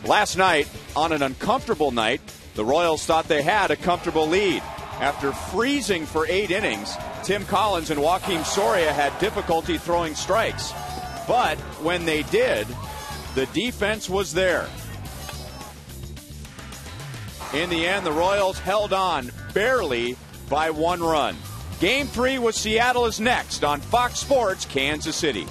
Last night, on an uncomfortable night, the Royals thought they had a comfortable lead. After freezing for 8 innings, Tim Collins and Joakim Soria had difficulty throwing strikes. But when they did, the defense was there. In the end, the Royals held on barely by 1 run. Game 3 with Seattle is next on Fox Sports Kansas City.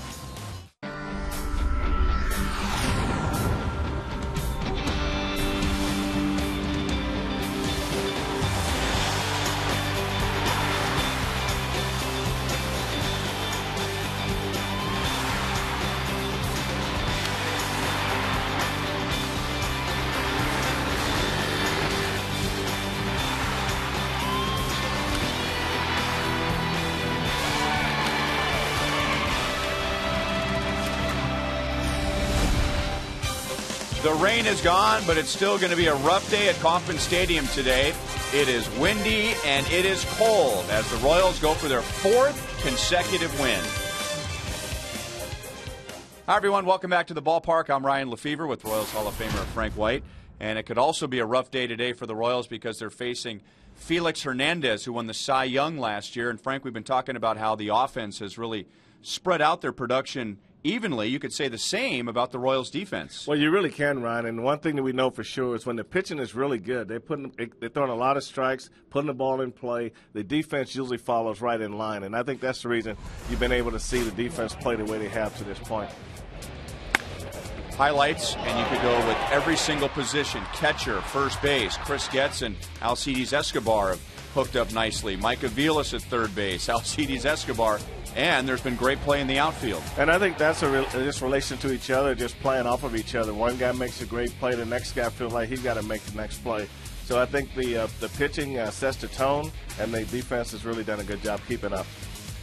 The rain is gone, but it's still going to be a rough day at Kauffman Stadium today. It is windy and it is cold as the Royals go for their 4th consecutive win. Hi, everyone. Welcome back to the ballpark. I'm Ryan Lefevre with Royals Hall of Famer Frank White. And it could also be a rough day today for the Royals because they're facing Felix Hernandez, who won the Cy Young last year. And, Frank, we've been talking about how the offense has really spread out their production evenly. You could say the same about the Royals' defense. Well, you really can, Ryan. And one thing that we know for sure is when the pitching is really good, they're throwing a lot of strikes, putting the ball in play. The defense usually follows right in line. And I think that's the reason you've been able to see the defense play the way they have to this point. Highlights, and you could go with every single position. Catcher, first base, Chris Getz and Alcides Escobar have hooked up nicely. Mike Aviles at third base, Alcides Escobar. And there's been great play in the outfield. And I think that's just relation to each other, just playing off of each other. One guy makes a great play, the next guy feels like he's got to make the next play. So I think the pitching sets the tone, and the defense has really done a good job keeping up.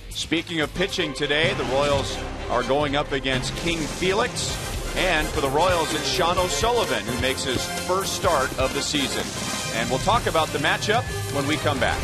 Speaking of pitching today, the Royals are going up against King Felix. And for the Royals, it's Sean O'Sullivan, who makes his first start of the season. And we'll talk about the matchup when we come back.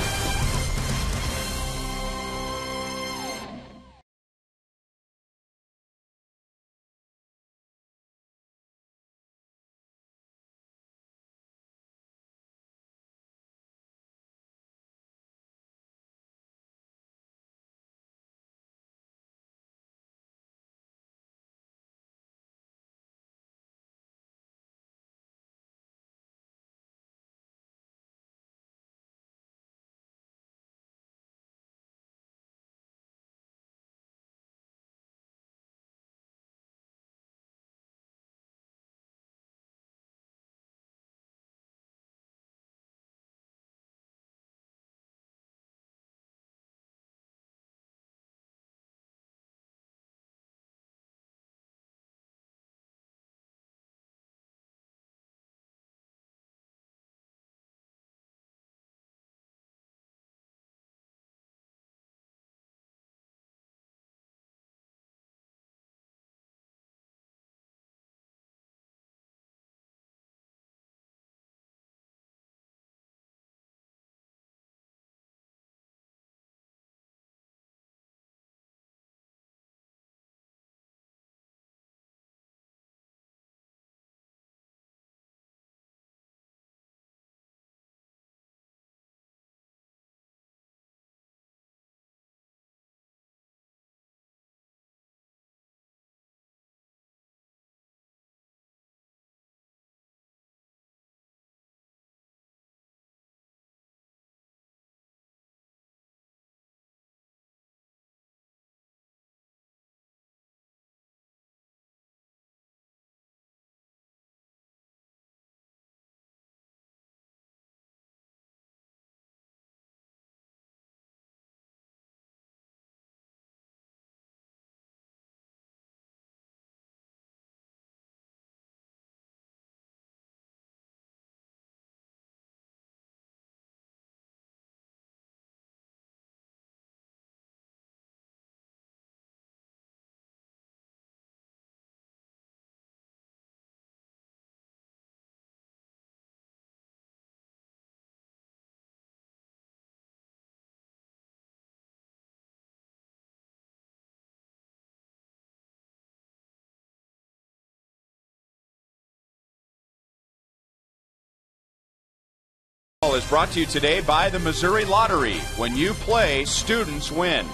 is brought to you today by the Missouri Lottery. When you play, students win.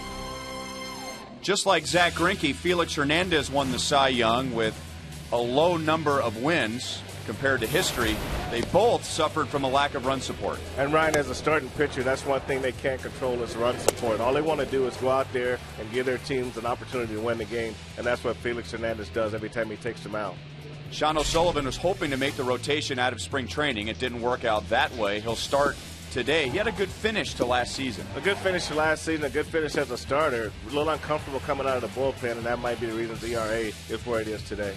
Just like Zach Greinke, Felix Hernandez won the Cy Young with a low number of wins compared to history. They both suffered from a lack of run support. And Ryan, as a starting pitcher, that's one thing they can't control is run support. All they want to do is go out there and give their teams an opportunity to win the game, and that's what Felix Hernandez does every time he takes them out. Sean O'Sullivan was hoping to make the rotation out of spring training. It didn't work out that way. He'll start today. He had a good finish to last season. A good finish to last season, a good finish as a starter. A little uncomfortable coming out of the bullpen, and that might be the reason the ERA is where it is today.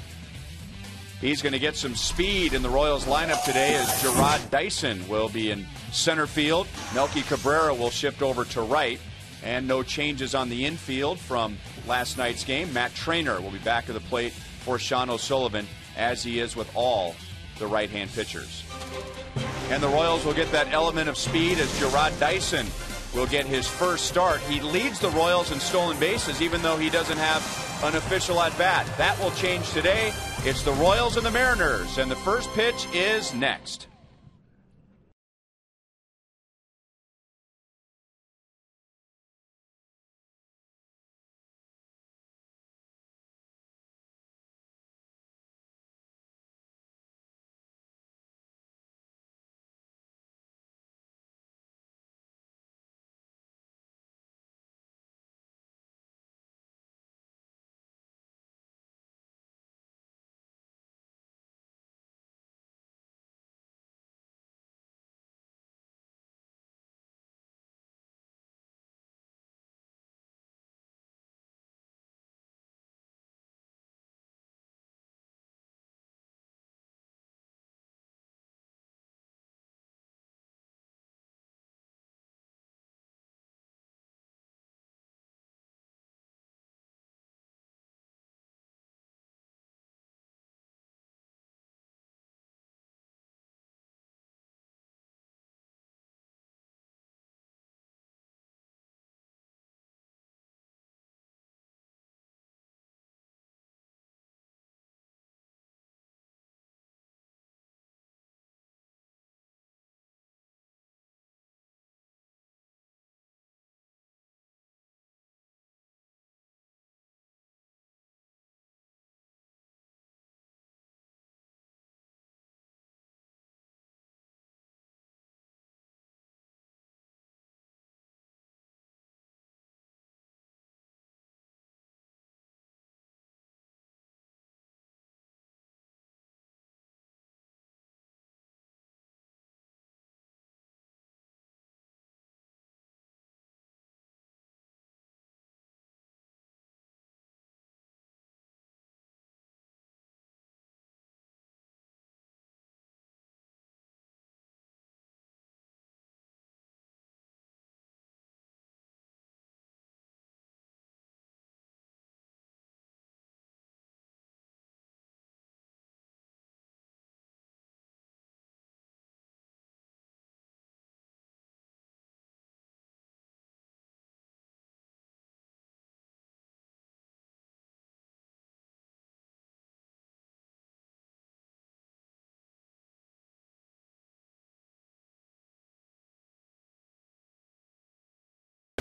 He's going to get some speed in the Royals lineup today as Jarrod Dyson will be in center field. Melky Cabrera will shift over to right. And no changes on the infield from last night's game. Matt Traynor will be back at the plate for Sean O'Sullivan, as he is with all the right-hand pitchers. And the Royals will get that element of speed as Jarrod Dyson will get his first start. He leads the Royals in stolen bases, even though he doesn't have an official at-bat. That will change today. It's the Royals and the Mariners, and the first pitch is next.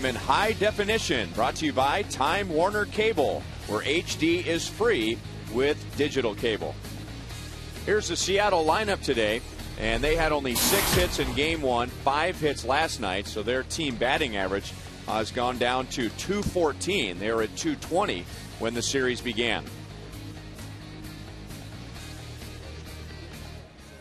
In high definition, brought to you by Time Warner Cable, where HD is free with digital cable. Here's the Seattle lineup today, and they had only 6 hits in game 1, 5 hits last night, so their team batting average has gone down to 214. They were at 220 when the series began.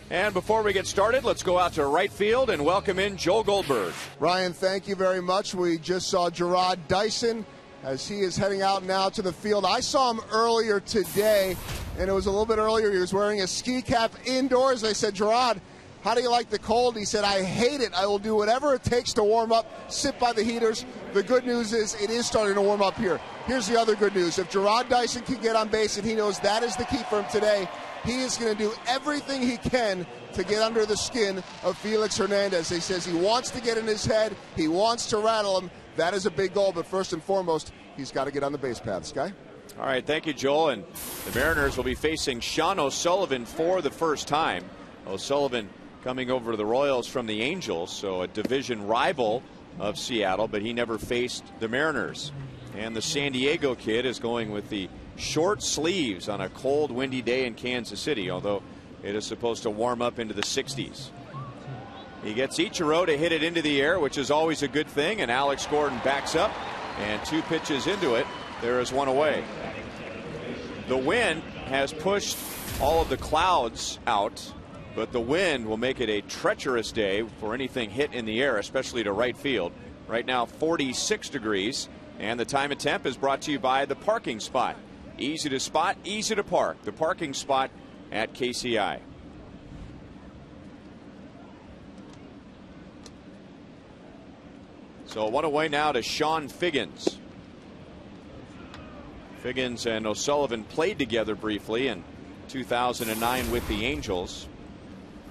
And before we get started, let's go out to right field and welcome in Joel Goldberg. Ryan, thank you very much. We just saw Jarrod Dyson as he is heading out now to the field. I saw him earlier today, and it was a little bit earlier. He was wearing a ski cap indoors. I said, Jarrod, how do you like the cold? He said, I hate it. I will do whatever it takes to warm up, sit by the heaters. The good news is it is starting to warm up here. Here's the other good news. If Jarrod Dyson can get on base, and he knows that is the key for him today, he is going to do everything he can to get under the skin of Felix Hernandez. He says he wants to get in his head. He wants to rattle him. That is a big goal, but first and foremost, he's got to get on the base path. Sky? All right, thank you, Joel. And the Mariners will be facing Sean O'Sullivan for the first time. O'Sullivan coming over to the Royals from the Angels, so a division rival of Seattle, but he never faced the Mariners. And the San Diego kid is going with the short sleeves on a cold, windy day in Kansas City, although it is supposed to warm up into the 60s. He gets Ichiro to hit it into the air, which is always a good thing, and Alex Gordon backs up, and 2 pitches into it, there is 1 away. The wind has pushed all of the clouds out, but the wind will make it a treacherous day for anything hit in the air, especially to right field. Right now 46 degrees, and the time and temp is brought to you by the parking spot. Easy to spot, easy to park. The parking spot at KCI. So 1 away now to Sean Figgins. Figgins and O'Sullivan played together briefly in 2009 with the Angels.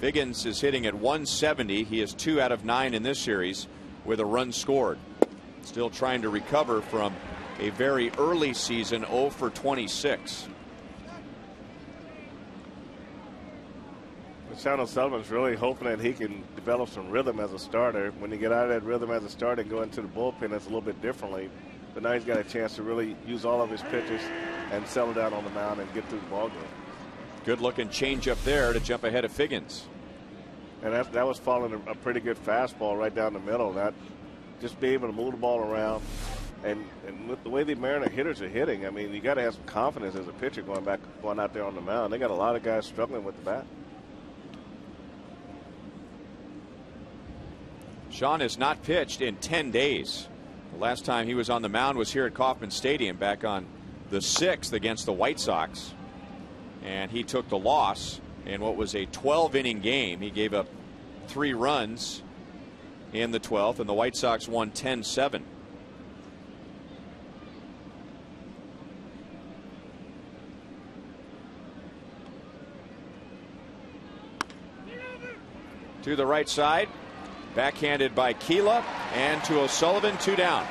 Figgins is hitting at 170. He is 2 out of 9 in this series with a run scored. Still trying to recover from a very early season 0 for 26. Sean O'Sullivan's really hoping that he can develop some rhythm as a starter. When you get out of that rhythm as a starter and go into the bullpen, that's a little bit differently. But now he's got a chance to really use all of his pitches and settle down on the mound and get through the ball game. Good looking change up there to jump ahead of Figgins. And that was following a pretty good fastball right down the middle. That just be able to move the ball around. And with the way the Mariner hitters are hitting, I mean, you got to have some confidence as a pitcher going out there on the mound. They got a lot of guys struggling with the bat. Sean has not pitched in 10 days. The last time he was on the mound was here at Kauffman Stadium back on the 6th against the White Sox. And he took the loss in what was a 12-inning game. He gave up 3 runs in the 12th, and the White Sox won 10-7. To the right side, backhanded by Keela, and to O'Sullivan, 2 down.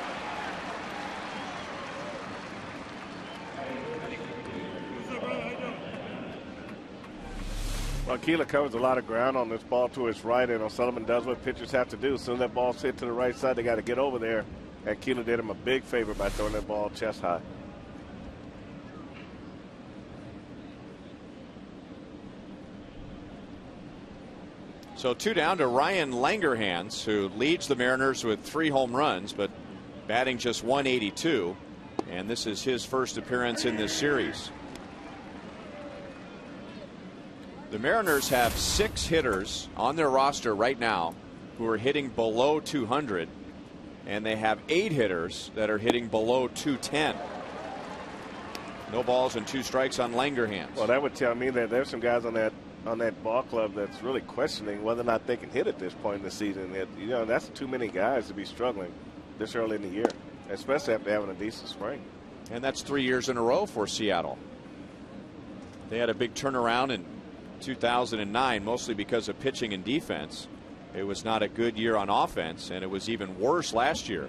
Well, Keela covers a lot of ground on this ball to his right, and O'Sullivan does what pitchers have to do. As soon as that ball's hit to the right side, they got to get over there. And Keela did him a big favor by throwing that ball chest high. So 2 down to Ryan Langerhans, who leads the Mariners with 3 home runs, but batting just 182. And this is his first appearance in this series. The Mariners have 6 hitters on their roster right now who are hitting below 200, and they have 8 hitters that are hitting below 210. No balls and 2 strikes on Langerhans. Well, that would tell me that there's some guys on that ball club that's really questioning whether or not they can hit at this point in the season. You know, that's too many guys to be struggling this early in the year, especially after having a decent spring. And that's 3 years in a row for Seattle. They had a big turnaround in 2009, mostly because of pitching and defense. It was not a good year on offense, and it was even worse last year.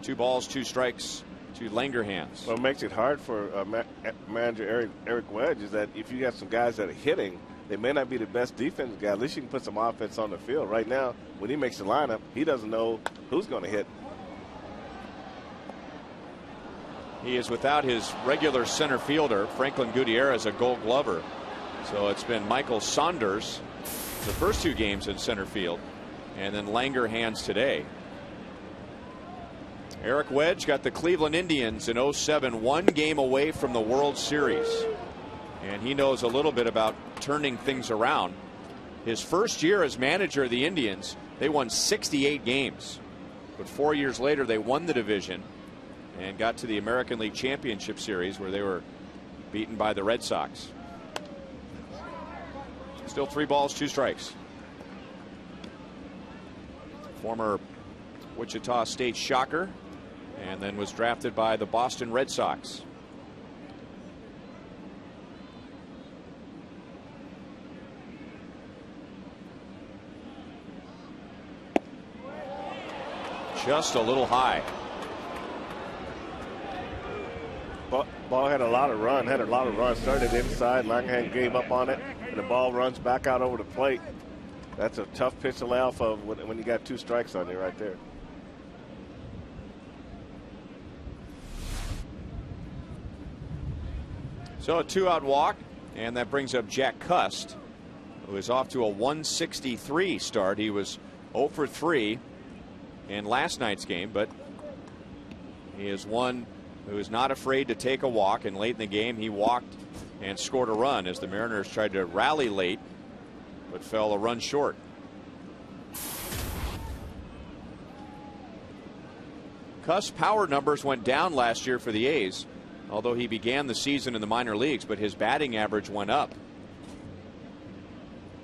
2 balls, 2 strikes to Langerhans. What makes it hard for manager Eric Wedge is that if you got some guys that are hitting, they may not be the best defensive guy. At least you can put some offense on the field. Right now, when he makes the lineup, he doesn't know who's going to hit. He is without his regular center fielder, Franklin Gutierrez, a Gold Glover. So it's been Michael Saunders the first 2 games in center field, and then Langerhans today. Eric Wedge got the Cleveland Indians in 07, 1 game away from the World Series, and he knows a little bit about turning things around. His first year as manager of the Indians, they won 68 games, but 4 years later they won the division and got to the American League Championship Series, where they were beaten by the Red Sox. Still 3 balls, 2 strikes. Former Wichita State Shocker, and then was drafted by the Boston Red Sox. Just a little high. ball had a lot of run, started inside, Langham gave up on it, and the ball runs back out over the plate. That's a tough pitch to lay off of when you got 2 strikes on you right there. So a 2-out walk, and that brings up Jack Cust, who is off to a 163 start. He was 0 for 3 in last night's game, but he is one who is not afraid to take a walk, and late in the game he walked and scored a run as the Mariners tried to rally late but fell a run short. Cust's power numbers went down last year for the A's, although he began the season in the minor leagues, but his batting average went up.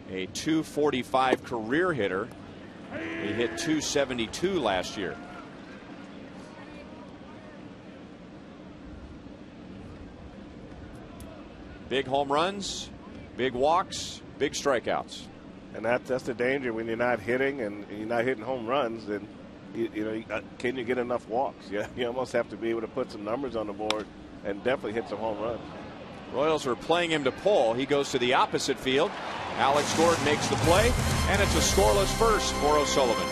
A .245 career hitter. He hit .272 last year. Big home runs, big walks, big strikeouts. And that's the danger when you're not hitting and you're not hitting home runs. Then can you get enough walks? Yeah, you almost have to be able to put some numbers on the board and definitely hit some home runs. Royals are playing him to pull. He goes to the opposite field. Alex Gordon makes the play, and it's a scoreless first for O'Sullivan.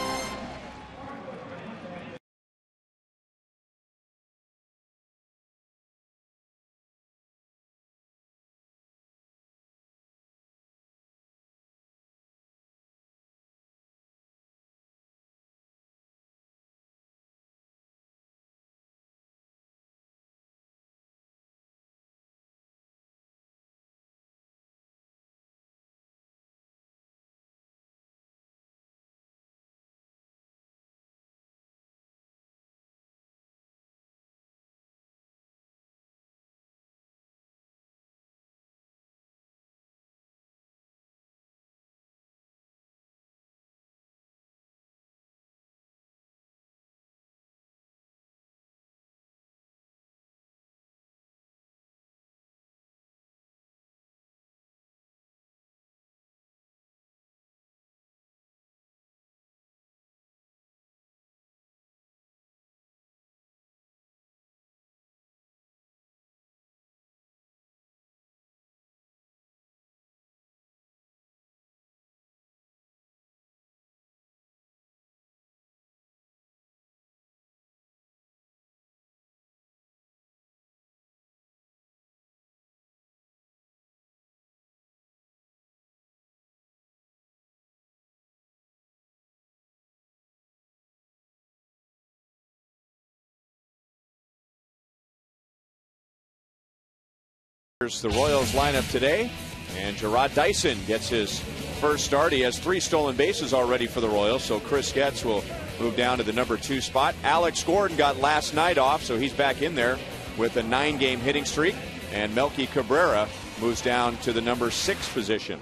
Here's the Royals lineup today, and Jarrod Dyson gets his first start. He has 3 stolen bases already for the Royals, so Chris Getz will move down to the number 2 spot. Alex Gordon got last night off, so he's back in there with a 9-game hitting streak, and Melky Cabrera moves down to the number 6 position.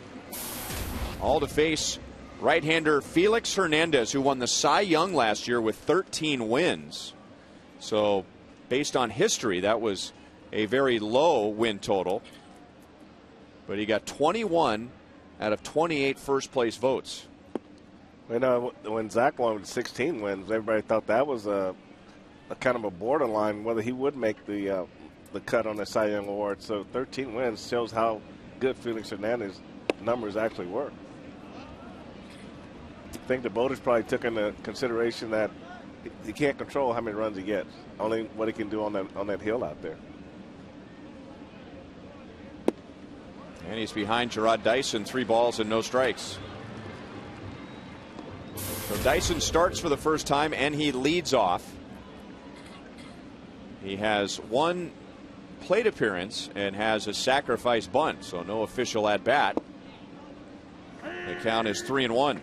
All to face right-hander Felix Hernandez, who won the Cy Young last year with 13 wins. So based on history, that was a very low win total, but he got 21 out of 28 first place votes. You know, when Zach won with 16 wins, everybody thought that was a kind of a borderline whether he would make the cut on the Cy Young Award. So 13 wins shows how good Felix Hernandez's numbers actually were. I think the voters probably took into consideration that he can't control how many runs he gets, only what he can do on that hill out there. And he's behind Jarrod Dyson, 3 balls and no strikes. So Dyson starts for the first time and he leads off. He has 1 plate appearance and has a sacrifice bunt, so no official at bat. The count is 3-1.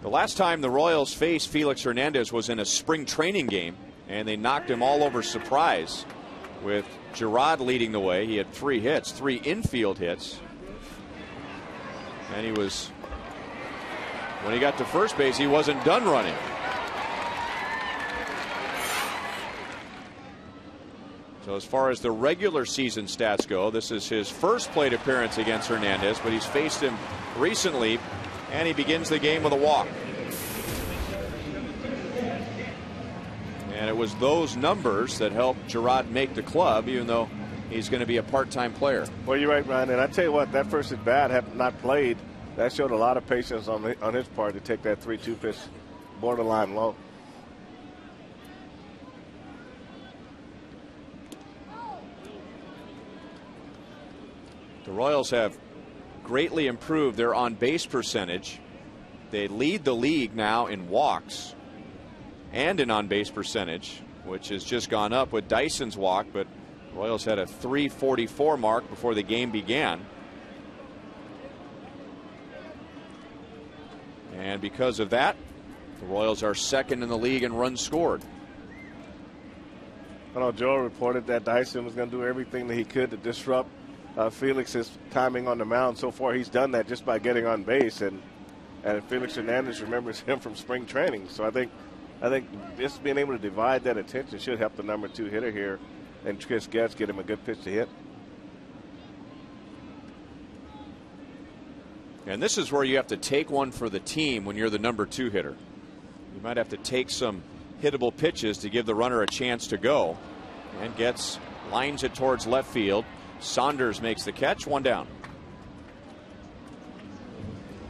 The last time the Royals faced Felix Hernandez was in a spring training game, and they knocked him all over Surprise, with Jarrod leading the way. He had 3 hits, 3 infield hits. And when he got to first base, he wasn't done running. So as far as the regular season stats go, this is his first plate appearance against Hernandez, but he's faced him recently, and he begins the game with a walk. And it was those numbers that helped Gerard make the club, even though he's going to be a part-time player. Well, you're right, Ryan. And I tell you what, that first at bat had not played. That showed a lot of patience on his part to take that 3-2 pitch borderline low. The Royals have greatly improved their on-base percentage. They lead the league now in walks and in on-base percentage, which has just gone up with Dyson's walk, but the Royals had a 344 mark before the game began. And because of that, the Royals are second in the league in runs scored. I know Joe reported that Dyson was going to do everything that he could to disrupt Felix's timing on the mound. So far, he's done that just by getting on base, and Felix Hernandez remembers him from spring training. So I think just being able to divide that attention should help the number 2 hitter here, and Chris Getz get him a good pitch to hit. And this is where you have to take one for the team when you're the number 2 hitter. You might have to take some hittable pitches to give the runner a chance to go. And Getz lines it towards left field. Saunders makes the catch, 1 down.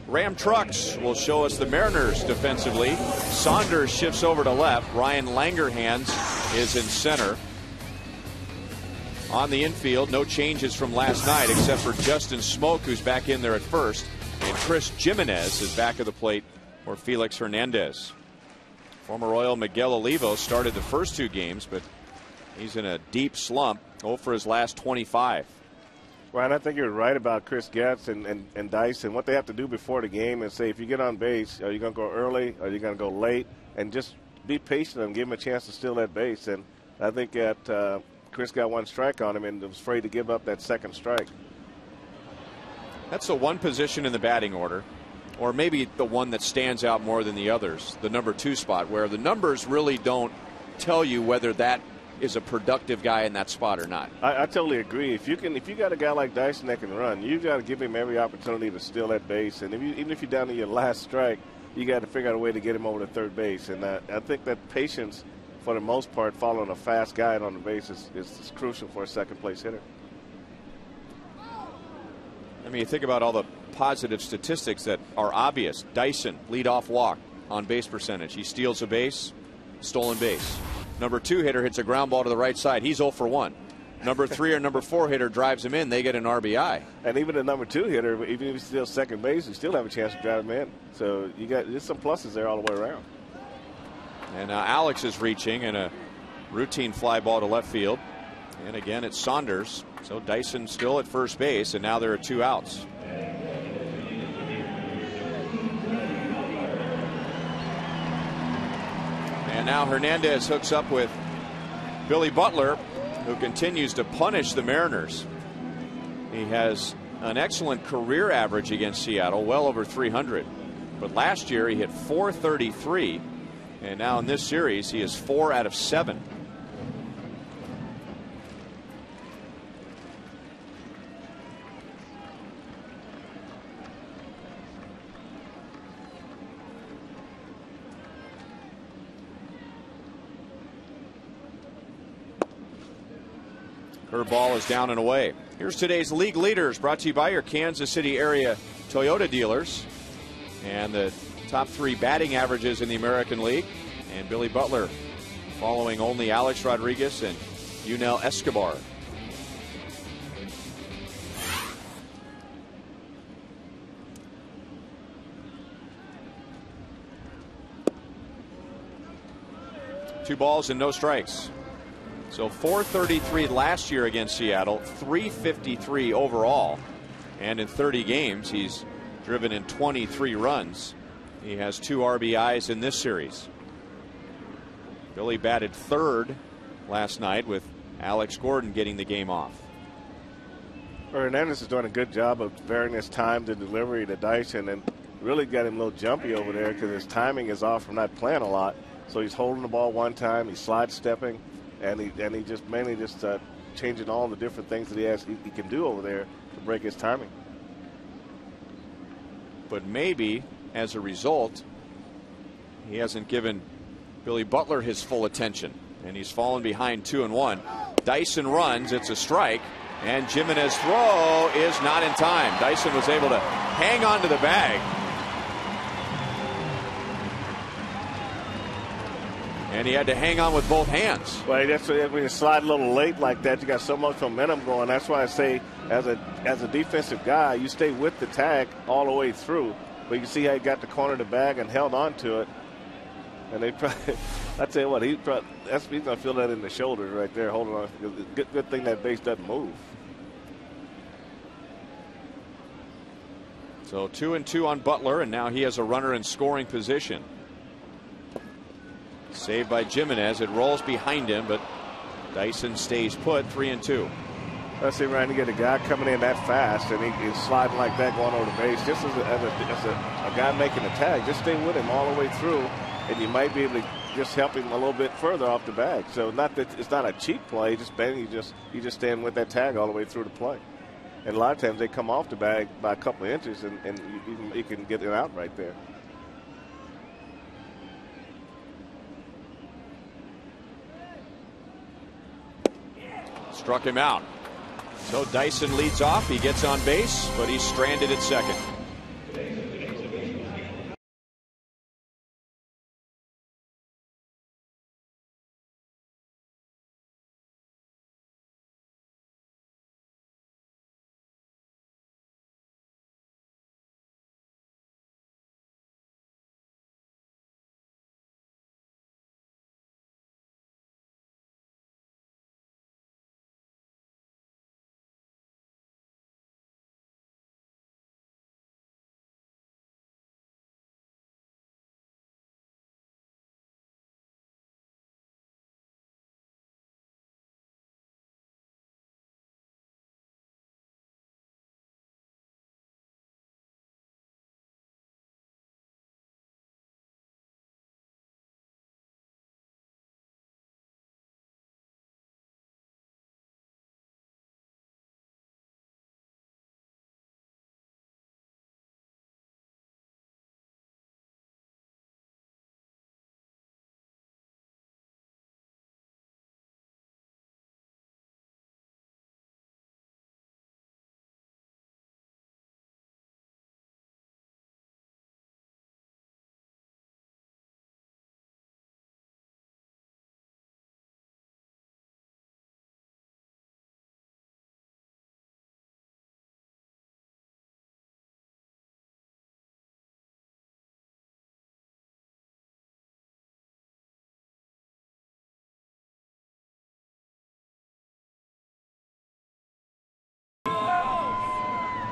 Ram Trucks will show us the Mariners defensively. Saunders shifts over to left. Ryan Langerhans is in center. On the infield, no changes from last night except for Justin Smoke, who's back in there at first. And Chris Jimenez is back of the plate for Felix Hernandez. Former Royal Miguel Olivo started the first 2 games, but he's in a deep slump. 0 for his last 25. Ryan, I think you're right about Chris Getz and Dyson. What they have to do before the game is say, if you get on base, are you going to go early? Are you going to go late? And just be patient and give him a chance to steal that base. And I think that Chris got 1 strike on him and was afraid to give up that second strike. That's the one position in the batting order, or maybe the one that stands out more than the others, the number 2 spot, where the numbers really don't tell you whether that is a productive guy in that spot or not. I totally agree. If you got a guy like Dyson that can run, you got to give him every opportunity to steal that base. And even if you're down to your last strike, you got to figure out a way to get him over to third base. And I think that patience, for the most part, following a fast guy on the base is crucial for a second place hitter. I mean, you think about all the positive statistics that are obvious. Dyson, leadoff walk, on base percentage. He steals a base, stolen base. Number 2 hitter hits a ground ball to the right side. He's 0 for 1. Number 3 or number 4 hitter drives him in. They get an RBI. And even the number 2 hitter, even if he steals second base, you still have a chance to drive him in. So there's some pluses there all the way around. And Alex is reaching and a routine fly ball to left field. And again, it's Saunders. So Dyson still at first base, and now there are 2 outs. And now Hernandez hooks up with Billy Butler, who continues to punish the Mariners. He has an excellent career average against Seattle, well over 300. But last year he hit .433, and now in this series he is 4 out of 7. Curveball is down and away. Here's today's league leaders, brought to you by your Kansas City area Toyota dealers. And the top 3 batting averages in the American League. And Billy Butler following only Alex Rodriguez and Yunel Escobar. Two balls and no strikes. So .433 last year against Seattle, .353 overall. And in 30 games, he's driven in 23 runs. He has 2 RBIs in this series. Billy batted 3rd last night with Alex Gordon getting the game off. Hernandez is doing a good job of varying his time to delivery to Dyson, and really got him a little jumpy over there because his timing is off from not playing a lot. So he's holding the ball one time, he's slide stepping, and he just mainly just changing all the different things that he can do over there to break his timing. But maybe as a result, he hasn't given Billy Butler his full attention, and he's fallen behind 2-1. Dyson runs, it's a strike, and Jimenez's throw is not in time. Dyson was able to hang on to the bag, and he had to hang on with both hands. Well, that's when you slide a little late like that, you got so much momentum going. That's why I say, as a defensive guy, you stay with the tag all the way through. But you can see how he got the corner of the bag and held on to it. And they probably, I tell you what, he's going to feel that in the shoulders right there, holding on. Good thing that base doesn't move. So 2-2 on Butler, and now he has a runner in scoring position. Saved by Jimenez. It rolls behind him, but Dyson stays put. 3-2. Let's see, Ryan, you get a guy coming in that fast, and he's sliding like that going over the base. Just as a guy making a tag, just stay with him all the way through, and you might be able to just help him a little bit further off the bag. So not that it's not a cheap play, just bang, you just stand with that tag all the way through the play. And a lot of times they come off the bag by a couple of inches, and you can get it out right there. Struck him out. So Dyson leads off. He gets on base, but he's stranded at second.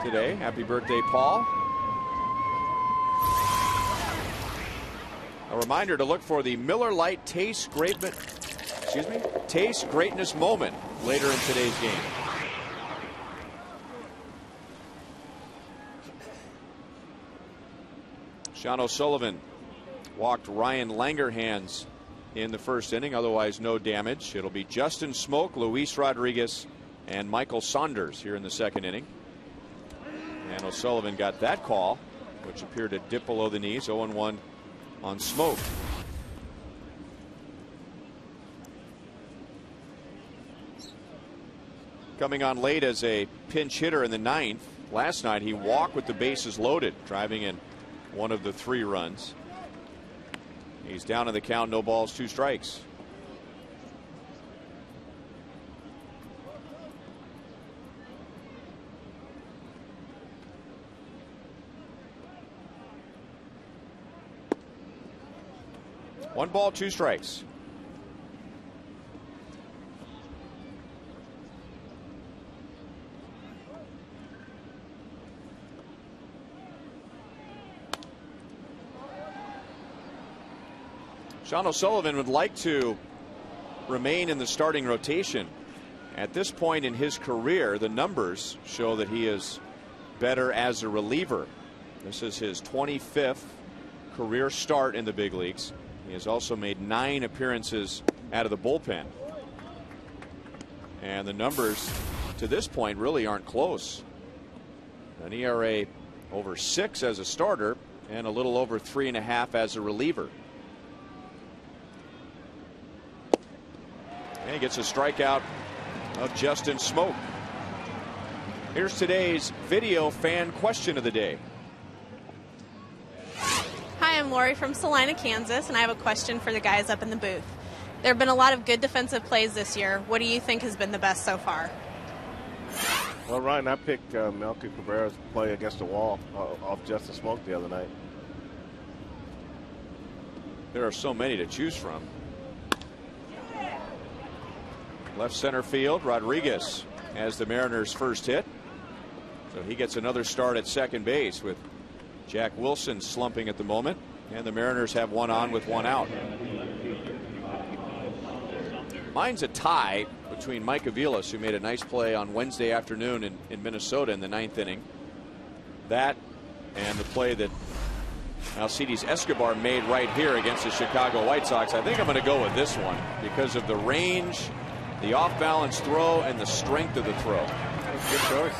Today. Happy birthday, Paul. A reminder to look for the Miller Lite Taste Greatness moment later in today's game. Sean O'Sullivan walked Ryan Langerhans in the first inning, otherwise no damage. It'll be Justin Smoke, Luis Rodriguez, and Michael Saunders here in the second inning. And O'Sullivan got that call, which appeared to dip below the knees. 0-1 on Smoke. Coming on late as a pinch hitter in the ninth. Last night he walked with the bases loaded, driving in one of the 3 runs. He's down in the count, no balls, 2 strikes. One ball, 2 strikes. Sean O'Sullivan would like to remain in the starting rotation. At this point in his career, the numbers show that he is better as a reliever. This is his 25th career start in the big leagues. He has also made 9 appearances out of the bullpen. And the numbers to this point really aren't close. An ERA over 6 as a starter and a little over 3.5 as a reliever. And he gets a strikeout of Justin Smoke. Here's today's video fan question of the day. Hi, I'm Lori from Salina, Kansas, and I have a question for the guys up in the booth. There have been a lot of good defensive plays this year. What do you think has been the best so far? Well, Ryan, I picked Melky Cabrera's play against the wall off Justin Smoke the other night. There are so many to choose from. Left center field, Rodriguez has the Mariners' first hit. So he gets another start at second base with Jack Wilson slumping at the moment. And the Mariners have one on with one out. Mine's a tie between Mike Aviles, who made a nice play on Wednesday afternoon in Minnesota in the ninth inning. That and the play that Alcides Escobar made right here against the Chicago White Sox. I think I'm going to go with this one because of the range, the off-balance throw, and the strength of the throw. Good choice.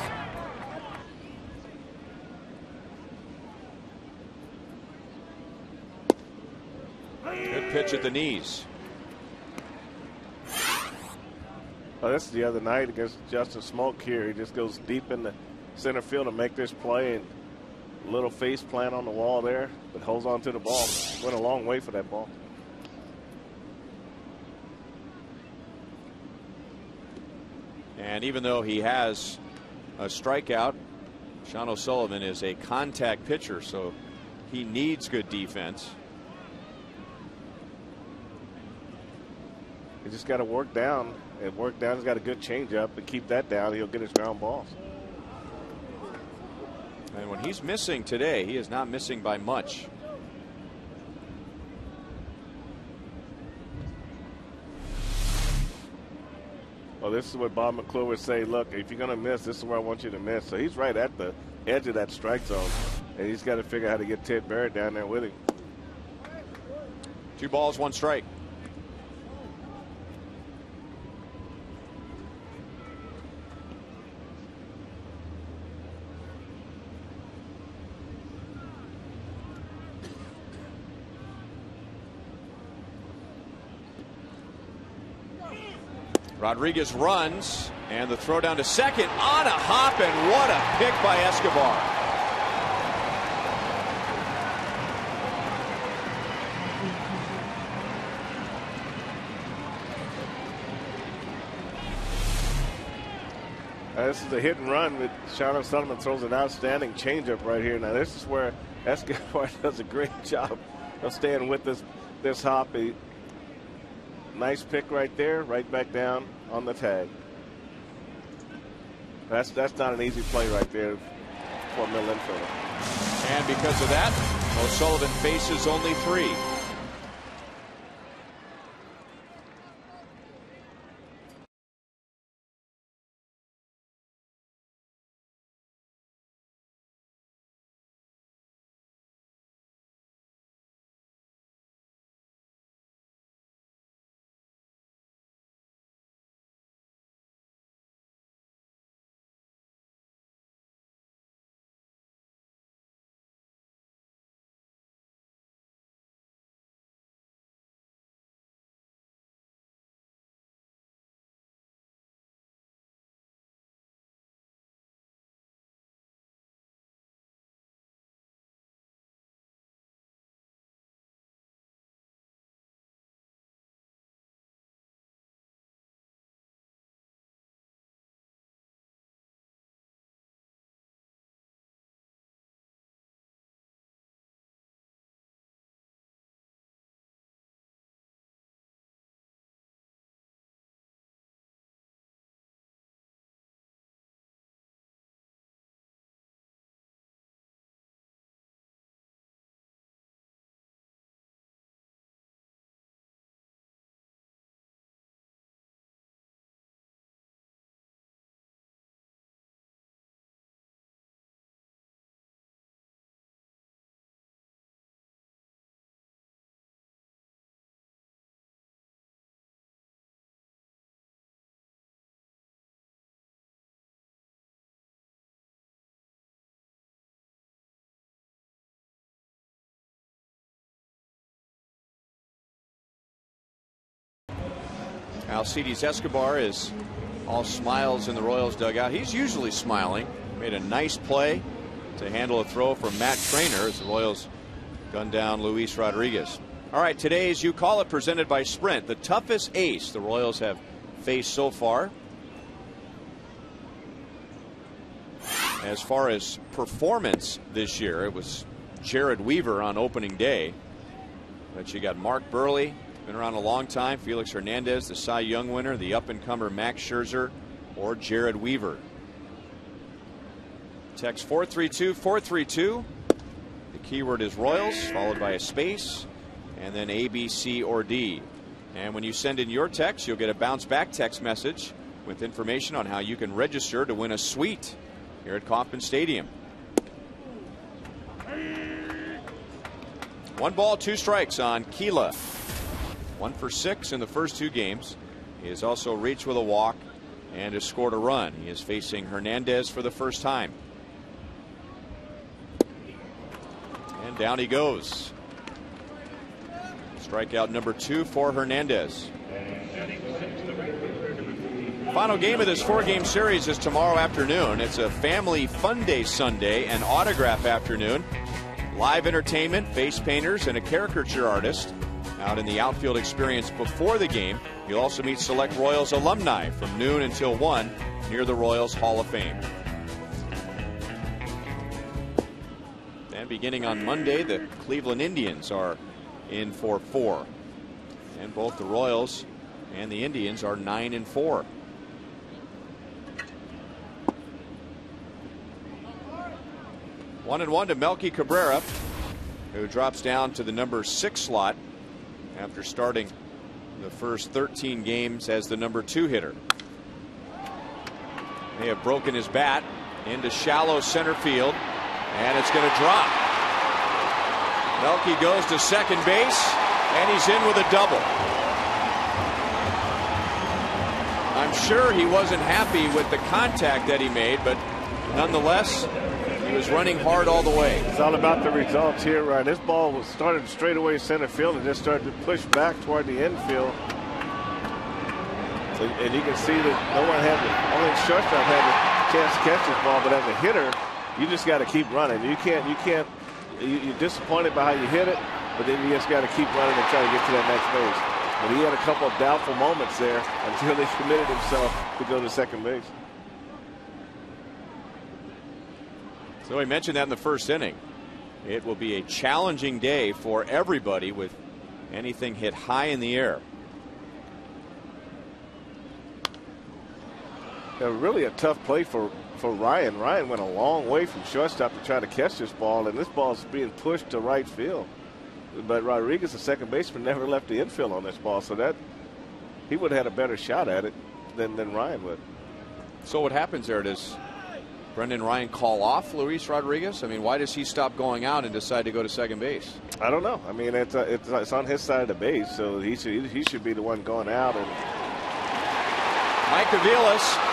Good pitch at the knees. Oh, this is the other night against Justin Smoke here. He just goes deep in the center field to make this play, and a little face plant on the wall there, but holds on to the ball. Went a long way for that ball. And even though he has a strikeout, Sean O'Sullivan is a contact pitcher, so he needs good defense. He just got to work down. And work down. He's got a good changeup. But keep that down, he'll get his ground balls. And when he's missing today, he is not missing by much. Well, this is what Bob McClure would say. Look, if you're going to miss, this is where I want you to miss. So he's right at the edge of that strike zone. And he's got to figure out how to get Ted Barrett down there with him. 2 balls, 1 strike. Rodriguez runs, and the throw down to second on a hop, and what a pick by Escobar. This is a hit and run with Sean O'Sullivan throws an outstanding changeup right here. Now this is where Escobar does a great job of staying with this hop. Nice pick right there, right back down on the tag. That's not an easy play right there for a middle infielder. And because of that, O'Sullivan faces only 3. Alcides Escobar is all smiles in the Royals dugout. He's usually smiling. Made a nice play to handle a throw from Matt Trainer as the Royals gun down Luis Rodriguez. All right, today's You Call It presented by Sprint, the toughest ace the Royals have faced so far. As far as performance this year, it was Jared Weaver on opening day. But you got Mark Burley, been around a long time, Felix Hernandez, the Cy Young winner, the up-and-comer Max Scherzer, or Jared Weaver. Text 432-432. The keyword is Royals, followed by a space, and then A, B, C, or D. And when you send in your text, you'll get a bounce-back text message with information on how you can register to win a suite here at Kauffman Stadium. 1 ball, 2 strikes on Keela. 1 for 6 in the first 2 games. He has also reached with a walk and has scored a run. He is facing Hernandez for the first time. And down he goes. Strikeout number 2 for Hernandez. Final game of this 4-game series is tomorrow afternoon. It's a family fun day Sunday and autograph afternoon. Live entertainment, face painters, and a caricature artist out in the outfield experience before the game. You'll also meet select Royals alumni from noon until 1 near the Royals Hall of Fame. And beginning on Monday, the Cleveland Indians are in for 4. And both the Royals and the Indians are 9-4. One and 1 to Melky Cabrera, who drops down to the number 6 slot after starting the first 13 games as the number 2 hitter. May have broken his bat into shallow center field, and it's going to drop. Melky goes to second base, and he's in with a double. I'm sure he wasn't happy with the contact that he made, but nonetheless, he was running hard all the way. It's all about the results here, right? This ball was started straight away center field and just started to push back toward the infield. So, and you can see that no one had only shortstop had the chance to catch this ball, but as a hitter, you just got to keep running. You're disappointed by how you hit it, but then you just got to keep running and try to get to that next base. But he had a couple of doubtful moments there until he committed himself to go to second base. So he mentioned that in the first inning. It will be a challenging day for everybody with anything hit high in the air. Really a tough play for Ryan. Ryan went a long way from shortstop to try to catch this ball, and this ball is being pushed to right field. But Rodriguez, the second baseman, never left the infield on this ball, so that he would have had a better shot at it than Ryan would. So what happens there? Does Brendan Ryan call off Luis Rodriguez? I mean, why does he stop going out and decide to go to second base? I don't know. I mean, it's on his side of the base, so he should be the one going out. And Mike Aviles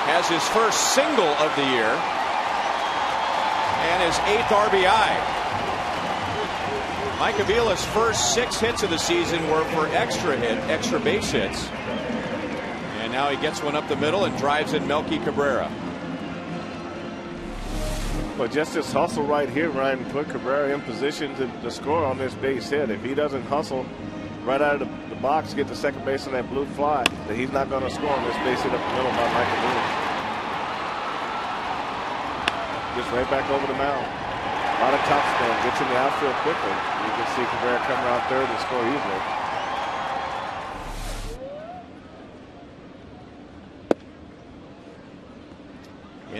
has his first single of the year and his 8th RBI. Mike Aviles' first 6 hits of the season were for extra base hits, and now he gets one up the middle and drives in Melky Cabrera. Well, just this hustle right here, Ryan, put Cabrera in position to score on this base hit. If he doesn't hustle right out of the box, get to second base on that blue fly, then he's not going to score on this base hit up the middle by Michael Aviles. Just right back over the mound. A lot of top spin, gets in the outfield quickly. You can see Cabrera come around third and score easily.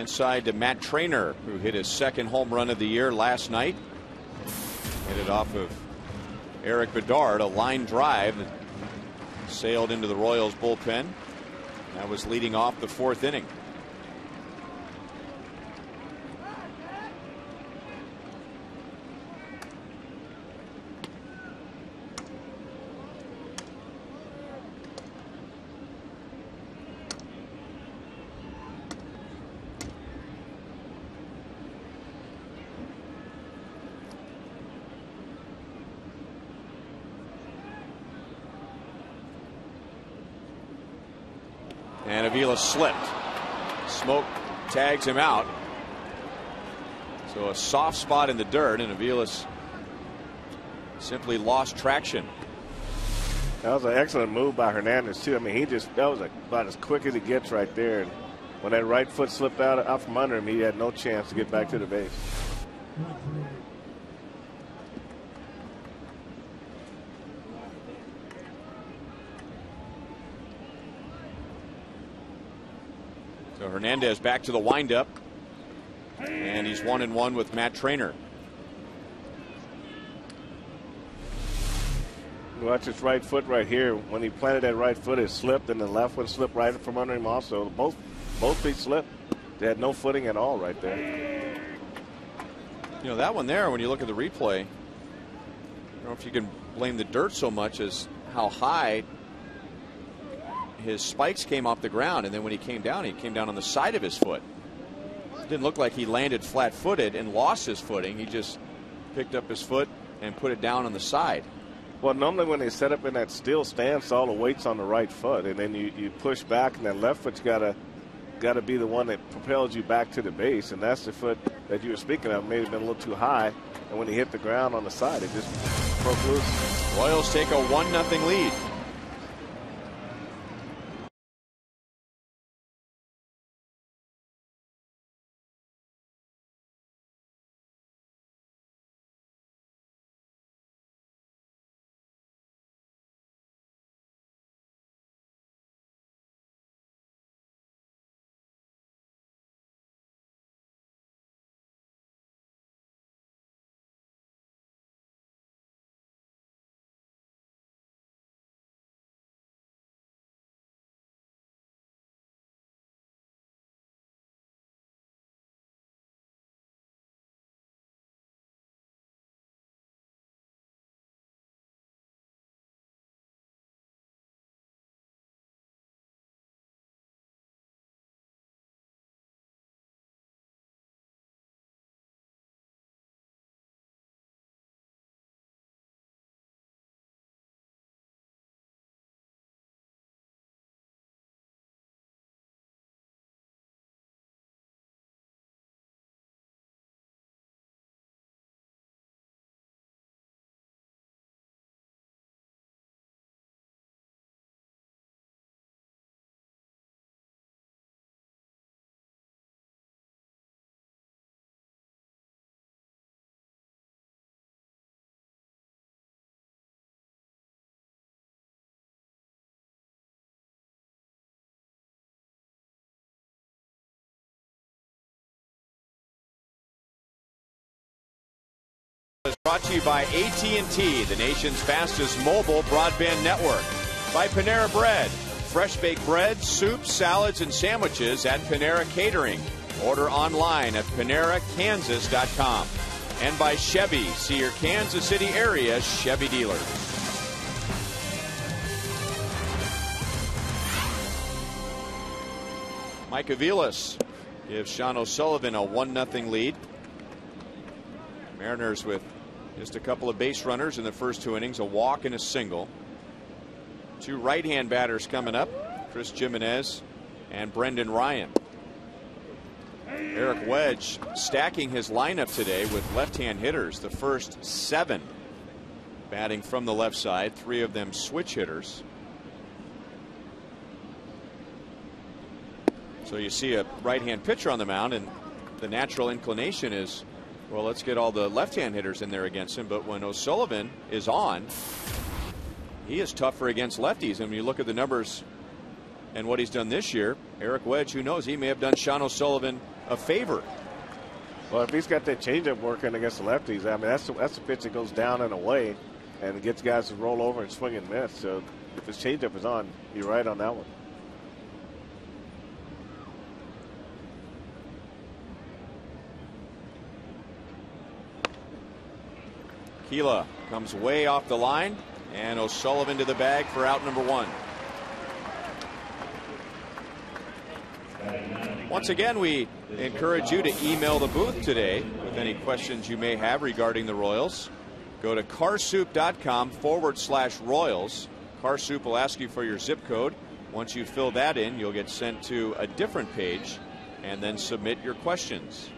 Inside to Matt Trainer, who hit his second home run of the year last night. Hit it off of Eric Bedard, a line drive that sailed into the Royals bullpen. That was leading off the 4th inning. And Avila slipped. Smoke tags him out. So a soft spot in the dirt, and Avila's simply lost traction. That was an excellent move by Hernandez, too. I mean, that was about as quick as it gets right there. And when that right foot slipped out from under him, he had no chance to get back to the base. So Hernandez back to the windup, and he's 1-1 with Matt Trainer. Watch his right foot right here. When he planted that right foot, it slipped, and the left one slipped right from under him also. Both feet slipped. They had no footing at all right there. You know, that one there, when you look at the replay, I don't know if you can blame the dirt so much as how high his spikes came off the ground, and then when he came down on the side of his foot. It didn't look like he landed flat-footed and lost his footing. He just picked up his foot and put it down on the side. Well, normally when they set up in that still stance, all the weight's on the right foot, and then you push back, and that left foot's got to be the one that propels you back to the base, and that's the foot that you were speaking of. May have been a little too high, and when he hit the ground on the side, it just broke loose. Royals take a 1-0 lead. Is brought to you by AT the nation's fastest mobile broadband network. By Panera Bread, fresh baked bread, soups, salads, and sandwiches at Panera Catering. Order online at PaneraKansas.com. And by Chevy, see your Kansas City area Chevy dealer. Mike Aviles gives Sean O'Sullivan a 1-0 lead. Mariners with just a couple of base runners in the first two innings, a walk and a single. Two right-hand batters coming up, Chris Jimenez and Brendan Ryan. Eric Wedge stacking his lineup today with left-hand hitters, the first 7 batting from the left side, 3 of them switch hitters. So you see a right-hand pitcher on the mound, and the natural inclination is, well, let's get all the left-hand hitters in there against him. But when O'Sullivan is on, he is tougher against lefties. And when you look at the numbers and what he's done this year, Eric Wedge, who knows, he may have done Sean O'Sullivan a favor. Well, if he's got that changeup working against the lefties, I mean, that's the pitch that goes down and away and gets guys to roll over and swing and miss. So if his changeup is on, you're right on that one. Keela comes way off the line, and O'Sullivan to the bag for out number 1. Once again, we encourage you to email the booth today with any questions you may have regarding the Royals. Go to carsoup.com/Royals. CarSoup will ask you for your zip code. Once you fill that in, you'll get sent to a different page and then submit your questions.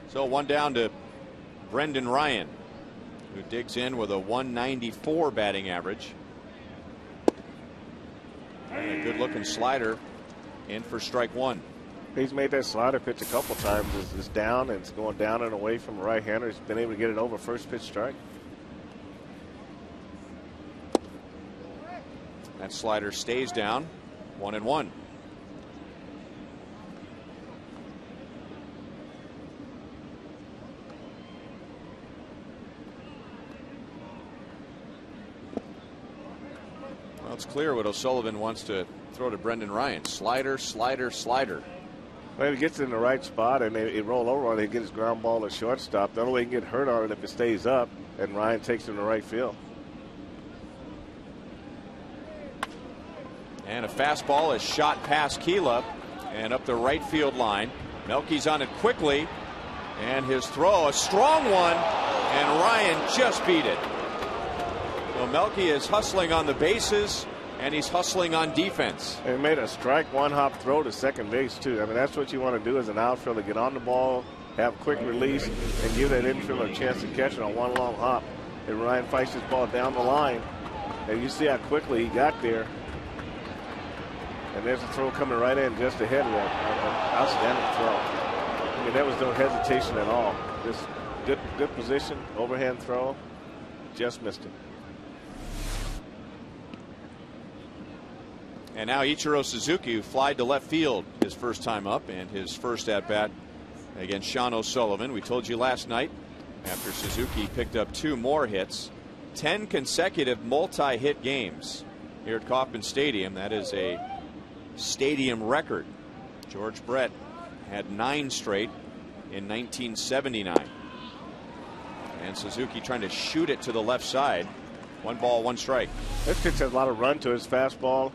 So one down to Brendan Ryan, who digs in with a 194 batting average. And a good looking slider in for strike one. He's made that slider pitch a couple times. It's down and it's going down and away from a right-hander. He's been able to get it over first pitch strike. That slider stays down. 1-1. Well, it's clear what O'Sullivan wants to throw to Brendan Ryan. Slider, slider, slider. Well, if he gets it in the right spot and they roll over on it, he gets his ground ball at shortstop. The only way he can get hurt on it if it stays up, and Ryan takes him to right field. And a fastball is shot past Keela and up the right field line. Melky's on it quickly, and his throw, a strong one, and Ryan just beat it. So Melky is hustling on the bases, and he's hustling on defense. And he made a strike one hop throw to second base too. I mean, that's what you want to do as an outfielder: get on the ball, have quick release, and give that infielder a chance to catch it on one long hop. And Ryan fights his ball down the line, and you see how quickly he got there. And there's a throw coming right in just ahead of that. Outstanding throw. I mean, there was no hesitation at all. Just good position, overhand throw, just missed it. And now Ichiro Suzuki, who flied to left field his first time up, and his first at bat against Sean O'Sullivan. We told you last night, after Suzuki picked up 2 more hits, 10 consecutive multi-hit games here at Kauffman Stadium. That is a stadium record. George Brett had 9 straight in 1979. And Suzuki trying to shoot it to the left side. 1 ball, 1 strike. This pitch has a lot of run to his fastball.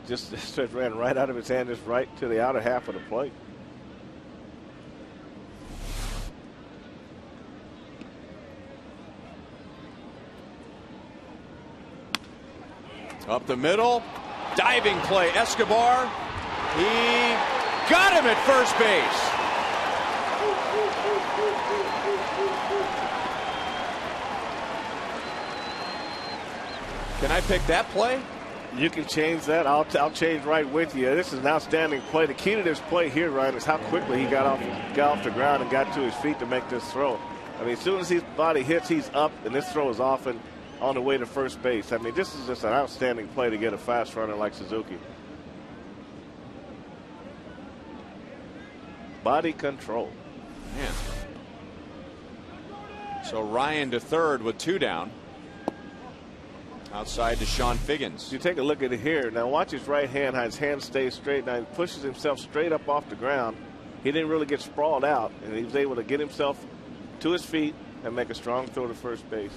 Just ran right out of his hand, just right to the outer half of the plate. Up the middle, diving play. Escobar, he got him at first base. Can I pick that play? You can change that. I'll change right with you. This is an outstanding play. The key to this play here, Ryan, is how quickly he got off the ground and got to his feet to make this throw. I mean, as soon as his body hits, he's up, and this throw is off and on the way to first base. I mean, this is just an outstanding play to get a fast runner like Suzuki. Body control. Man. So Ryan to third with 2 down. Outside to Sean Figgins. You take a look at it here. Now watch his right hand, how his hand stays straight. Now he pushes himself straight up off the ground. He didn't really get sprawled out, and he was able to get himself to his feet and make a strong throw to first base.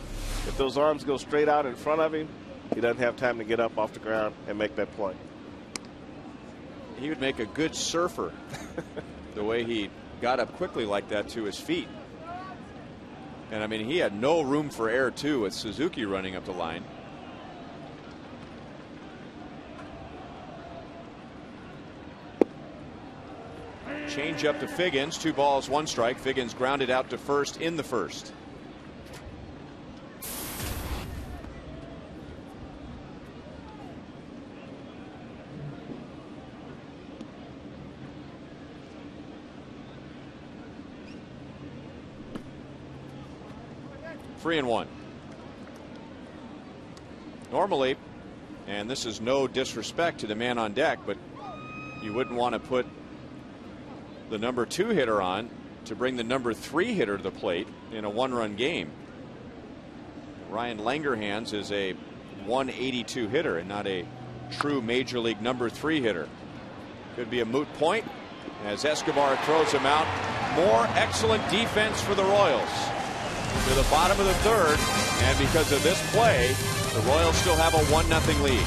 If those arms go straight out in front of him, he doesn't have time to get up off the ground and make that play. He would make a good surfer. The way he got up quickly like that to his feet. And I mean, he had no room for error too with Suzuki running up the line. Change up to Figgins. 2 balls, 1 strike. Figgins grounded out to first in the first. Three and 1. Normally, and this is no disrespect to the man on deck, but you wouldn't want to put the number 2 hitter on to bring the number 3 hitter to the plate in a 1-run game. Ryan Langerhans is a 182 hitter and not a true major league number 3 hitter. Could be a moot point as Escobar throws him out. More excellent defense for the Royals to the bottom of the 3rd, and because of this play, the Royals still have a 1-0 lead.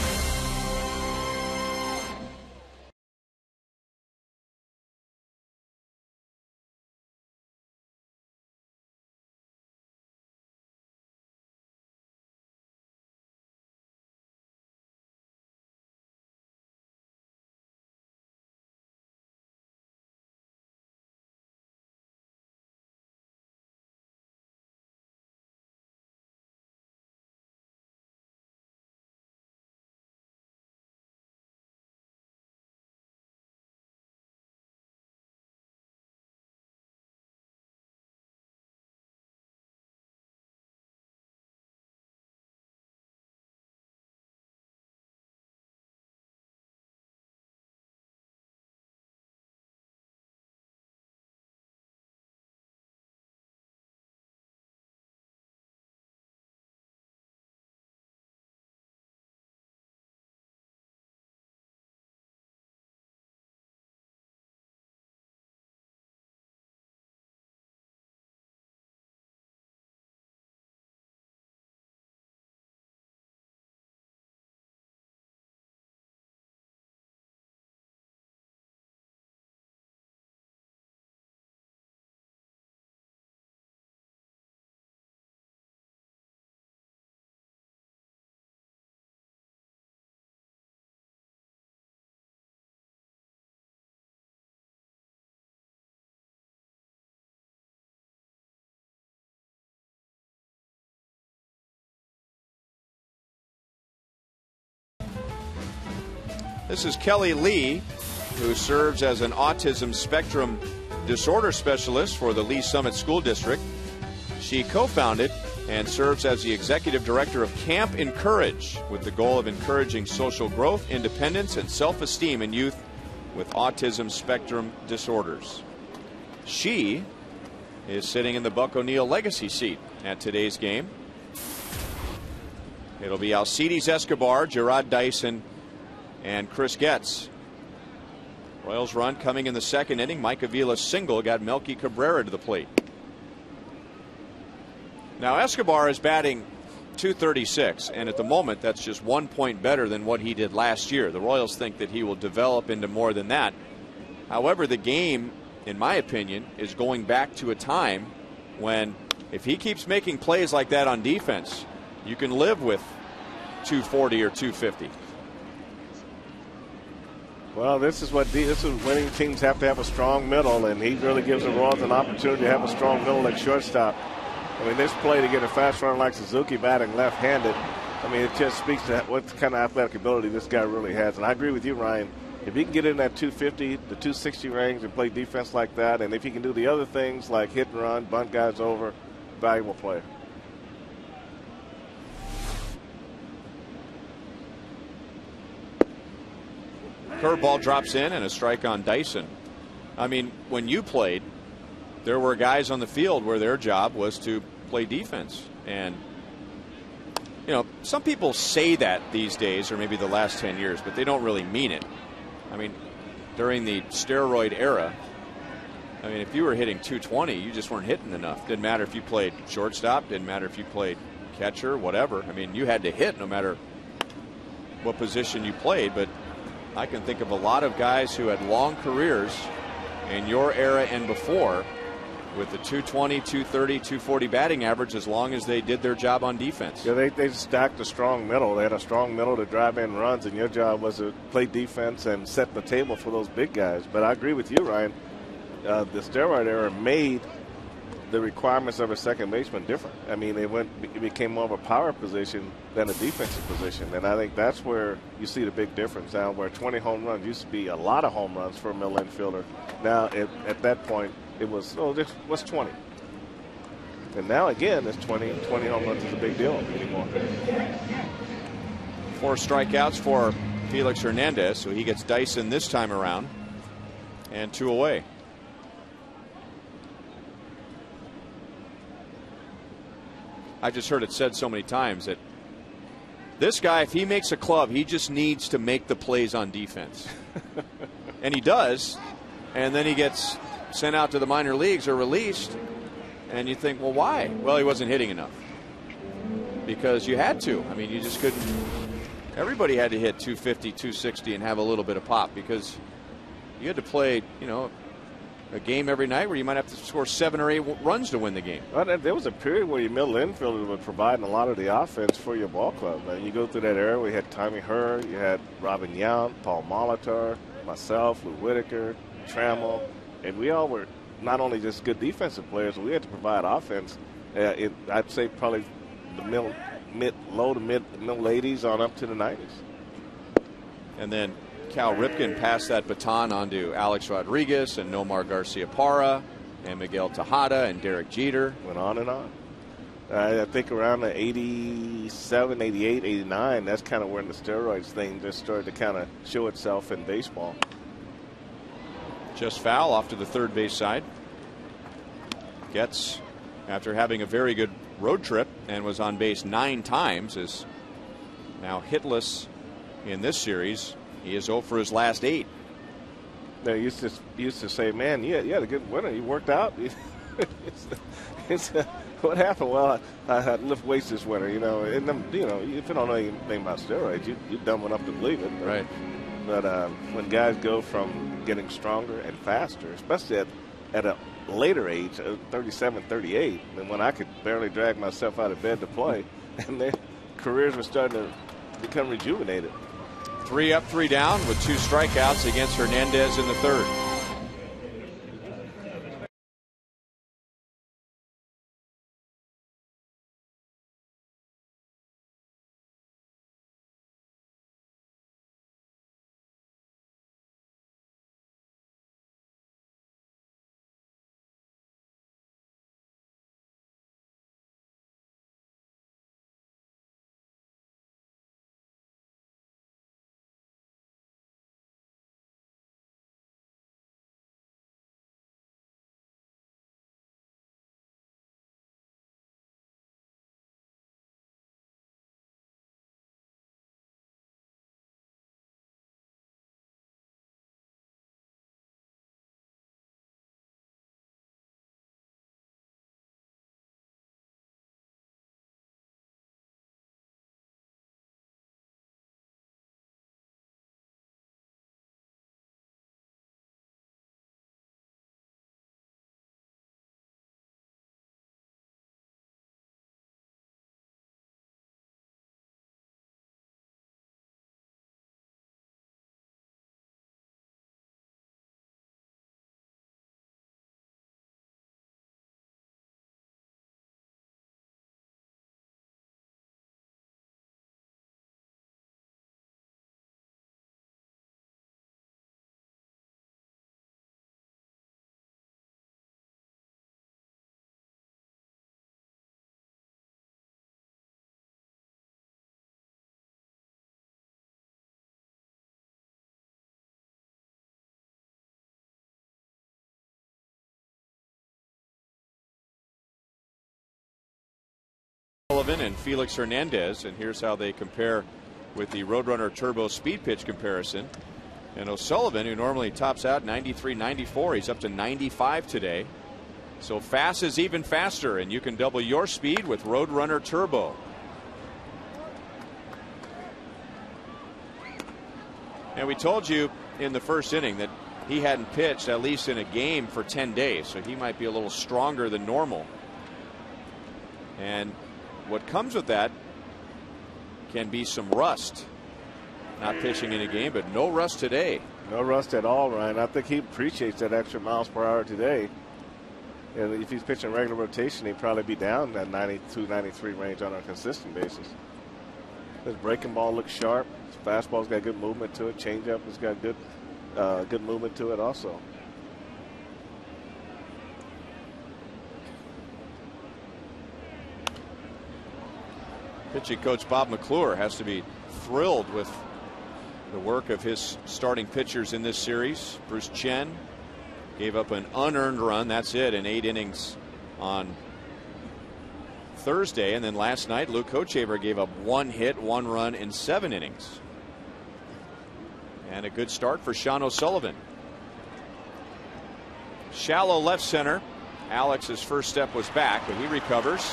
This is Kelly Lee, who serves as an autism spectrum disorder specialist for the Lee Summit School District. She co-founded and serves as the executive director of Camp Encourage, with the goal of encouraging social growth, independence, and self-esteem in youth with autism spectrum disorders. She is sitting in the Buck O'Neill legacy seat at today's game. It'll be Alcides Escobar, Gerard Dyson, and Chris Getz. Royals run coming in the second inning. Mike Avila's single got Melky Cabrera to the plate. Now Escobar is batting .236, and at the moment that's just 1 point better than what he did last year. The Royals think that he will develop into more than that. However, the game, in my opinion, is going back to a time when if he keeps making plays like that on defense, you can live with 240 or 250. Well, this is winning teams have to have a strong middle, and he really gives the Royals an opportunity to have a strong middle at shortstop. I mean, this play to get a fast runner like Suzuki batting left-handed, I mean, it just speaks to what kind of athletic ability this guy really has. And I agree with you, Ryan. If he can get in that 250 to 260 range and play defense like that, and if he can do the other things like hit and run, bunt guys over, valuable player. Curveball drops in and a strike on Dyson. I mean, when you played, there were guys on the field where their job was to play defense. And, you know, some people say that these days, or maybe the last 10 years, but they don't really mean it. I mean, during the steroid era, I mean, if you were hitting 220, you just weren't hitting enough. Didn't matter if you played shortstop, didn't matter if you played catcher, whatever. I mean, you had to hit no matter what position you played. But I can think of a lot of guys who had long careers in your era and before with the 220, 230, 240 batting average as long as they did their job on defense. Yeah, they stacked a strong middle. They had a strong middle to drive in runs, and your job was to play defense and set the table for those big guys. But I agree with you, Ryan. The steroid era made the requirements of a second baseman different. I mean, it became more of a power position than a defensive position, and I think that's where you see the big difference now, where 20 home runs used to be a lot of home runs for a middle infielder. Now, at that point, it was, what's 20? And now, again, it's 20 home runs is a big deal anymore. 4 strikeouts for Felix Hernandez, so he gets Dyson this time around, and 2 away. I just heard it said so many times that this guy, if he makes a club, he just needs to make the plays on defense. And he does, and then he gets sent out to the minor leagues or released, and you think, well, why? Well, he wasn't hitting enough. Because you had to. I mean, you just couldn't. Everybody had to hit 250, 260 and have a little bit of pop, because you had to play, you know, a game every night where you might have to score 7 or 8 runs to win the game. Well, there was a period where your middle infielder was providing a lot of the offense for your ball club. And you go through that era, we had Tommy Herr, you had Robin Yount, Paul Molitor, myself, Lou Whitaker, Trammell, and we all were not only just good defensive players, but we had to provide offense. I'd say probably the low to middle 80s on up to the 90s. And then Cal Ripken passed that baton on to Alex Rodriguez and Nomar Garcia-Parra and Miguel Tejada and Derek Jeter. Went on and on. I think around the 87, 88, 89, that's kind of when the steroids thing just started to kind of show itself in baseball. Just foul off to the third base side. Getz, after having a very good road trip and was on base 9 times, is now hitless in this series. He is 0 for his last 8. They used to say, man, you had a good winter. You worked out. What happened? Well, I had lift weights this winter, you know. And if you don't know anything about steroids, you're dumb enough to believe it. Right. But when guys go from getting stronger and faster, especially at a later age, 37, 38, and when I could barely drag myself out of bed to play, and their careers were starting to become rejuvenated. 3 up, 3 down with 2 strikeouts against Hernandez in the third. Sullivan and Felix Hernandez, and here's how they compare with the Roadrunner Turbo speed pitch comparison. And O'Sullivan, who normally tops out 93, 94, he's up to 95 today. So fast is even faster, and you can double your speed with Roadrunner Turbo. And we told you in the first inning that he hadn't pitched at least in a game for 10 days, so he might be a little stronger than normal. And what comes with that can be some rust. Not pitching in a game, but no rust today. No rust at all, Ryan. I think he appreciates that extra miles per hour today. And if he's pitching regular rotation, he'd probably be down that 92, 93 range on a consistent basis. His breaking ball looks sharp. His fastball's got good movement to it. Changeup has got good movement to it also. Pitching coach Bob McClure has to be thrilled with the work of his starting pitchers in this series. Bruce Chen gave up an unearned run. That's it in 8 innings on Thursday. And then last night, Luke Hochevar gave up 1 hit, 1 run in 7 innings. And a good start for Sean O'Sullivan. Shallow left center. Alex's first step was back, but he recovers.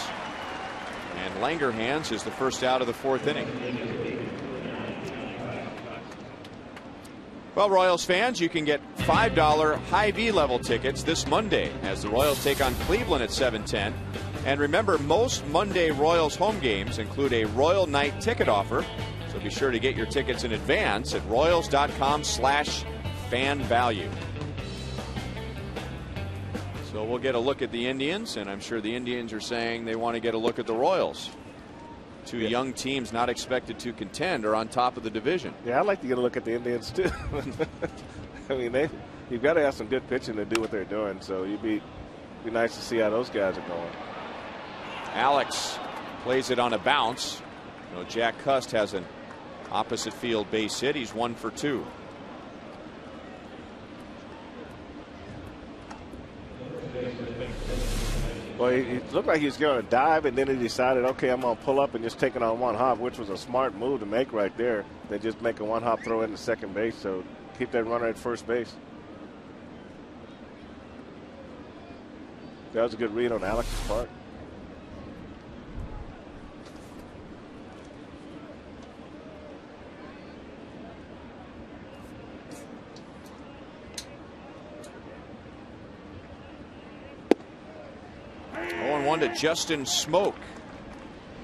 And Langerhans is the first out of the 4th inning. Well, Royals fans, you can get $5 Hy-Vee level tickets this Monday as the Royals take on Cleveland at 7:10. And remember, most Monday Royals home games include a Royal Night ticket offer. So be sure to get your tickets in advance at royals.com/fan value. So we'll get a look at the Indians, and I'm sure the Indians are saying they want to get a look at the Royals. Two young teams not expected to contend are on top of the division. Yeah, I'd like to get a look at the Indians too. I mean, you've got to have some good pitching to do what they're doing. So it'd be nice to see how those guys are going. Alex plays it on a bounce. You know, Jack Cust has an opposite field base hit. He's 1 for 2. Well, he looked like he was going to dive, and then he decided, okay, I'm going to pull up and just take it on one hop, which was a smart move to make right there. They just make a one hop throw into second base, so keep that runner at first base. That was a good read on Alex's part. To Justin Smoke.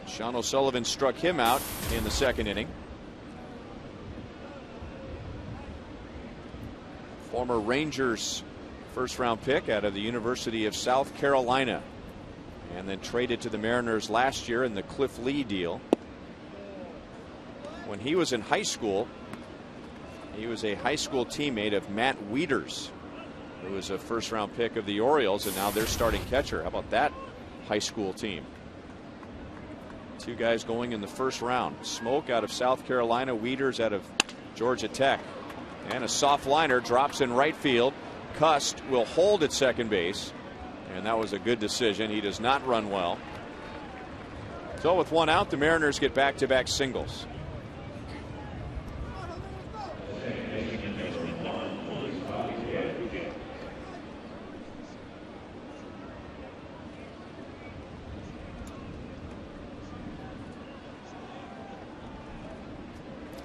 Sean O'Sullivan struck him out in the 2nd inning. Former Rangers first-round pick out of the University of South Carolina, and then traded to the Mariners last year in the Cliff Lee deal. When he was in high school, he was a high school teammate of Matt Wieters, who was a first-round pick of the Orioles, and now they're starting catcher. How about that high school team? 2 guys going in the 1st round. Smoke out of South Carolina, Wieters out of Georgia Tech. And a soft liner drops in right field. Cust will hold at second base, and that was a good decision. He does not run well. So with 1 out, the Mariners get back-to-back singles.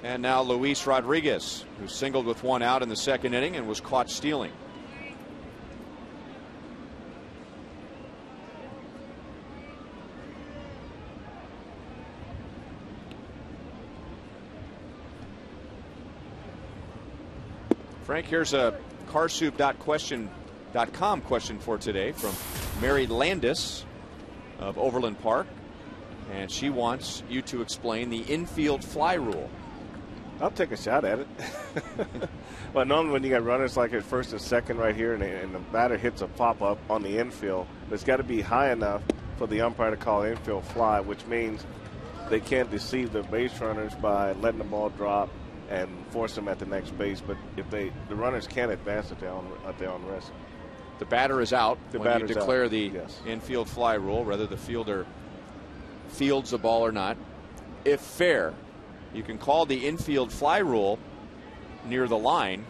And now Luis Rodriguez, who singled with 1 out in the 2nd inning and was caught stealing. Frank, here's a carsoup.com question for today from Mary Landis of Overland Park. And she wants you to explain the infield fly rule. I'll take a shot at it. But normally when you got runners like at first and second right here, and the batter hits a pop-up on the infield, it's got to be high enough for the umpire to call infield fly, which means they can't deceive the base runners by letting the ball drop and force them at the next base. But if the runners can't advance at their own risk. The batter is out when you declare the yes. infield fly rule. Whether the fielder fields the ball or not. If fair, you can call the infield fly rule near the line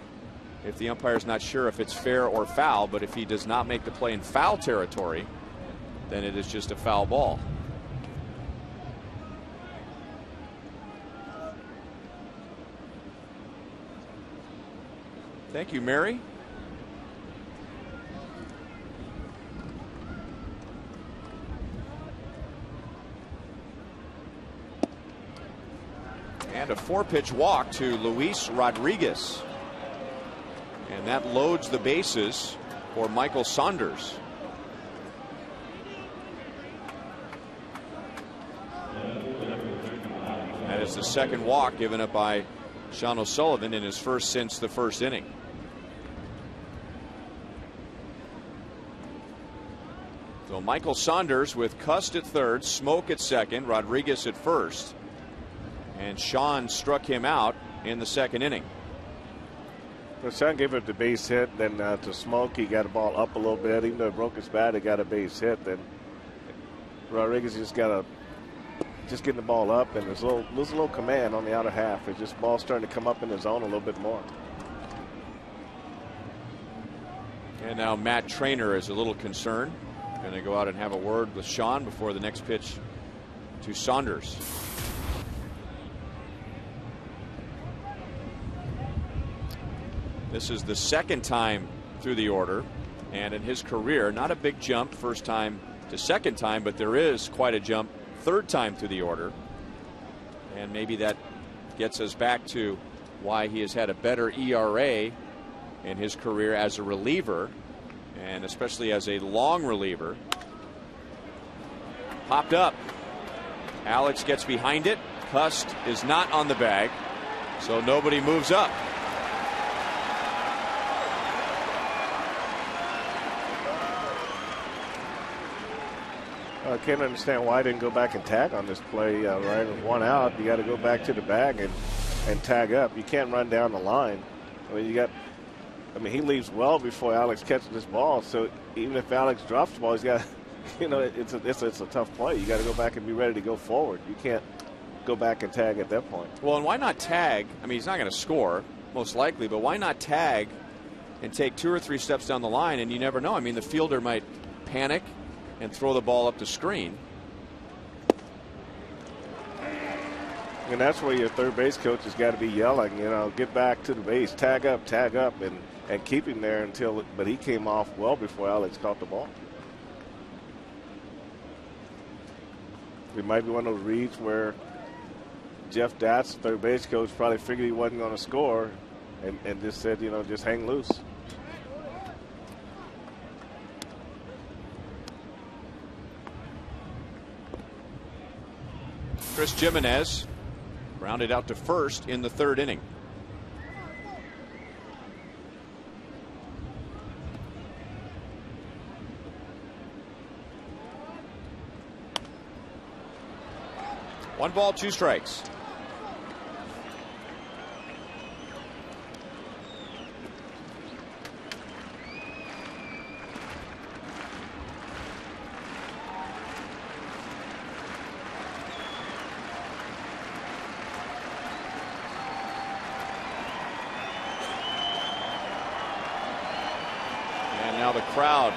if the umpire is not sure if it's fair or foul, but if he does not make the play in foul territory, then it is just a foul ball. Thank you, Mary. And a 4-pitch walk to Luis Rodriguez. And that loads the bases for Michael Saunders. That is the second walk given up by Sean O'Sullivan in his first since the first inning. So Michael Saunders with Cust at third, Smoke at second, Rodriguez at first. And Sean struck him out in the second inning. Well, Sean gave up the base hit. Then to Smoke, he got the ball up a little bit. Even though it broke his bat, he got a base hit. Then Rodriguez just getting the ball up, and there's a little command on the outer half. It's just ball starting to come up in the zone a little bit more. And now Matt Trainer is a little concerned. Going to go out and have a word with Sean before the next pitch to Saunders. This is the second time through the order, and in his career, not a big jump first time to second time, but there is quite a jump third time through the order. And maybe that gets us back to why he has had a better ERA in his career as a reliever, and especially as a long reliever. Popped up. Alex gets behind it. Cust is not on the bag, so nobody moves up. I can't understand why I didn't go back and tag on this play. Right with one out, you got to go back to the bag and tag up. You can't run down the line. I mean, he leaves well before Alex catches this ball. So even if Alex drops the ball, he's got, it's a tough play. You got to go back and be ready to go forward. You can't go back and tag at that point. Well, and why not tag? I mean, he's not going to score most likely, but why not tag and take 2 or 3 steps down the line? And you never know. I mean, the fielder might panic and throw the ball up the screen. And that's where your third base coach has got to be yelling, get back to the base, tag up, and keep him there but he came off well before Alex caught the ball. It might be one of those reads where Jeff Datz, third base coach, probably figured he wasn't going to score and just said, just hang loose. Chris Jimenez grounded out to first in the third inning. One ball, 2 strikes. Now the crowd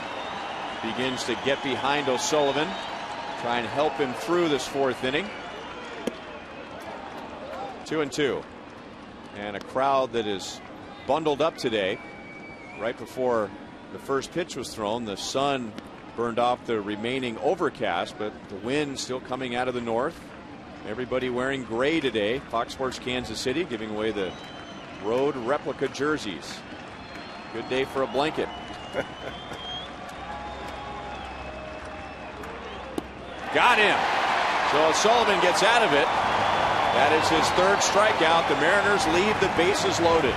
begins to get behind O'Sullivan, try and help him through this 4th inning. 2-2. And a crowd that is bundled up today. Right before the first pitch was thrown, the sun burned off the remaining overcast, but the wind still coming out of the north. Everybody wearing gray today. Fox Sports Kansas City giving away the road replica jerseys. Good day for a blanket. Got him. So O'Sullivan gets out of it. That is his 3rd strikeout. The Mariners leave the bases loaded.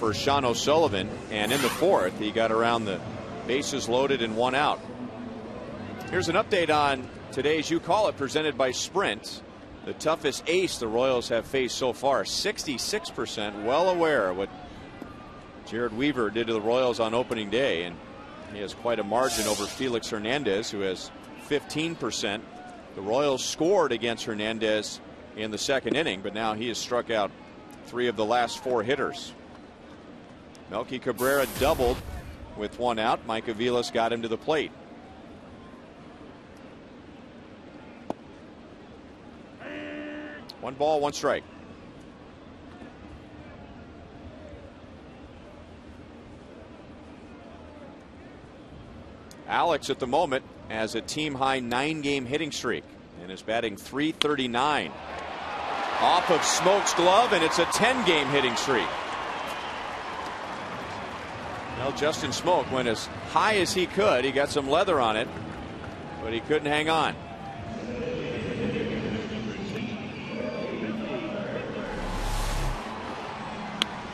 for Sean O'Sullivan, and in the fourth he got around the bases loaded and 1 out. Here's an update on today's You Call It, presented by Sprint. The toughest ace the Royals have faced so far. 66% well aware of what Jared Weaver did to the Royals on opening day, and he has quite a margin over Felix Hernandez, who has 15%. The Royals scored against Hernandez in the second inning, but now he has struck out 3 of the last 4 hitters. Melky Cabrera doubled with 1 out. Mike Aviles got him to the plate. One ball, 1 strike. Alex at the moment has a team high 9-game hitting streak and is batting .339 off of Smoke's glove, and it's a 10-game hitting streak. Well, Justin Smoke went as high as he could. He got some leather on it, but he couldn't hang on.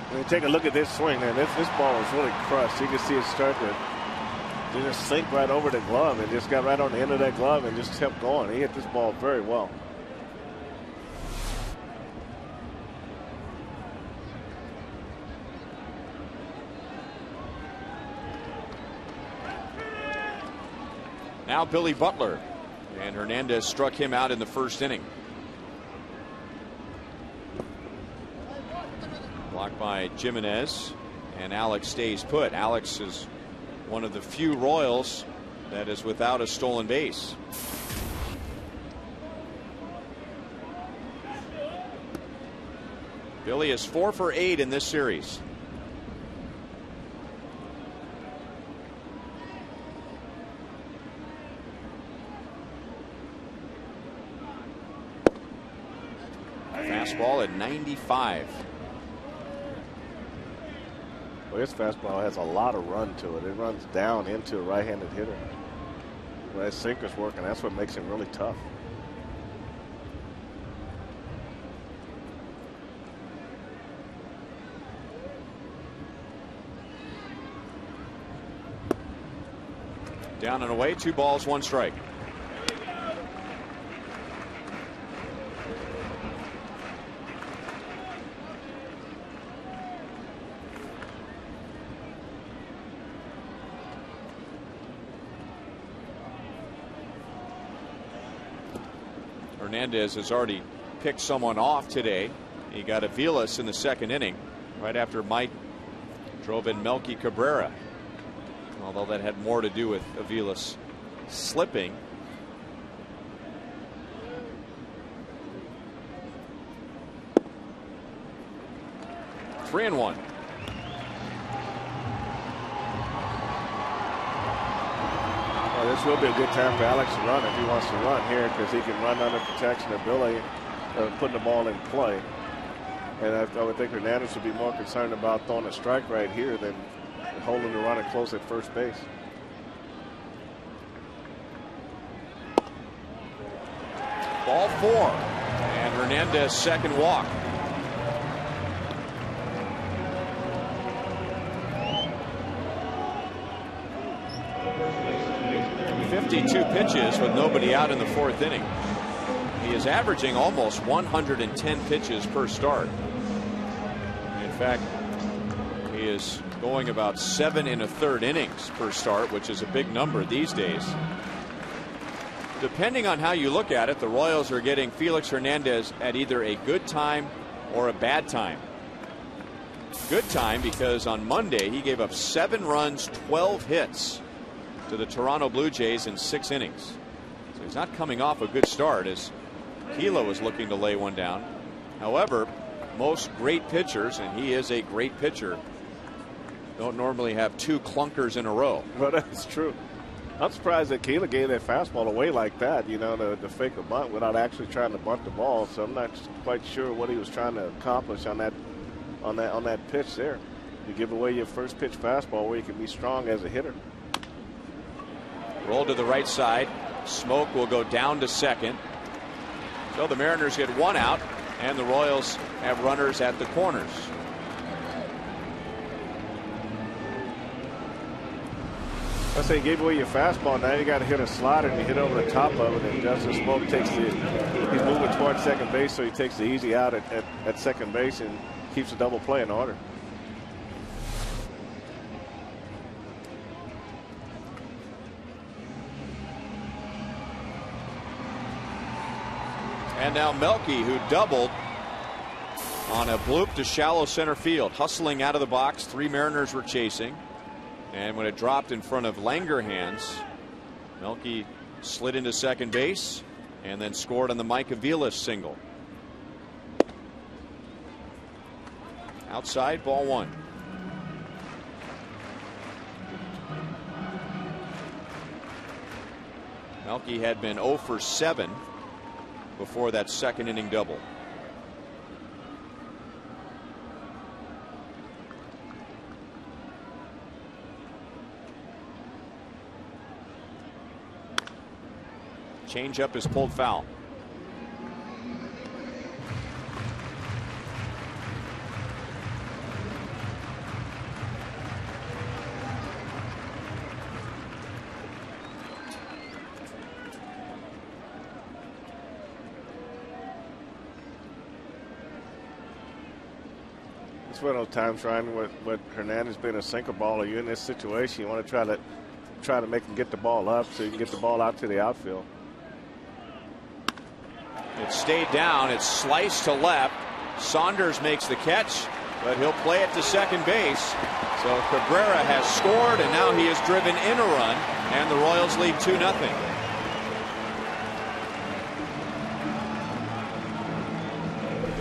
When you take a look at this swing, man, this ball was really crushed. You can see it start to just sink right over the glove, and just got right on the end of that glove and just kept going. He hit this ball very well. Now Billy Butler, and Hernandez struck him out in the first inning. Blocked by Jimenez, and Alex stays put. Alex is one of the few Royals that is without a stolen base. Billy is 4 for 8 in this series. Fastball at 95. Well, his fastball has a lot of run to it. It runs down into a right-handed hitter. Well, his sinker's working. That's what makes him really tough. Down and away, 2 balls, 1 strike. Hernandez has already picked someone off today. He got Aviles in the second inning right after Mike drove in Melky Cabrera, although that had more to do with Aviles slipping. Three and one. Well, this will be a good time for Alex to run if he wants to run here, because he can run under protection of Billy, putting the ball in play. And I would think Hernandez would be more concerned about throwing a strike right here than holding the runner close at first base. Ball 4, and Hernandez second walk. Pitches with nobody out in the fourth inning. He is averaging almost 110 pitches per start. In fact, he is going about 7 1/3 innings per start, which is a big number these days. Depending on how you look at it, the Royals are getting Felix Hernandez at either a good time or a bad time. Good time because on Monday he gave up 7 runs, 12 hits to the Toronto Blue Jays in 6 innings. So he's not coming off a good start, as Kilo was looking to lay one down. However, most great pitchers, and he is a great pitcher, don't normally have 2 clunkers in a row. Well, that's true. I'm surprised that Kilo gave that fastball away like that, you know, to fake a bunt without actually trying to bunt the ball. So I'm not quite sure what he was trying to accomplish on that pitch there. You give away your first pitch fastball where you can be strong as a hitter. Roll to the right side. Smoke will go down to second. So the Mariners get 1 out, and the Royals have runners at the corners. I say, you gave away your fastball. Now you got to hit a slider, and you hit over the top of it. And Justin Smoke takes he's moving towards second base, so he takes the easy out at second base and keeps the double play in order. And now Melky, who doubled on a bloop to shallow center field, hustling out of the box. 3 Mariners were chasing. And when it dropped in front of Langerhans, Melky slid into second base and then scored on the Mike Aviles single. Outside, ball 1. Melky had been 0 for 7 before that second inning double. Changeup is pulled foul. It's one of those times, Ryan, with Hernandez being a sinker baller, you're in this situation. You want to try to make him get the ball up so you can get the ball out to the outfield. It stayed down. It's sliced to left. Saunders makes the catch, but he'll play it to second base. So Cabrera has scored, and now he has driven in a run, and the Royals lead 2-0.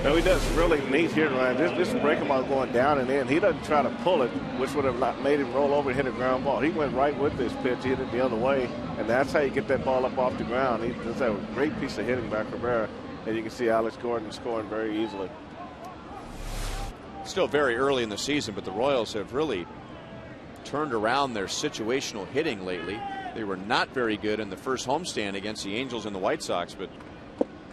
No, he does really neat here, Ryan. This breaking ball going down and in. He doesn't try to pull it, which would have not made him roll over and hit a ground ball. He went right with this pitch, hit it the other way, and that's how you get that ball up off the ground. That's a great piece of hitting by Cabrera, and you can see Alex Gordon scoring very easily. Still very early in the season, but the Royals have really turned around their situational hitting lately. They were not very good in the first homestand against the Angels and the White Sox, but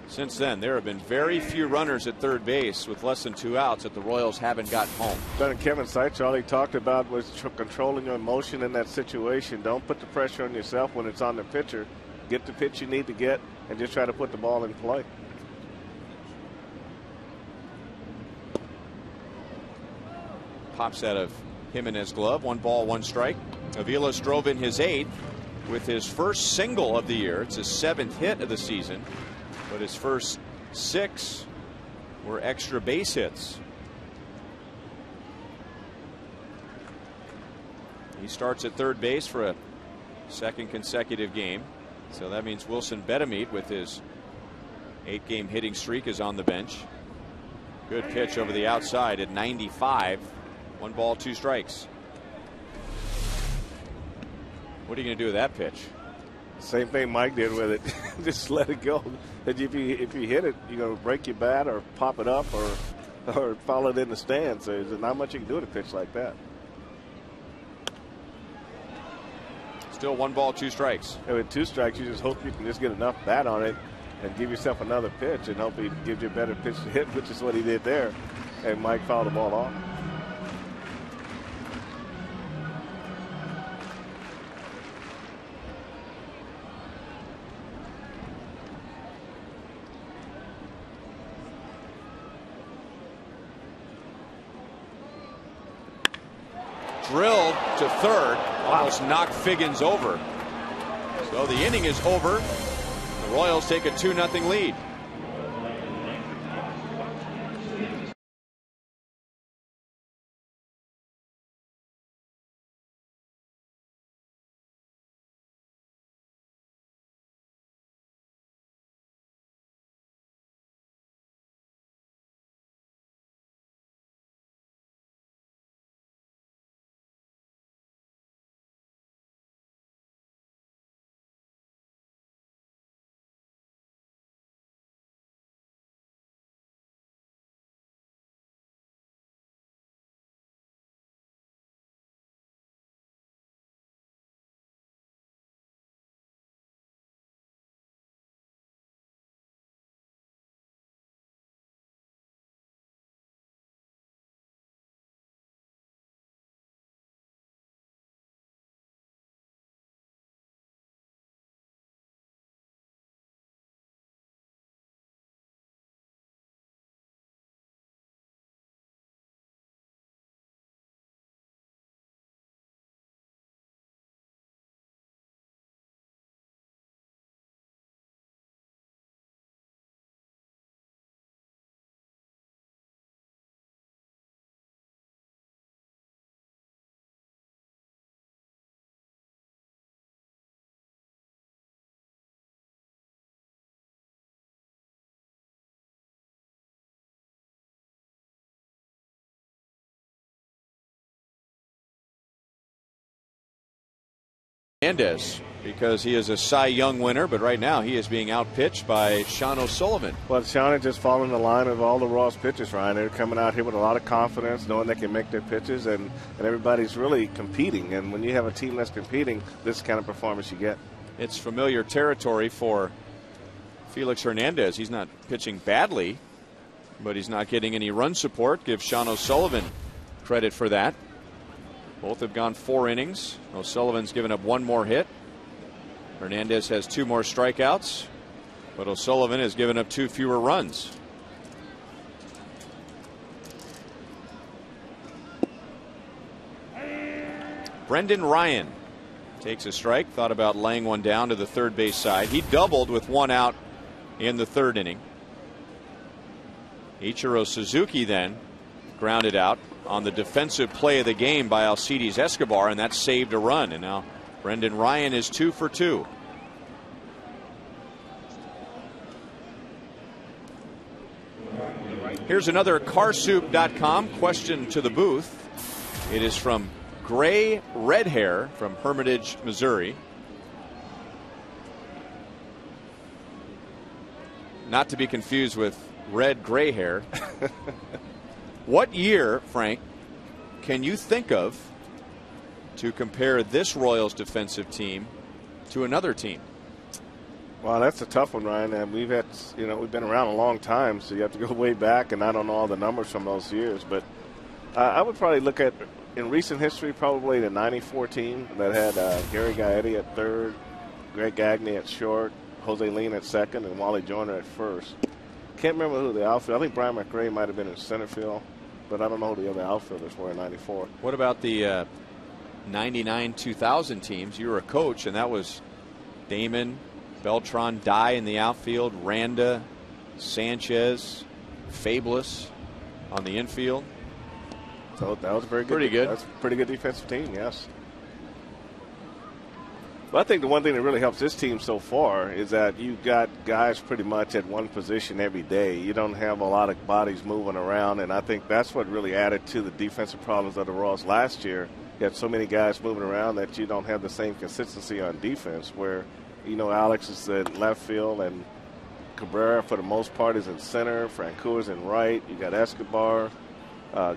since then, there have been very few runners at third base with less than 2 outs that the Royals haven't gotten home. But Kevin Seitz, all he talked about was controlling your emotion in that situation. Don't put the pressure on yourself when it's on the pitcher. Get the pitch you need to get and just try to put the ball in play. Pops out of Jimenez's glove. 1 ball, 1 strike. Aviles drove in his 8th with his first single of the year. It's his 7th hit of the season. But his first 6 were extra base hits. He starts at third base for a 2nd consecutive game. So that means Wilson Betemit, with his 8-game hitting streak, is on the bench. Good pitch over the outside at 95. 1 ball, 2 strikes. What are you going to do with that pitch? Same thing Mike did with it. Just let it go. If you hit it, you're going to break your bat or pop it up or foul it in the stands. So there's not much you can do with a pitch like that. Still 1 ball, 2 strikes. And with 2 strikes, you just hope you can just get enough bat on it and give yourself another pitch and hope he gives you a better pitch to hit, which is what he did there. And Mike fouled the ball off. Drilled to third, almost knocked Figgins over. So the inning is over. The Royals take a 2-0 lead. Hernandez, because he is a Cy Young winner, but right now he is being outpitched by Sean O'Sullivan. Well, Sean is just following the line of all the Royals pitchers, Ryan. They're coming out here with a lot of confidence, knowing they can make their pitches, and everybody's really competing. And when you have a team that's competing, this is the kind of performance you get. It's familiar territory for Felix Hernandez. He's not pitching badly, but he's not getting any run support. Give Sean O'Sullivan credit for that. Both have gone 4 innings. O'Sullivan's given up 1 more hit. Hernandez has 2 more strikeouts, but O'Sullivan has given up 2 fewer runs. Brendan Ryan takes a strike, thought about laying one down to the third base side. He doubled with 1 out in the 3rd inning. Ichiro Suzuki then grounded out on the defensive play of the game by Alcides Escobar, and that saved a run. And now Brendan Ryan is 2 for 2. Here's another carsoup.com question to the booth. It is from Gray Red Hair from Hermitage, Missouri. Not to be confused with red gray hair. What year, Frank, can you think of to compare this Royals defensive team to another team? Well, that's a tough one, Ryan. And we've been around a long time, so you have to go way back, and I don't know all the numbers from those years. But I would probably look at, in recent history, probably the '94 team that had Gary Gaetti at third, Greg Gagne at short, Jose Lean at second, and Wally Joyner at first. Can't remember who the outfield. I think Brian McRae might have been in center field, but I don't know who the other outfielders were in '94. What about the 99-2000 teams? You were a coach, and that was Damon, Beltran, Dye in the outfield, Randa, Sanchez, Fabulous on the infield. So that was a very good. Pretty good. That's a pretty good defensive team, yes. But I think the one thing that really helps this team so far is that you've got guys pretty much at one position every day. You don't have a lot of bodies moving around, and I think that's what really added to the defensive problems of the Royals last year. You had so many guys moving around that you don't have the same consistency on defense, where, Alex is in left field and Cabrera, for the most part, is in center. Francoeur in right. You got Escobar,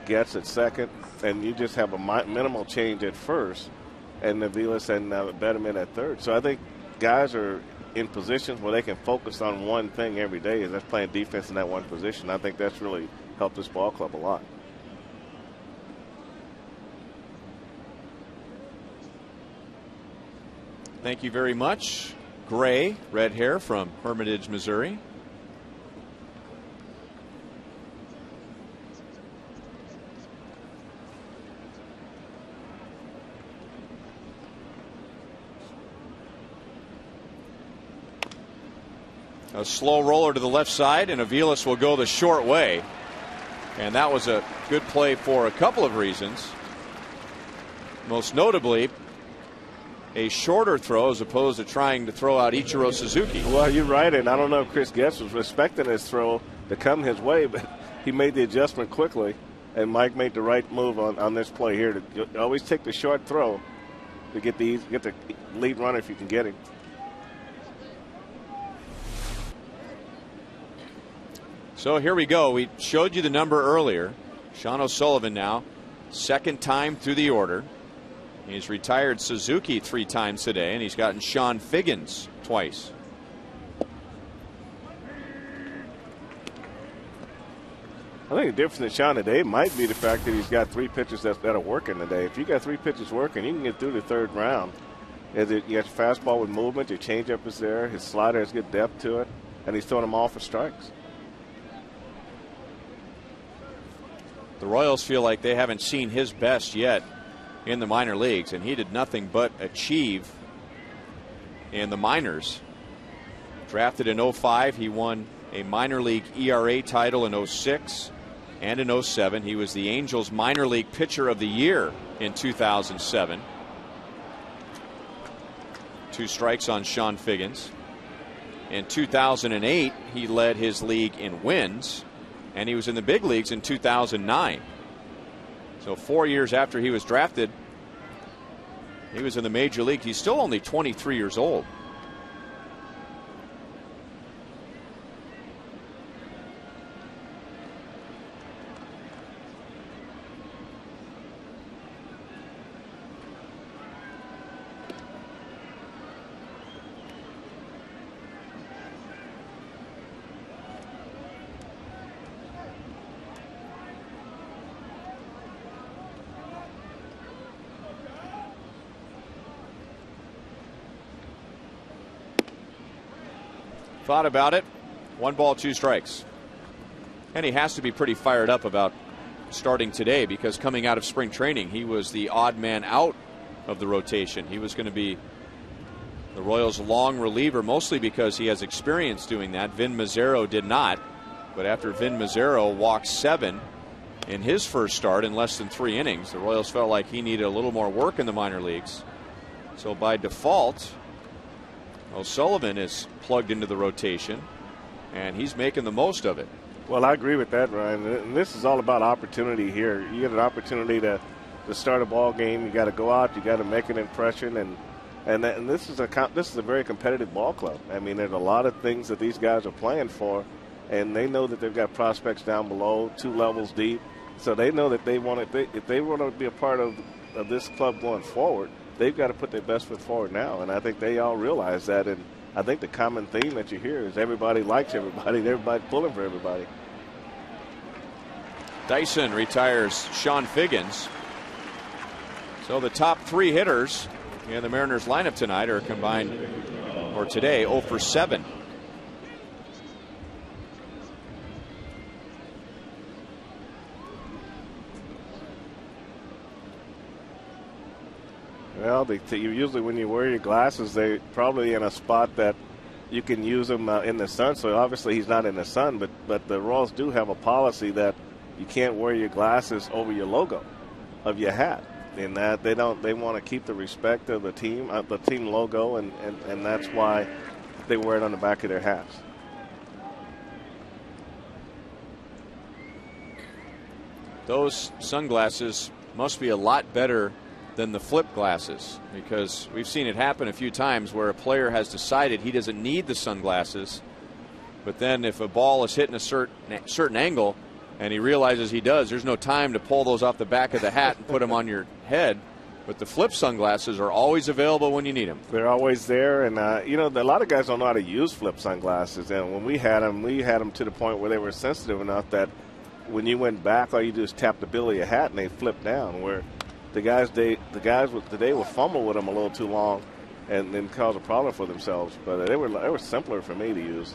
Getz at second, and you just have a minimal change at first, and Navilas and Betterman at third. So I think guys are in positions where they can focus on one thing every day, and that's playing defense in that one position. I think that's really helped this ball club a lot. Thank you very much. Gray, red hair from Hermitage, Missouri. A slow roller to the left side, and Aviles will go the short way. And that was a good play for a couple of reasons. Most notably, a shorter throw as opposed to trying to throw out Ichiro Suzuki. Well, you're right, and I don't know if Chris Getz was respecting his throw to come his way, but he made the adjustment quickly, and Mike made the right move on this play here. To always take the short throw to get the lead runner if you can get him. So here we go. We showed you the number earlier. Sean O'Sullivan now, 2nd time through the order. He's retired Suzuki 3 times today, and he's gotten Sean Figgins twice. I think the difference in Sean today might be the fact that he's got 3 pitches that are working today. If you got 3 pitches working, you can get through the 3rd round. You got your fastball with movement, your changeup is there, his slider has good depth to it, and he's throwing them all for strikes. The Royals feel like they haven't seen his best yet in the minor leagues, and he did nothing but achieve in the minors. Drafted in '05, he won a minor league ERA title in '06 and in '07. He was the Angels minor league pitcher of the year in 2007. 2 strikes on Sean Figgins. In 2008, he led his league in wins, and he was in the big leagues in 2009. So 4 years after he was drafted, He was in the major league. He's still only 23 years old. Thought about it. 1 ball, 2 strikes. And he has to be pretty fired up about starting today, because coming out of spring training, he was the odd man out of the rotation. He was going to be the Royals' long reliever, mostly because he has experience doing that. Vin Mazzaro did not. But after Vin Mazzaro walked 7 in his first start in less than 3 innings, the Royals felt like he needed a little more work in the minor leagues. So by default, O'Sullivan is plugged into the rotation, and he's making the most of it. Well, I agree with that, Ryan. And this is all about opportunity here. You get an opportunity to start a ball game. You got to go out. You got to make an impression, and this is a very competitive ball club. I mean, there's a lot of things that these guys are playing for, and they know that they've got prospects down below, 2 levels deep. So they know that if they want to be a part of this club going forward, they've got to put their best foot forward now, and I think they all realize that. And I think the common theme that you hear is everybody likes everybody, and everybody's pulling for everybody. Dyson retires Sean Figgins. So the top 3 hitters in the Mariners lineup tonight are combined, or today, 0 for 7. Well, usually when you wear your glasses, they're probably in a spot that you can use them in the sun. So obviously he's not in the sun, but the Royals do have a policy that you can't wear your glasses over your logo of your hat. And that they want to keep the respect of the team logo, and that's why they wear it on the back of their hats. Those sunglasses must be a lot better than the flip glasses, because we've seen it happen a few times where a player has decided he doesn't need the sunglasses, but then if a ball is hitting a certain angle and he realizes he does, there's no time to pull those off the back of the hat and put them on your head. But the flip sunglasses are always available when you need them. They're always there, and a lot of guys don't know how to use flip sunglasses. And when we had them to the point where they were sensitive enough that when you went back, all you do is tap the bill of your hat and they flip down. Where the guys today will fumble with them a little too long, and then cause a problem for themselves. But they were simpler for me to use.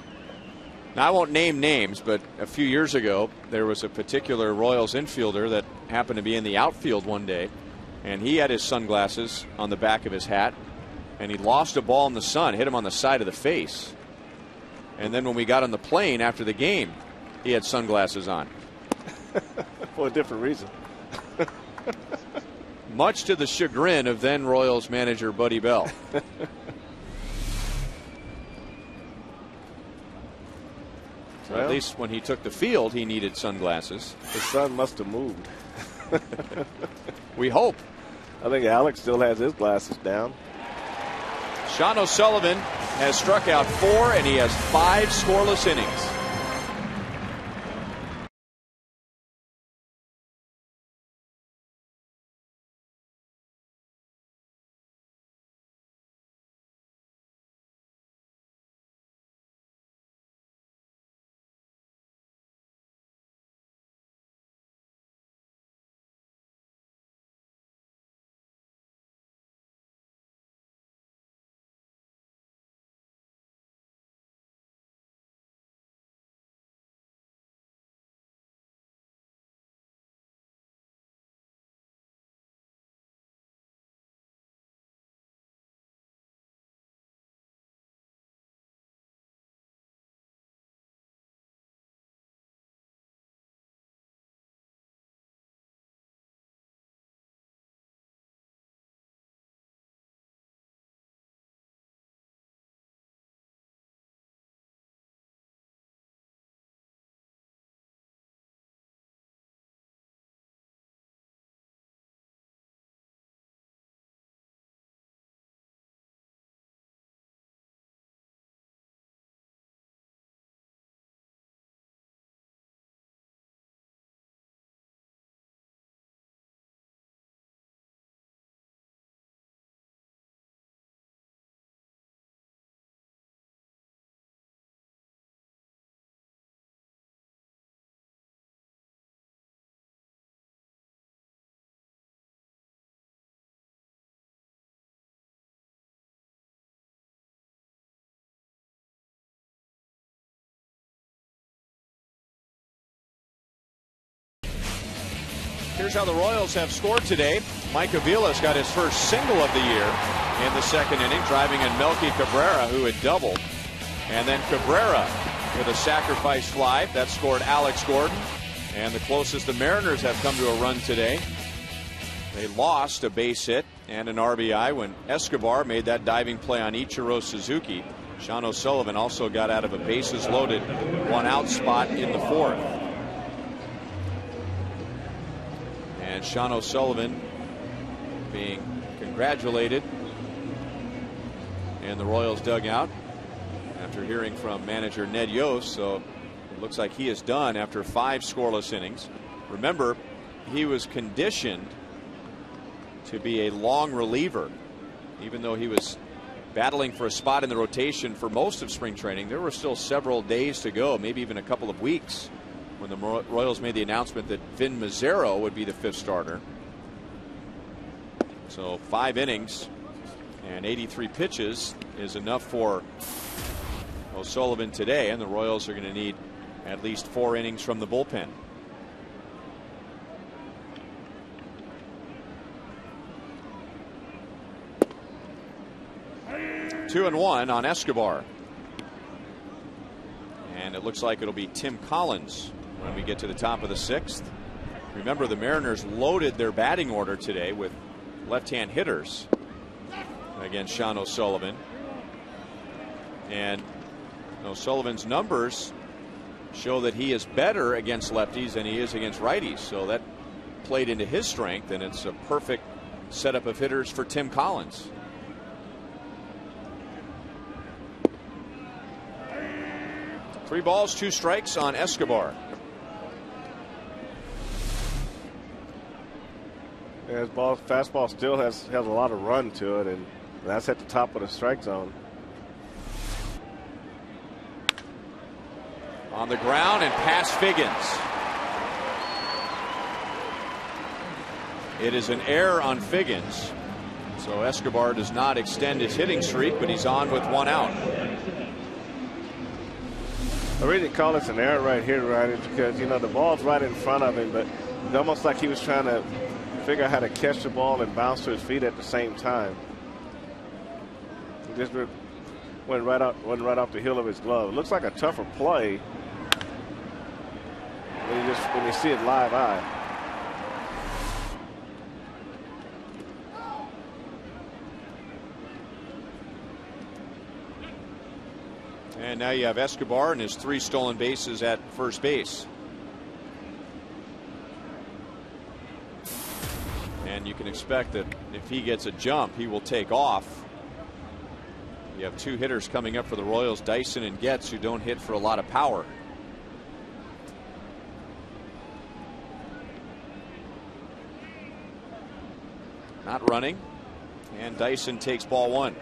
Now, I won't name names, but a few years ago, there was a particular Royals infielder that happened to be in the outfield one day, and he had his sunglasses on the back of his hat, and he lost a ball in the sun, hit him on the side of the face. And then when we got on the plane after the game, he had sunglasses on. For a different reason. Much to the chagrin of then Royals manager Buddy Bell. So at least when he took the field, he needed sunglasses. The sun must have moved. We hope. I think Alex still has his glasses down. Sean O'Sullivan has struck out 4, and he has 5 scoreless innings. Here's how the Royals have scored today. Mike Avila's got his first single of the year in the second inning, driving in Melky Cabrera, who had doubled. And then Cabrera with a sacrifice fly. That scored Alex Gordon. And the closest the Mariners have come to a run today. They lost a base hit and an RBI when Escobar made that diving play on Ichiro Suzuki. Sean O'Sullivan also got out of a bases loaded 1-out spot in the fourth. And Sean O'Sullivan being congratulated in the Royals dugout after hearing from manager Ned Yost. So it looks like he is done after 5 scoreless innings. Remember, he was conditioned to be a long reliever. Even though he was battling for a spot in the rotation for most of spring training, there were still several days to go, maybe even a couple of weeks, when the Royals made the announcement that Vin Mazzaro would be the 5th starter. So 5 innings and 83 pitches is enough for O'Sullivan today, and the Royals are going to need at least 4 innings from the bullpen. Two and one on Escobar. And it looks like it'll be Tim Collins when we get to the top of the 6th. Remember, the Mariners loaded their batting order today with left-hand hitters against Sean O'Sullivan. And O'Sullivan's numbers show that he is better against lefties than he is against righties. So that played into his strength, and it's a perfect setup of hitters for Tim Collins. Three balls, 2 strikes on Escobar. Yeah, his fastball still has a lot of run to it, and that's at the top of the strike zone. On the ground and past Figgins. It is an error on Figgins. So Escobar does not extend his hitting streak, but he's on with 1 out. I really call this an error right here, Ryan, because, you know, the ball's right in front of him, but it's almost like he was trying to figure out how to catch the ball and bounce to his feet at the same time. He just went right off the heel of his glove. It looks like a tougher play when you see it live eye. And now you have Escobar and his 3 stolen bases at first base. And you can expect that if he gets a jump, he will take off. You have 2 hitters coming up for the Royals, Dyson and Getz, who don't hit for a lot of power. Not running, and Dyson takes ball 1.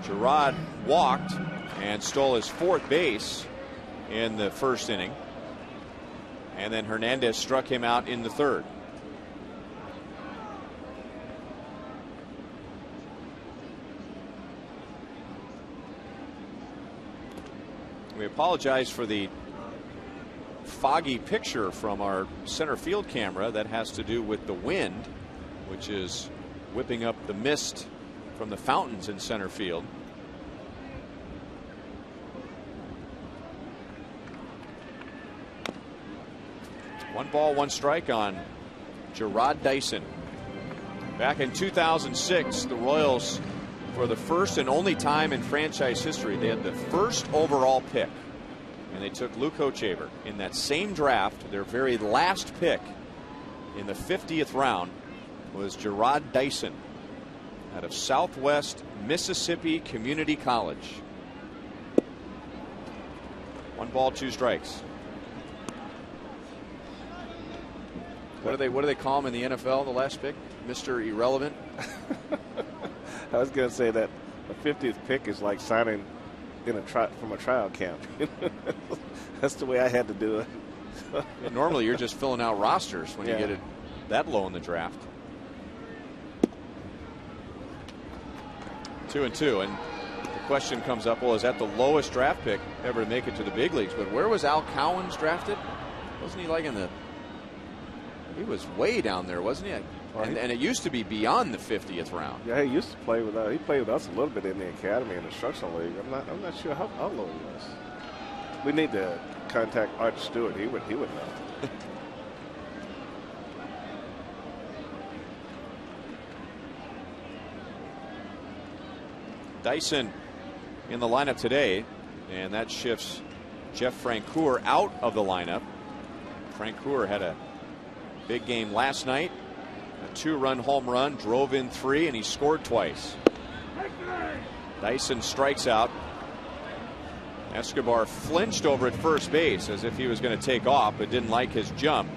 Gerard walked and stole his 4th base in the first inning, and then Hernandez struck him out in the 3rd. We apologize for the foggy picture from our center field camera. That has to do with the wind, which is whipping up the mist from the fountains in center field. One ball, 1 strike on Gerard Dyson. Back in 2006, the Royals, for the first and only time in franchise history, they had the 1st overall pick, and they took Luke Hochevar. In that same draft, their very last pick in the 50th round was Gerard Dyson out of Southwest Mississippi Community College. 1 ball, 2 strikes. What do they call him in the NFL, the last pick? Mr. Irrelevant? I was going to say that the 50th pick is like signing from a trial camp. That's the way I had to do it. Normally you're just filling out rosters when you get it that low in the draft. 2-2, and the question comes up, well, is that the lowest draft pick ever to make it to the big leagues? But where was Al Cowens drafted? Wasn't he like in the? He was way down there, wasn't he? And it used to be beyond the 50th round. Yeah, he used to play with us. He played with us a little bit in the academy in the instructional league. I'm not sure how low he was. We need to contact Art Stewart. He would know. Dyson in the lineup today, and that shifts Jeff Francoeur out of the lineup. Francoeur had a big game last night, a 2-run home run, drove in 3, and he scored twice. Dyson strikes out. Escobar flinched over at first base as if he was going to take off, but didn't like his jump,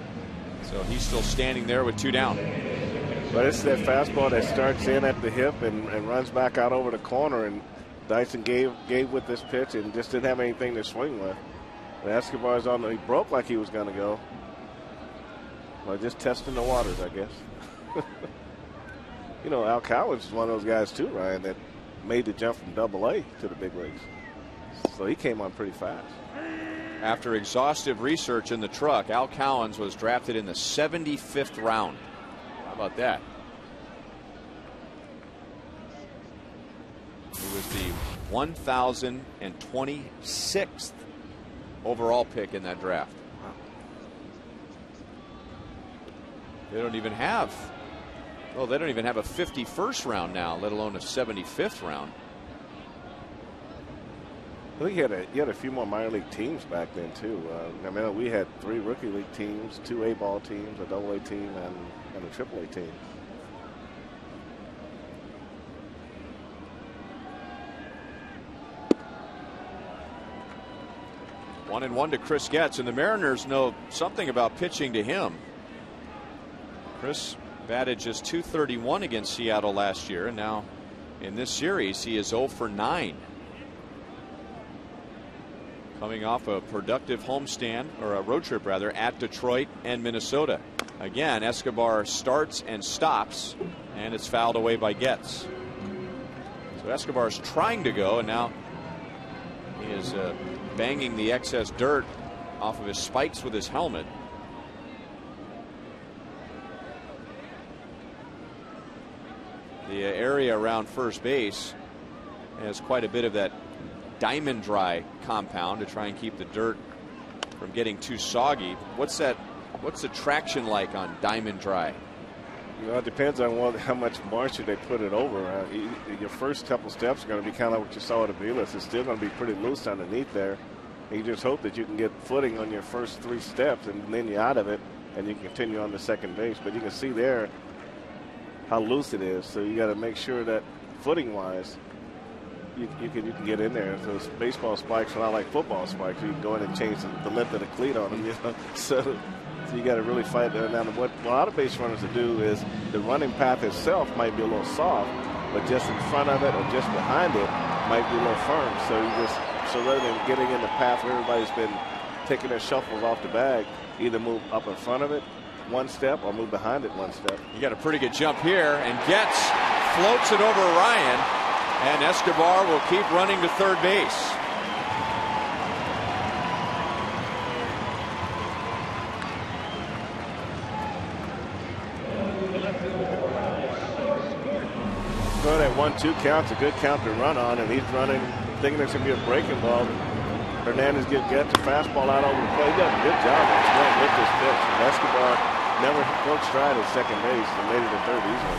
so he's still standing there with 2 down. But it's that fastball that starts in at the hip and runs back out over the corner, and Dyson gave with this pitch and just didn't have anything to swing with. And Escobar's he broke like he was going to go. Well, just testing the waters, I guess. You know, Al Cowens is one of those guys too, Ryan, that made the jump from AA to the big leagues. So he came on pretty fast. After exhaustive research in the truck, Al Cowens was drafted in the 75th round. How about that? He was the 1,026th overall pick in that draft. They don't even have a 51st round now, let alone a 75th round. I think he had a few more minor league teams back then too. I mean, we had 3 rookie league teams, 2 A-ball teams, a AA team, and a AAA team. One and one to Chris Getz, and the Mariners know something about pitching to him. Chris batted just .231 against Seattle last year, and now in this series he is 0 for 9. Coming off a productive homestand, or a road trip rather, at Detroit and Minnesota. Again, Escobar starts and stops, and it's fouled away by Getz. So Escobar's trying to go, and now he is banging the excess dirt off of his spikes with his helmet. The area around first base has quite a bit of that diamond dry compound to try and keep the dirt from getting too soggy. What's the traction like on diamond dry? You know, it depends on how much moisture they put it over. Your first couple steps are going to be kind of what you saw at Aviles. It's still going to be pretty loose underneath there. And you just hope that you can get footing on your first 3 steps, and then you're out of it, and you can continue on the second base. But you can see there how loose it is. So you got to make sure that footing-wise, you can get in there. Those baseball spikes are not like football spikes. You can go in and change the length of the cleat on them. You know? So you got to really fight there. Now, what a lot of base runners will do is the running path itself might be a little soft, but just in front of it or just behind it might be a little firm. So rather than getting in the path where everybody's been taking their shuffles off the bag, either move up in front of it 1 step or move behind it 1 step. You got a pretty good jump here, and Getz floats it over Ryan, and Escobar will keep running to third base. So that 1-2 count's a good count to run on, and he's running, thinking there's going to be a breaking ball. Hernandez gets a fastball out over the plate. He does a good job of swinging with this pitch. And Escobar never broke stride at second base and made it to third easily.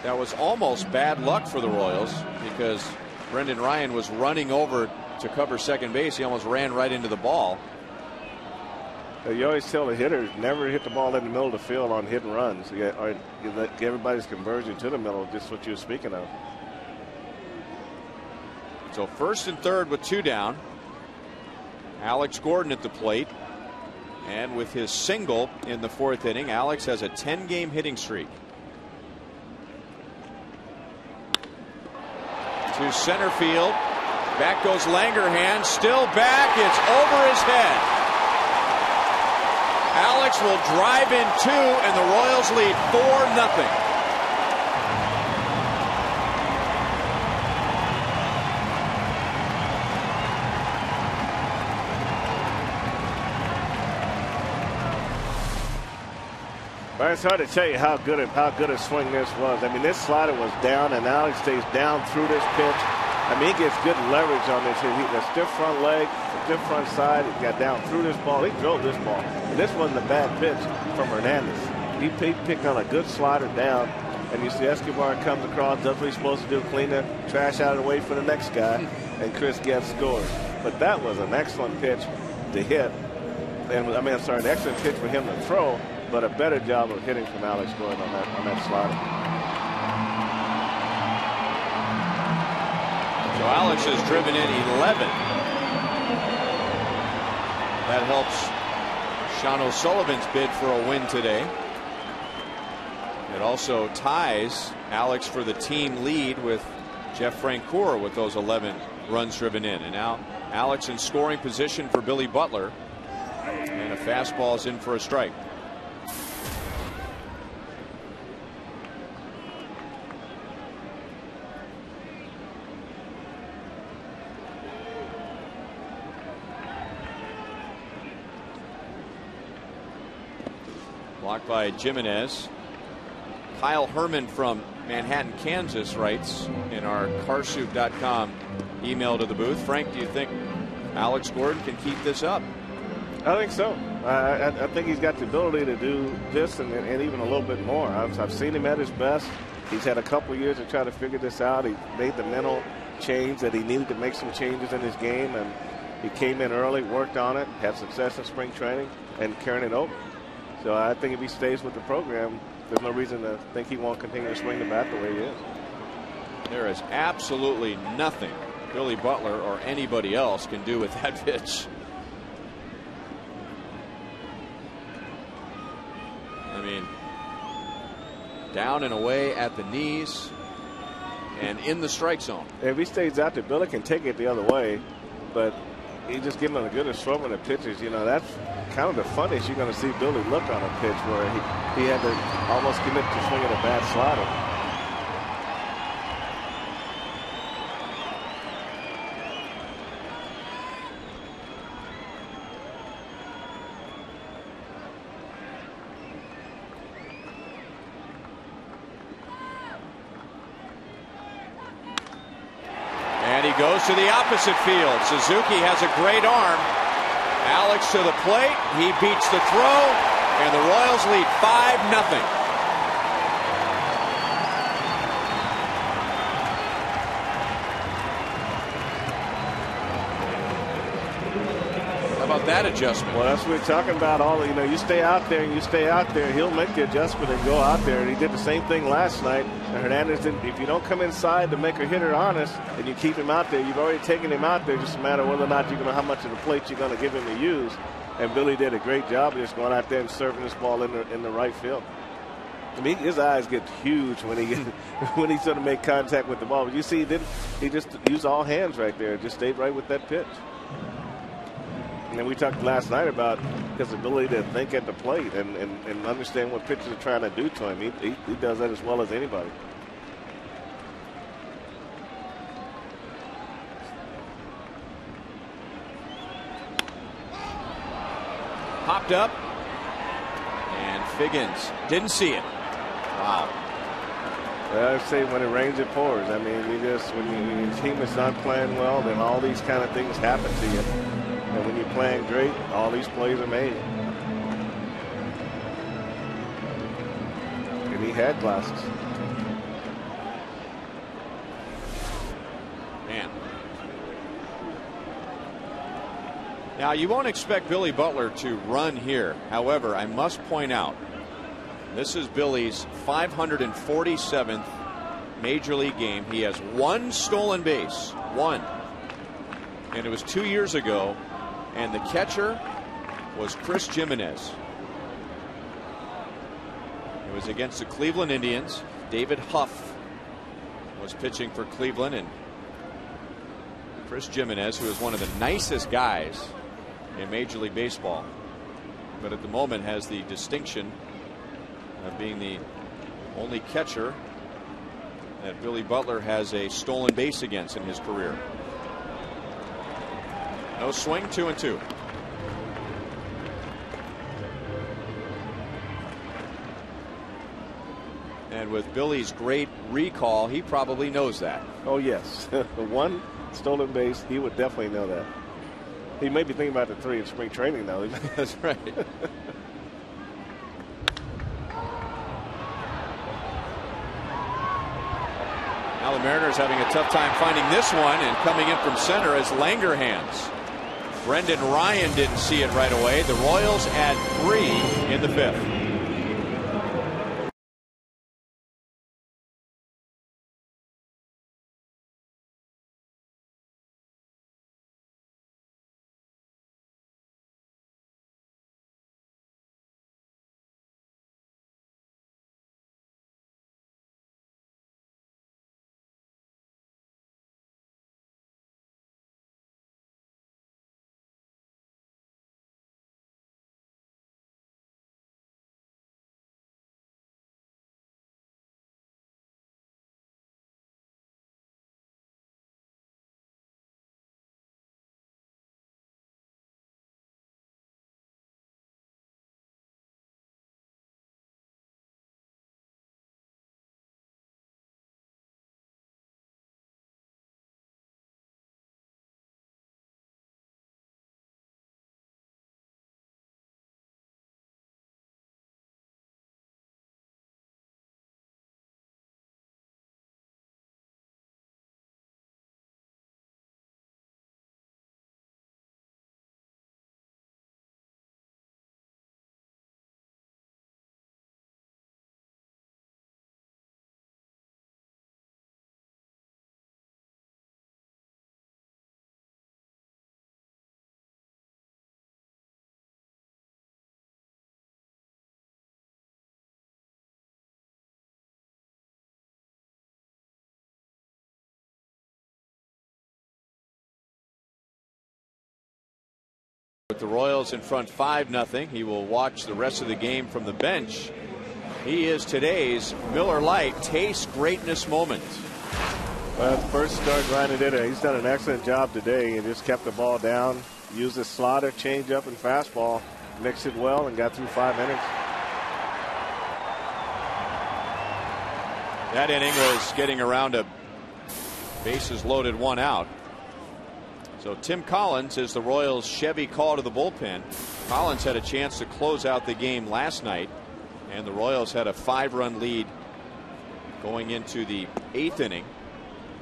That was almost bad luck for the Royals because Brendan Ryan was running over to cover second base. He almost ran right into the ball. You always tell the hitter never hit the ball in the middle of the field on hit and runs. You let everybody's conversion to the middle, just what you were speaking of. So first and third with 2 down. Alex Gordon at the plate. And with his single in the 4th inning, Alex has a 10-game hitting streak. To center field. Back goes Langerhans. Still back. It's over his head. Alex will drive in 2, and the Royals lead 4-0. But it's hard to tell you how good a swing this was. I mean, this slider was down, and now he stays down through this pitch. I mean, he gets good leverage on this. The stiff front leg, the stiff front side. He got down through this ball. He drove this ball. And this wasn't a bad pitch from Hernandez. He picked on a good slider down. And you see Escobar comes across, does what he's supposed to do, clean the trash out of the way for the next guy, and Chris Getz scores. But that was an excellent pitch to hit. And an excellent pitch for him to throw, but a better job of hitting from Alex Gordon on that slider. So Alex has driven in 11. That helps Sean O'Sullivan's bid for a win today. It also ties Alex for the team lead with Jeff Francoeur with those 11 runs driven in. And now Alex in scoring position for Billy Butler. And a fastball is in for a strike. Blocked by Jimenez. Kyle Herman from Manhattan, Kansas writes in our carsoup.com email to the booth, Frank, do you think Alex Gordon can keep this up? I think so. I think he's got the ability to do this and even a little bit more. I've seen him at his best. He's had a couple of years to try to figure this out. He made the mental change that he needed to make some changes in his game, and he came in early, worked on it, had success in spring training, and carrying it over. So I think if he stays with the program, there's no reason to think he won't continue to swing the bat the way he is. There is absolutely nothing Billy Butler or anybody else can do with that pitch. I mean, down and away at the knees and in the strike zone. If he stays out there, Billy can take it the other way, but he just giving him a good assortment of pitches. You know, that's kind of the funniest you're going to see Billy look on a pitch where he had to almost commit to swinging a bad slider. Goes to the opposite field. Suzuki has a great arm. Alex to the plate. He beats the throw, and the Royals lead 5-0. How about that adjustment? Well, that's what we're talking about. You stay out there and you stay out there. He'll make the adjustment and go out there. And he did the same thing last night. And Hernandez didn't. If you don't come inside to make a hitter honest and you keep him out there, you've already taken him out there. Just a matter of whether or not you're going to how much of the plate you're going to give him to use. And Billy did a great job of just going out there and serving this ball in the right field. I mean, his eyes get huge when he sort of make contact with the ball. But you see, he just used all hands right there. Just stayed right with that pitch. And we talked last night about his ability to think at the plate and understand what pitchers are trying to do to him. He does that as well as anybody. Popped up, and Figgins didn't see it. Wow. I say when it rains, it pours. I mean, when your team is not playing well, then all these kind of things happen to you. And when you're playing great, all these plays are made. And he had glasses. Man. Now, you won't expect Billy Butler to run here. However, I must point out, this is Billy's 547th Major League game. He has one stolen base. One. And it was 2 years ago. And the catcher was Chris Jimenez. It was against the Cleveland Indians. David Huff was pitching for Cleveland, and Chris Jimenez, who is one of the nicest guys in Major League Baseball, but at the moment has the distinction of being the only catcher that Billy Butler has a stolen base against in his career. No swing, 2-2. And with Billy's great recall, he probably knows that. Oh, yes. The one stolen base, he would definitely know that. He may be thinking about the 3 in spring training, though. That's right. Now the Mariners having a tough time finding this one, and coming in from center as Langerhans. Brendan Ryan didn't see it right away. The Royals add 3 in the 5th. With the Royals in front 5-0, he will watch the rest of the game from the bench. He is today's Miller Lite Taste Greatness moment. Well, first start grinding it. He's done an excellent job today and just kept the ball down, used his slider, changeup, and fastball, mixed it well, and got through 5 innings. That inning was getting around a bases loaded 1 out. So Tim Collins is the Royals' Chevy call to the bullpen. Collins had a chance to close out the game last night, and the Royals had a 5-run lead going into the 8th inning,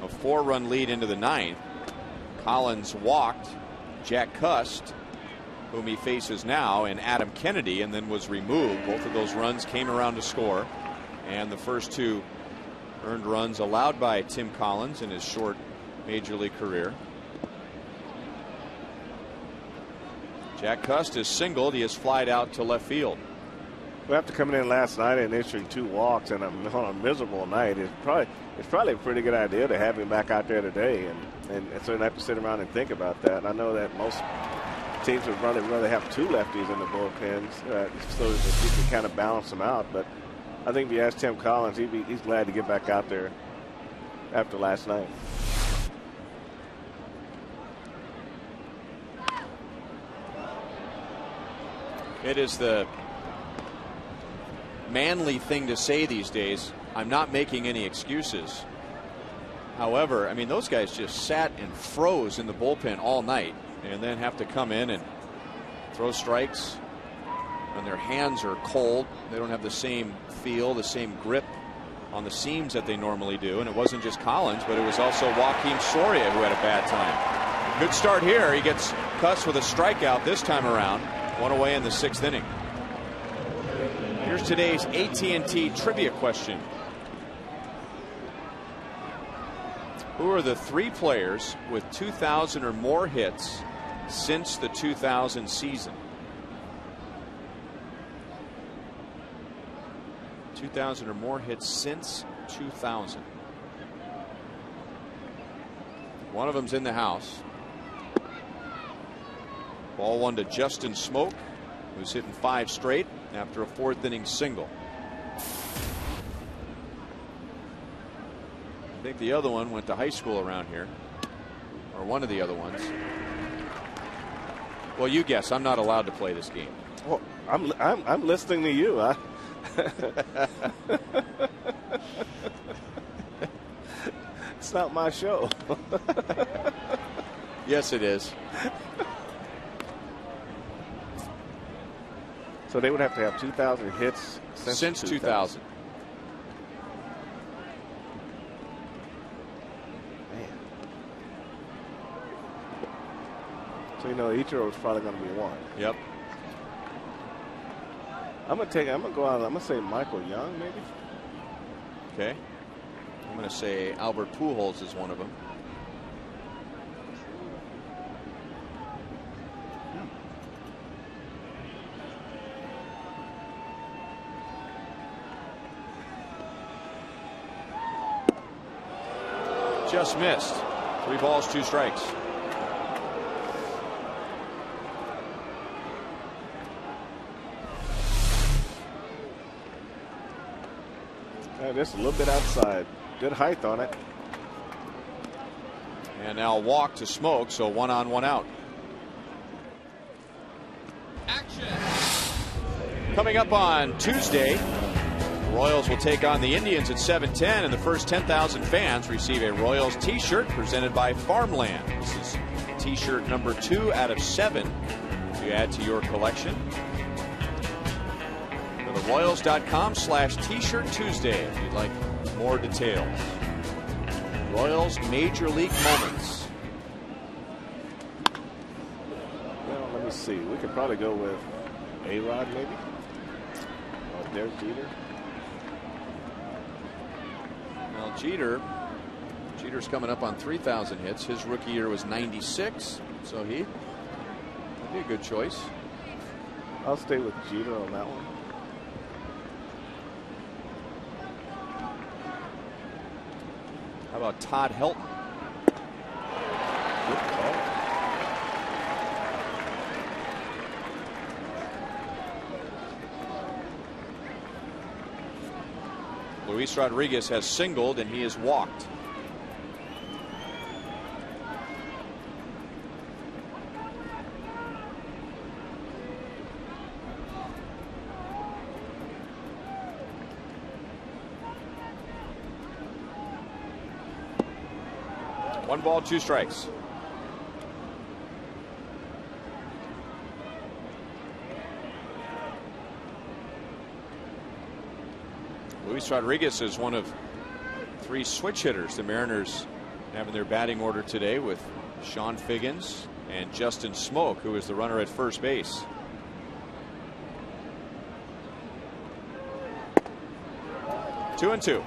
a 4-run lead into the 9th. Collins walked Jack Cust, whom he faces now, and Adam Kennedy, and then was removed. Both of those runs came around to score, and the first 2 earned runs allowed by Tim Collins in his short major league career. Jack Cust is singled. He has flied out to left field. Well, after coming in last night and issuing 2 walks and on a miserable night, it's probably a pretty good idea to have him back out there today, and so you have to sit around and think about that. And I know that most teams would rather have 2 lefties in the bullpens so that you can kind of balance them out. But I think if you ask Tim Collins, he's glad to get back out there after last night. It is the manly thing to say these days. I'm not making any excuses. However, I mean, those guys just sat and froze in the bullpen all night and then have to come in and throw strikes when their hands are cold. They don't have the same feel, the same grip on the seams that they normally do. And it wasn't just Collins, but it was also Joaquin Soria who had a bad time. Good start here. He gets Cust with a strikeout this time around. 1 away in the 6th inning. Here's today's AT&T trivia question. Who are the 3 players with 2,000 or more hits since the 2000 season? 2,000 or more hits since 2000. One of them's in the house. Ball 1 to Justin Smoke, who's hitting 5 straight after a 4th inning single. I think the other one went to high school around here, or one of the other ones. Well, you guess. I'm not allowed to play this game. Well, I'm listening to you. It's not my show. Yes, it is. So they would have to have 2,000 hits Since 2000. Man. So Ichiro is probably going to be one. Yep. I'm gonna go out. I'm gonna say Michael Young, maybe. Okay. I'm going to say Albert Pujols is one of them. Just missed. 3 balls, 2 strikes. Just a little bit outside. Good height on it. And now walk to Smoke, so 1 on, 1 out. Action. Coming up on Tuesday, the Royals will take on the Indians at 7:10, and the first 10,000 fans receive a Royals t-shirt presented by Farmland. This is t-shirt number 2 out of 7 to add to your collection. Go to Royals.com/T-shirt Tuesday if you'd like more details. Royals Major League moments. Well, let me see. We could probably go with A-Rod, maybe. Or Derek Jeter. Well, Jeter's coming up on 3,000 hits. His rookie year was 96, so that'd be a good choice. I'll stay with Jeter on that one. How about Todd Helton? Good call. Luis Rodriguez has singled and he has walked. One ball, 2 strikes. Luis Rodriguez is one of 3 switch hitters the Mariners have in their batting order today, with Sean Figgins and Justin Smoke, who is the runner at first base. Two and two.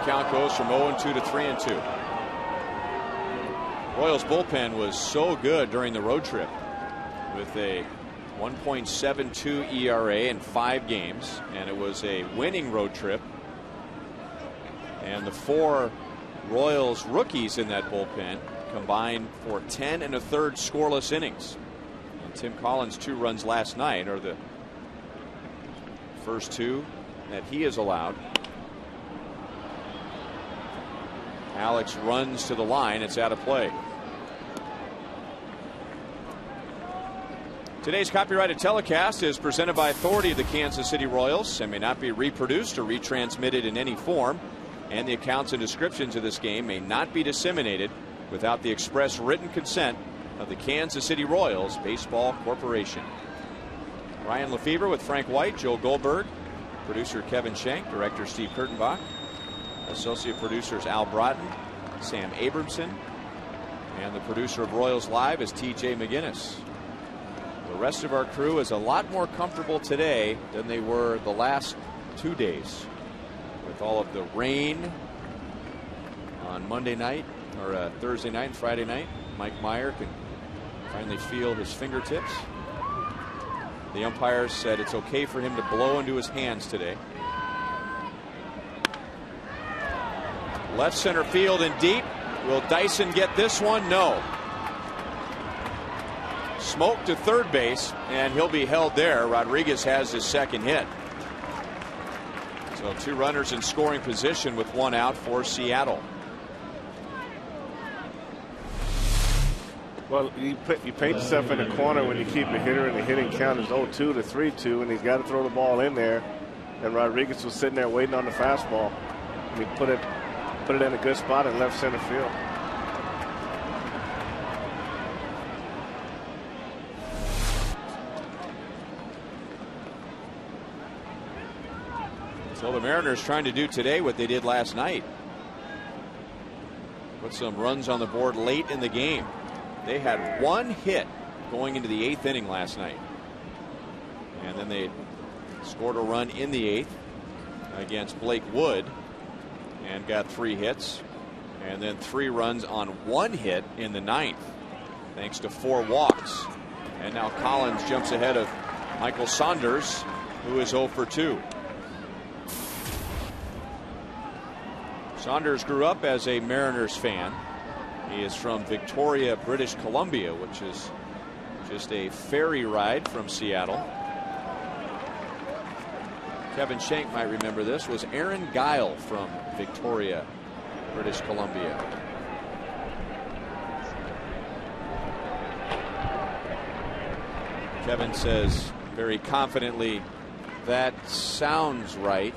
Count goes from 0-2 to 3-2. Royals bullpen was so good during the road trip, with a 1.72 ERA in 5 games, and it was a winning road trip. And the 4 Royals rookies in that bullpen combined for 10 1/3 scoreless innings. And Tim Collins' 2 runs last night are the first 2 that he has allowed. Alex runs to the line. It's out of play. Today's copyrighted telecast is presented by authority of the Kansas City Royals and may not be reproduced or retransmitted in any form. And the accounts and descriptions of this game may not be disseminated without the express written consent of the Kansas City Royals Baseball Corporation. Ryan Lefebvre with Frank White, Joe Goldberg, producer Kevin Schenk, director Steve Kurtenbach. Associate producers Al Broughton, Sam Abramson, and the producer of Royals Live is TJ McGinnis. The rest of our crew is a lot more comfortable today than they were the last 2 days, with all of the rain on Monday night, or Thursday night and Friday night. Mike Meyer can finally feel his fingertips. The umpires said it's okay for him to blow into his hands today. Left center field and deep. Will Dyson get this one? No. Smoke to third base, and he'll be held there. Rodriguez has his second hit. So 2 runners in scoring position with 1 out for Seattle. Well, you paint yourself in the corner when you keep a hitter, and the hitting count is 0-2 to 3-2, and he's got to throw the ball in there. And Rodriguez was sitting there waiting on the fastball. And he put it in a good spot in left center field. So the Mariners trying to do today what they did last night. Put some runs on the board late in the game. They had 1 hit going into the 8th inning last night. And then they scored a run in the 8th against Blake Wood and got 3 hits. And then 3 runs on 1 hit in the 9th thanks to 4 walks. And now Collins jumps ahead of Michael Saunders, who is 0 for 2. Saunders grew up as a Mariners fan. He is from Victoria, British Columbia, which is just a ferry ride from Seattle. Kevin Schenk might remember this. Was Aaron Guile from Victoria, British Columbia. Kevin says very confidently, that sounds right.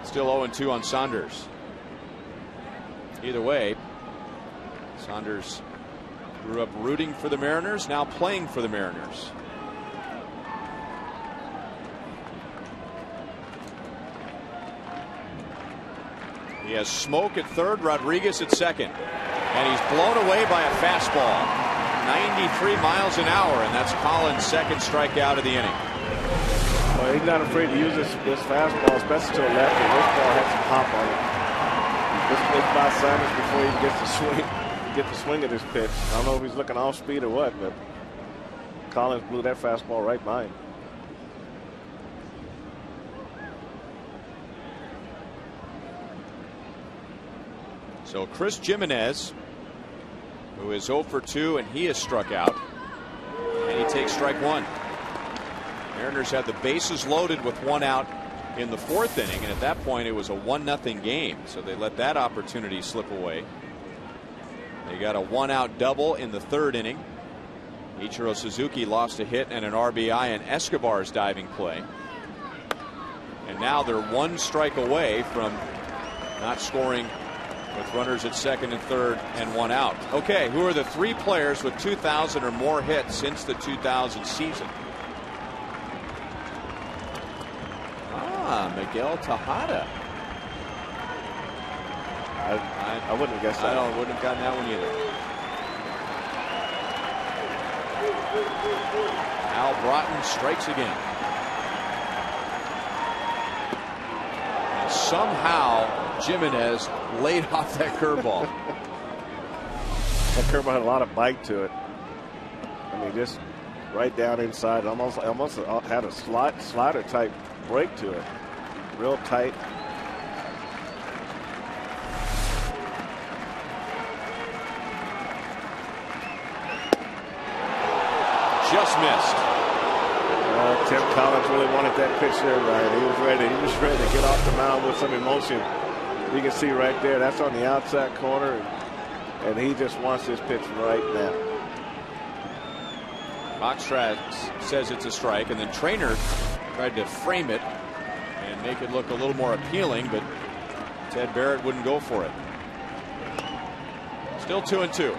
Still 0-2 on Saunders. Either way, Saunders grew up rooting for the Mariners, now playing for the Mariners. He has Smoke at third, Rodriguez at second. And he's blown away by a fastball. 93 miles an hour, and that's Collins' second strikeout of the inning. Well, he's not afraid to use this fastball, especially to a lefty. This ball had some pop on it. This by Sanders before he gets the swing of this pitch. I don't know if he's looking off speed or what, but Collins blew that fastball right by him. So Chris Jimenez, who is 0 for 2, and he is struck out. And he takes strike 1. Mariners had the bases loaded with 1 out in the 4th inning, and at that point it was a 1-0 game, so they let that opportunity slip away. They got a 1-out double in the 3rd inning. Ichiro Suzuki lost a hit and an RBI in Escobar's diving play. And now they're 1 strike away from not scoring with runners at second and third and 1 out. Okay, who are the 3 players with 2,000 or more hits since the 2000 season? Miguel Tejada. I wouldn't have guessed that. I wouldn't have gotten that one either. Al Broughton strikes again. And somehow Jimenez laid off that curveball. That curveball had a lot of bite to it. I mean, just right down inside. Almost had a slider type break to it. Real tight. Just missed. Tim Collins really wanted that pitch there, right? He was ready. He was ready to get off the mound with some emotion. You can see right there. That's on the outside corner, and he just wants this pitch right now. Boxtrax says it's a strike, and then Trainer tried to frame it and make it look a little more appealing, but Ted Barrett wouldn't go for it. Still 2-2.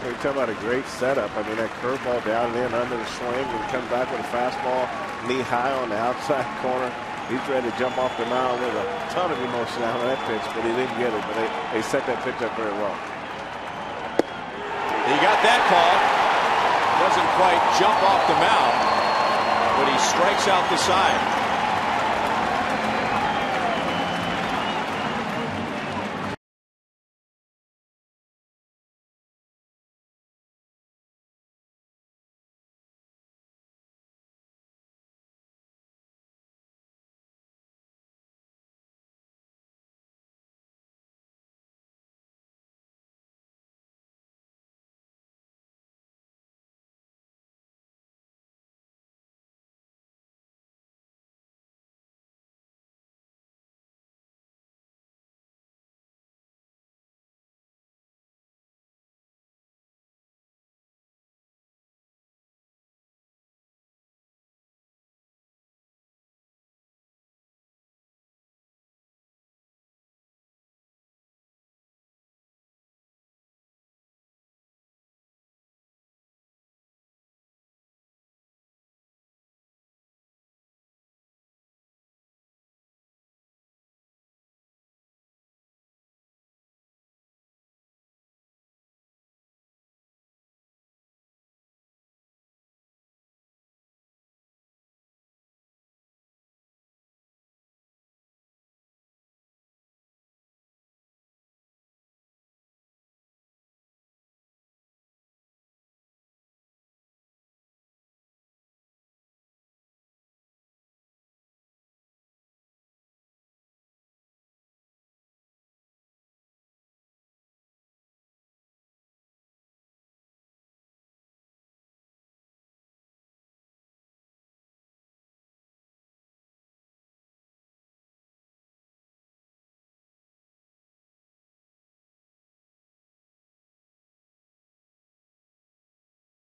You're talking about a great setup. I mean, that curveball down and in under the swing, and comes back with a fastball knee high on the outside corner. He's ready to jump off the mound with a ton of emotion out of that pitch, but he didn't get it. But they set that pitch up very well. He got that call. Doesn't quite jump off the mound, but he strikes out the side.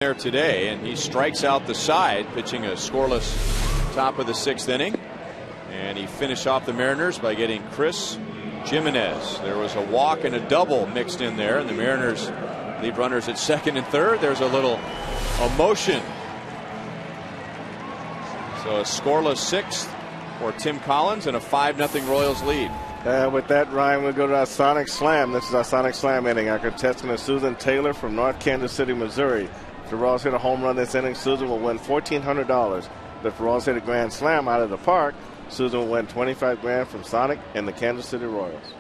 there today, and he strikes out the side, pitching a scoreless top of the 6th inning. And he finished off the Mariners by getting Chris Jimenez. There was a walk and a double mixed in there, and the Mariners leave runners at 2nd and 3rd. There's a little emotion. So a scoreless 6th for Tim Collins and a 5-0 Royals lead. With that, Ryan, we'll go to our Sonic Slam. This is our Sonic Slam inning. Our contestant is Susan Taylor from North Kansas City, Missouri. If the Royals hit a home run this inning, Susan will win $1,400. If the Royals hit a grand slam out of the park, Susan will win $25,000 from Sonic and the Kansas City Royals.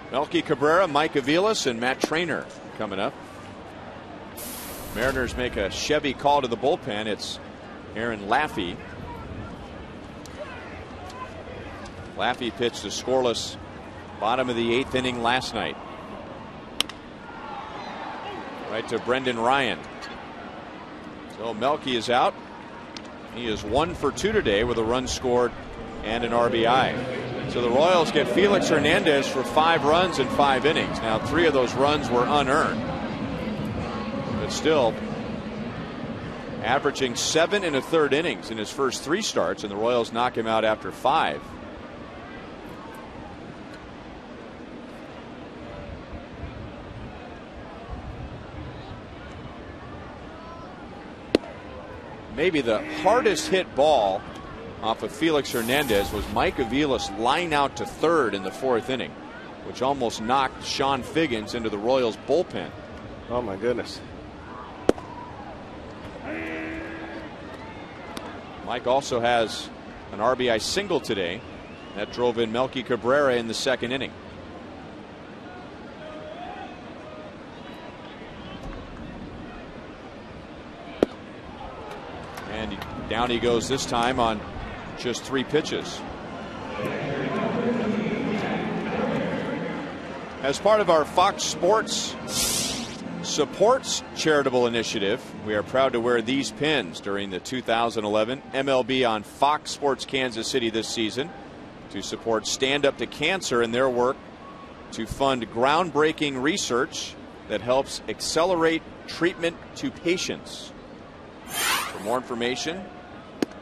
Melky Cabrera, Mike Aviles, and Matt Trainer coming up. Mariners make a Chevy call to the bullpen. It's Aaron Laffey. Laffey pitched a scoreless bottom of the 8th inning last night. Right to Brendan Ryan. So Melky is out. He is 1 for 2 today with a run scored and an RBI. So the Royals get Felix Hernandez for 5 runs in 5 innings. Now 3 of those runs were unearned. But still averaging 7 1/3 innings in his first 3 starts, and the Royals knock him out after 5. Maybe the hardest hit ball off of Felix Hernandez was Mike Aviles' line out to 3rd in the 4th inning, which almost knocked Sean Figgins into the Royals bullpen. Oh my goodness. Mike also has an RBI single today that drove in Melky Cabrera in the 2nd inning. And down he goes this time on just 3 pitches. As part of our Fox Sports Supports charitable initiative, we are proud to wear these pins during the 2011 MLB on Fox Sports Kansas City this season to support Stand Up to Cancer and their work to fund groundbreaking research that helps accelerate treatment to patients. For more information,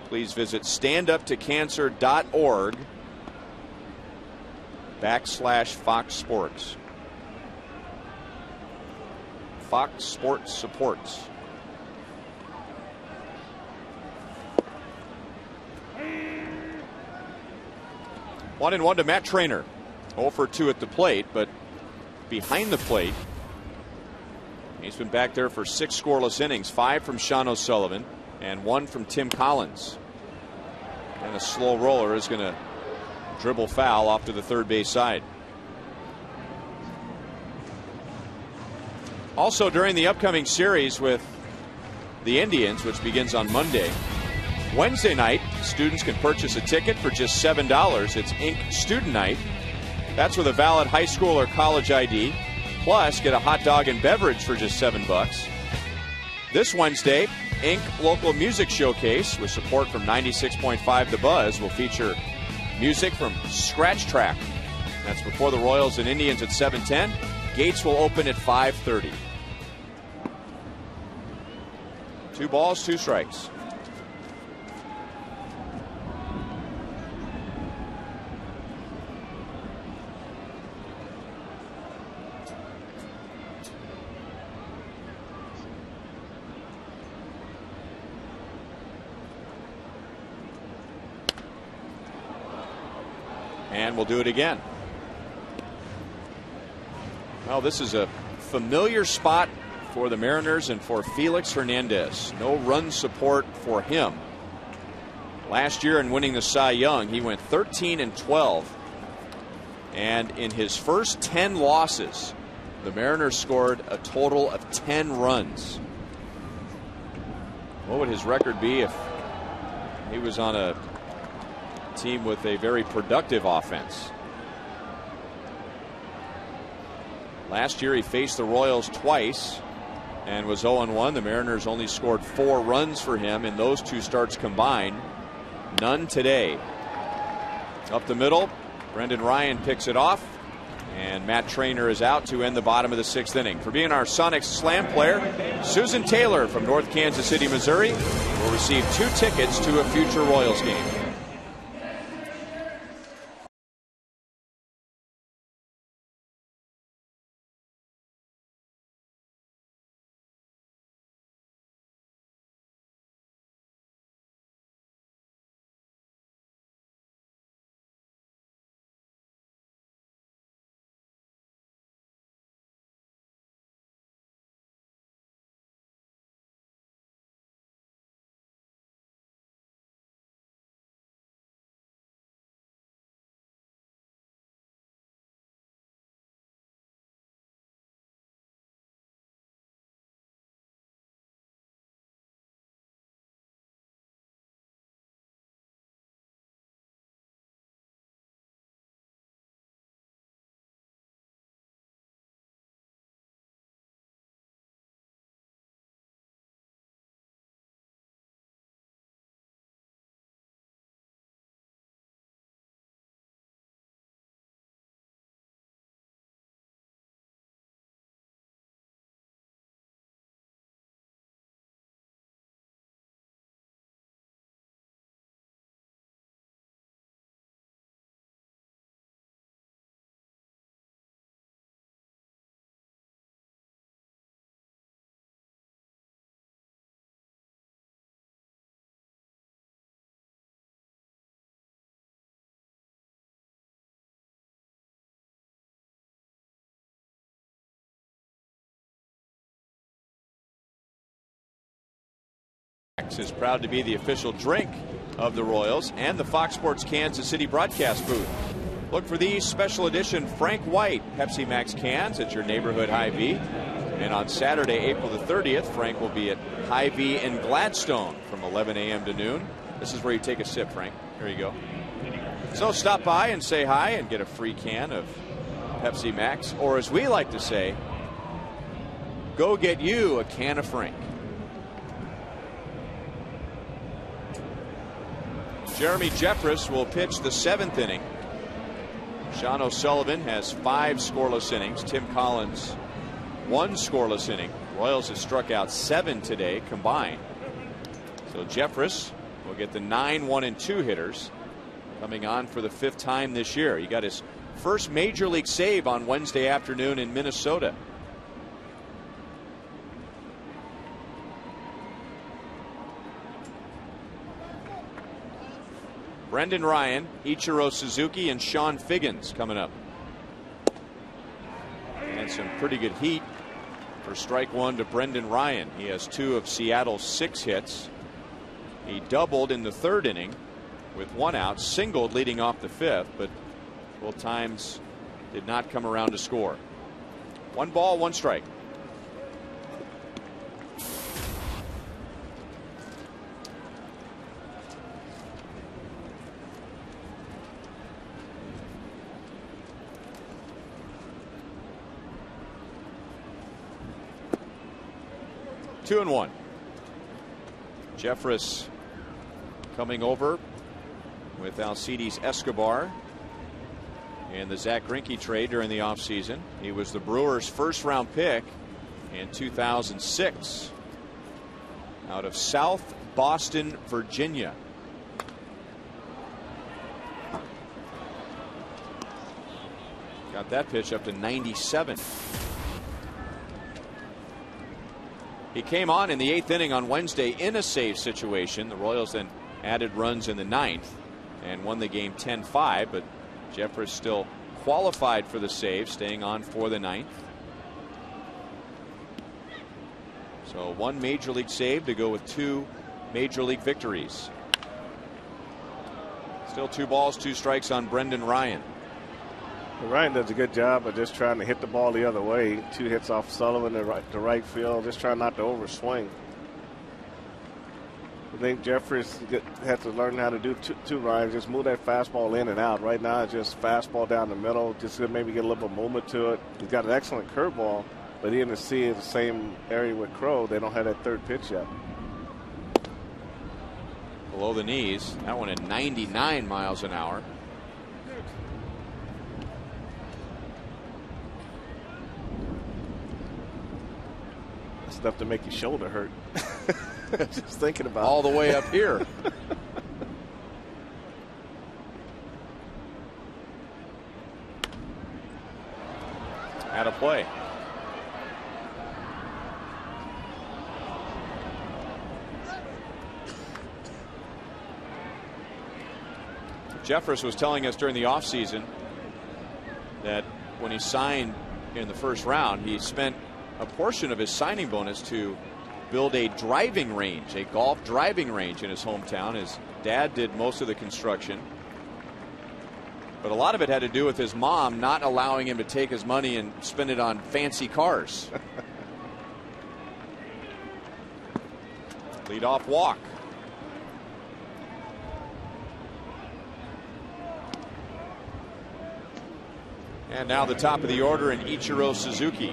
please visit standuptocancer.org/Fox Sports. Fox Sports Supports. One and one to Matt Trainer. 0 for 2 at the plate, but behind the plate, he's been back there for 6 scoreless innings, 5 from Sean O'Sullivan and 1 from Tim Collins. And a slow roller is going to dribble foul off to the third base side. Also during the upcoming series with the Indians, which begins on Monday, Wednesday night, students can purchase a ticket for just $7. It's Inc. Student Night. That's with a valid high school or college ID. Plus, get a hot dog and beverage for just $7. This Wednesday, Inc. Local Music Showcase with support from 96.5 The Buzz will feature music from Scratch Track. That's before the Royals and Indians at 7:10. Gates will open at 5:30. 2 balls, 2 strikes. And we'll do it again. Well, this is a familiar spot for the Mariners and for Felix Hernandez. No run support for him. Last year in winning the Cy Young, he went 13-12. And in his first 10 losses, the Mariners scored a total of 10 runs. What would his record be if he was on a team with a very productive offense? Last year he faced the Royals twice and was 0-1. The Mariners only scored 4 runs for him in those 2 starts combined. None today. Up the middle, Brendan Ryan picks it off, And Matt Traynor is out to end the bottom of the 6th inning. For being our Sonics Slam player, Susan Taylor from North Kansas City, Missouri, will receive 2 tickets to a future Royals game. Is proud to be the official drink of the Royals and the Fox Sports Kansas City broadcast booth. Look for these special edition Frank White Pepsi Max cans at your neighborhood Hy-Vee. And on Saturday, April the 30th, Frank will be at Hy-Vee in Gladstone from 11 a.m. to noon. This is where you take a sip, Frank. Here you go. So stop by and say hi and get a free can of Pepsi Max, or as we like to say, go get you a can of Frank. Jeremy Jeffress will pitch the 7th inning. Sean O'Sullivan has 5 scoreless innings. Tim Collins 1 scoreless inning. Royals have struck out 7 today combined. So Jeffress will get the 9 1-2 hitters, coming on for the 5th time this year. He got his first major league save on Wednesday afternoon in Minnesota. Brendan Ryan, Ichiro Suzuki, and Sean Figgins coming up. And some pretty good heat for strike 1 to Brendan Ryan. He has 2 of Seattle's 6 hits. He doubled in the 3rd inning with 1 out, singled leading off the 5th, but both times did not come around to score. 1 ball, 1 strike. Two and 1. Jeffress coming over with Alcides Escobar and the Zach Greinke trade during the offseason. He was the Brewers' 1st-round pick in 2006 out of South Boston, Virginia. Got that pitch up to 97. He came on in the 8th inning on Wednesday in a save situation. The Royals then added runs in the 9th and won the game 10-5, but Jeffress still qualified for the save, staying on for the 9th. So 1 major league save to go with 2 major league victories. Still 2 balls, 2 strikes on Brendan Ryan. Ryan does a good job of just trying to hit the ball the other way. 2 hits off Sullivan to right field, just trying not to overswing. I think Jeffress has to learn how to do two Ryan, just move that fastball in and out. Right now it's just fastball down the middle, just to maybe get a little bit of movement to it. He's got an excellent curveball, but he and the C is the same area with Crow. They don't have that 3rd pitch yet. Below the knees, that one at 99 miles an hour. fast enough to make your shoulder hurt. Just thinking about all the way up here. Out of play. Jeffress was telling us during the offseason that when he signed in the first round, he spent a portion of his signing bonus to build a driving range, a golf driving range in his hometown. His dad did most of the construction, but a lot of it had to do with his mom not allowing him to take his money and spend it on fancy cars. Leadoff walk. And now the top of the order in Ichiro Suzuki.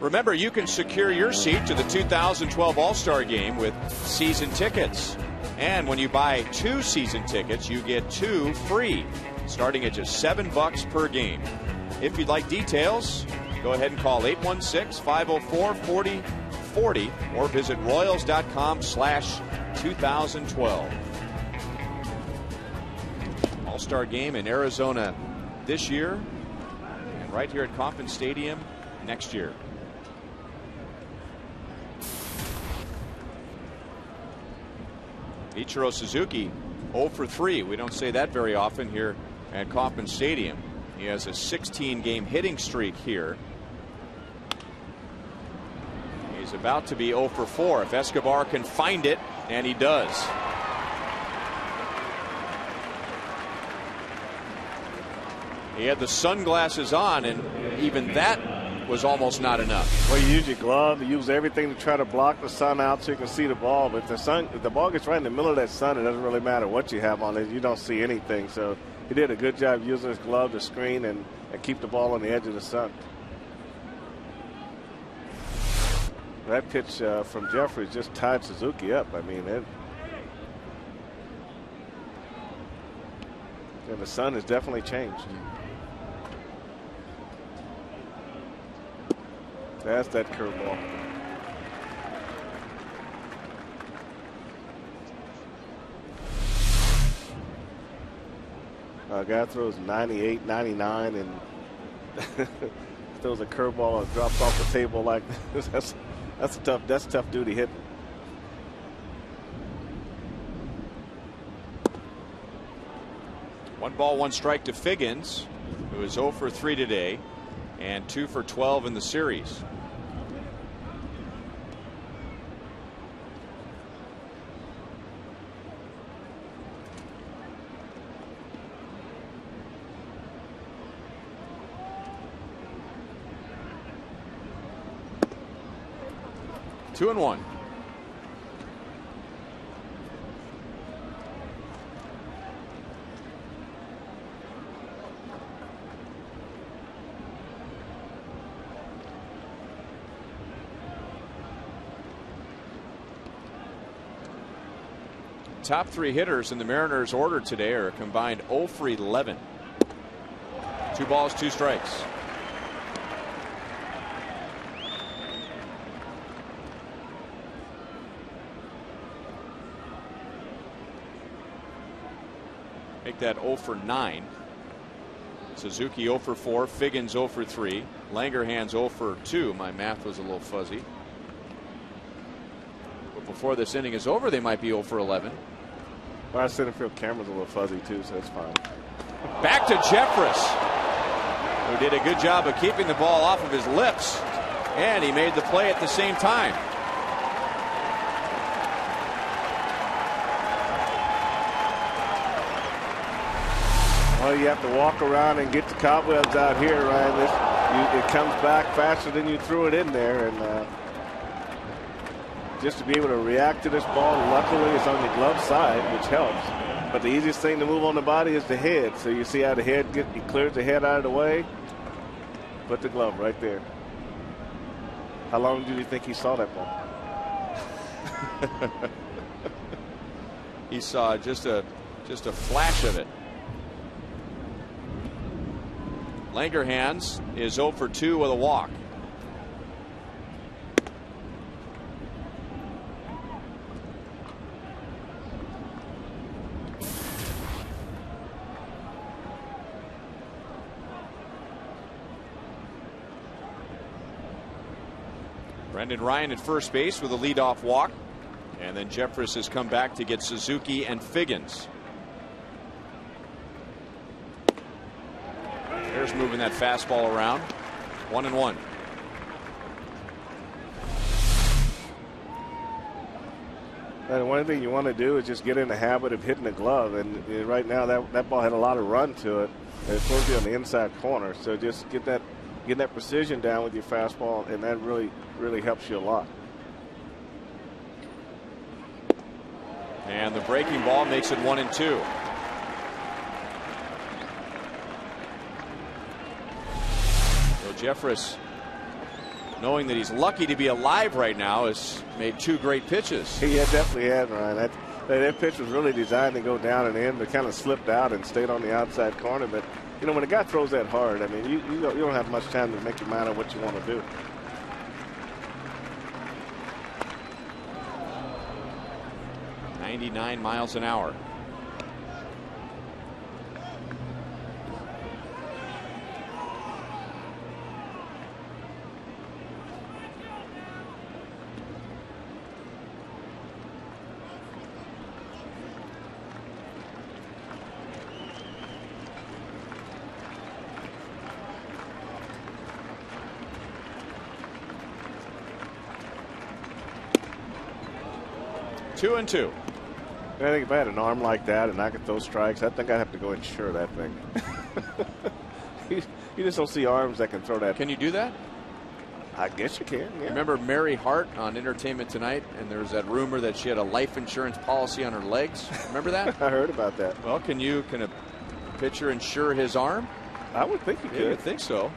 Remember, you can secure your seat to the 2012 All-Star Game with season tickets. And when you buy 2 season tickets, you get 2 free, starting at just $7 per game. If you'd like details, go ahead and call 816-504-4040 or visit royals.com/2012. All-Star Game in Arizona this year, and right here at Kauffman Stadium next year. Ichiro Suzuki 0 for 3. We don't say that very often here at Kauffman Stadium. He has a 16-game hitting streak here. He's about to be 0 for 4 if Escobar can find it, and he does. He had the sunglasses on, and even that was almost not enough. Well, you use your glove, you use everything to try to block the sun out so you can see the ball. But if the ball gets right in the middle of that sun, it doesn't really matter what you have on it. You don't see anything. So he did a good job using his glove to screen and keep the ball on the edge of the sun. That pitch from Jeffrey just tied Suzuki up. I mean, and the sun has definitely changed. That's that curveball. Guy throws 98, 99, and throws a curveball and drops off the table like this. That's tough duty hitting. One ball, one strike to Figgins, who is 0 for 3 today and 2 for 12 in the series. Two and one. Top 3 hitters in the Mariners order today are a combined 0 for 11. 2 balls, 2 strikes. Make that 0 for 9. Suzuki 0 for 4. Figgins 0 for 3. Langerhans 0 for 2. My math was a little fuzzy. But before this inning is over, they might be 0 for 11. Our center field camera's a little fuzzy too, so it's fine. Back to Jeffress, who did a good job of keeping the ball off of his lips, and he made the play at the same time. Well, you have to walk around and get the cobwebs out here, Ryan. It comes back faster than you threw it in there, and just to be able to react to this ball, luckily it's on the glove side, which helps. But the easiest thing to move on the body is the head. So you see how the head he clears the head out of the way. Put the glove right there. How long do you think he saw that ball? He saw just a flash of it. Langerhans is 0 for 2 with a walk. Brendan Ryan at first base with a leadoff walk. And then Jeffress has come back to get Suzuki and Figgins. There's moving that fastball around. 1-1. And one thing you want to do is just get in the habit of hitting the glove. And right now that ball had a lot of run to it. And it's supposed to be on the inside corner. So just get that precision down with your fastball, and that really helps you a lot. And the breaking ball makes it 1-2. So Jeffress, knowing that he's lucky to be alive right now, has made 2 great pitches. He definitely had, Ryan. That pitch was really designed to go down and in, but kind of slipped out and stayed on the outside corner. But you know, when a guy throws that hard, I mean, you don't have much time to make your mind on what you want to do. .99 miles an hour. Two and two. I think if I had an arm like that and I could throw strikes, I think I'd have to go insure that thing. You just don't see arms that can throw that. Can you do that? I guess you can. Yeah. Remember Mary Hart on Entertainment Tonight, and there was that rumor that she had a life insurance policy on her legs. Remember that? I heard about that. Well, can a pitcher insure his arm? I would think you could. Yeah, I think so.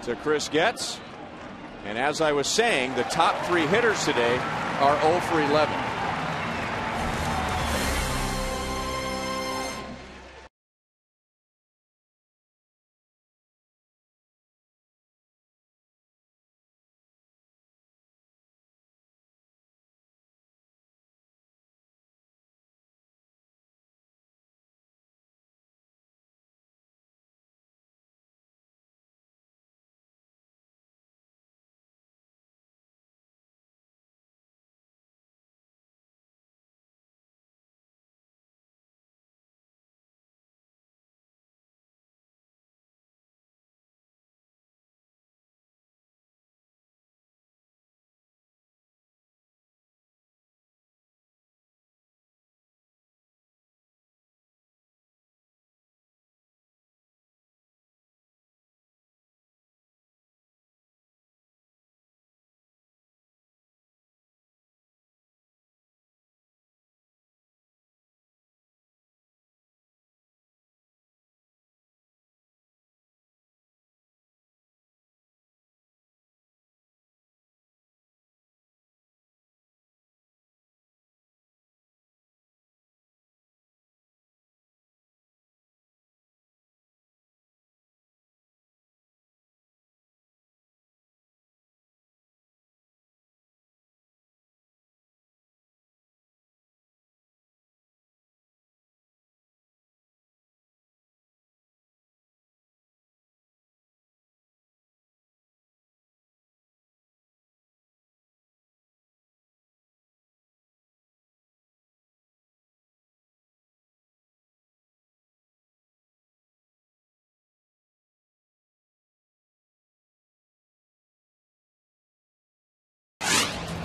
To Chris Getz. And as I was saying, the top 3 hitters today are 0 for 11.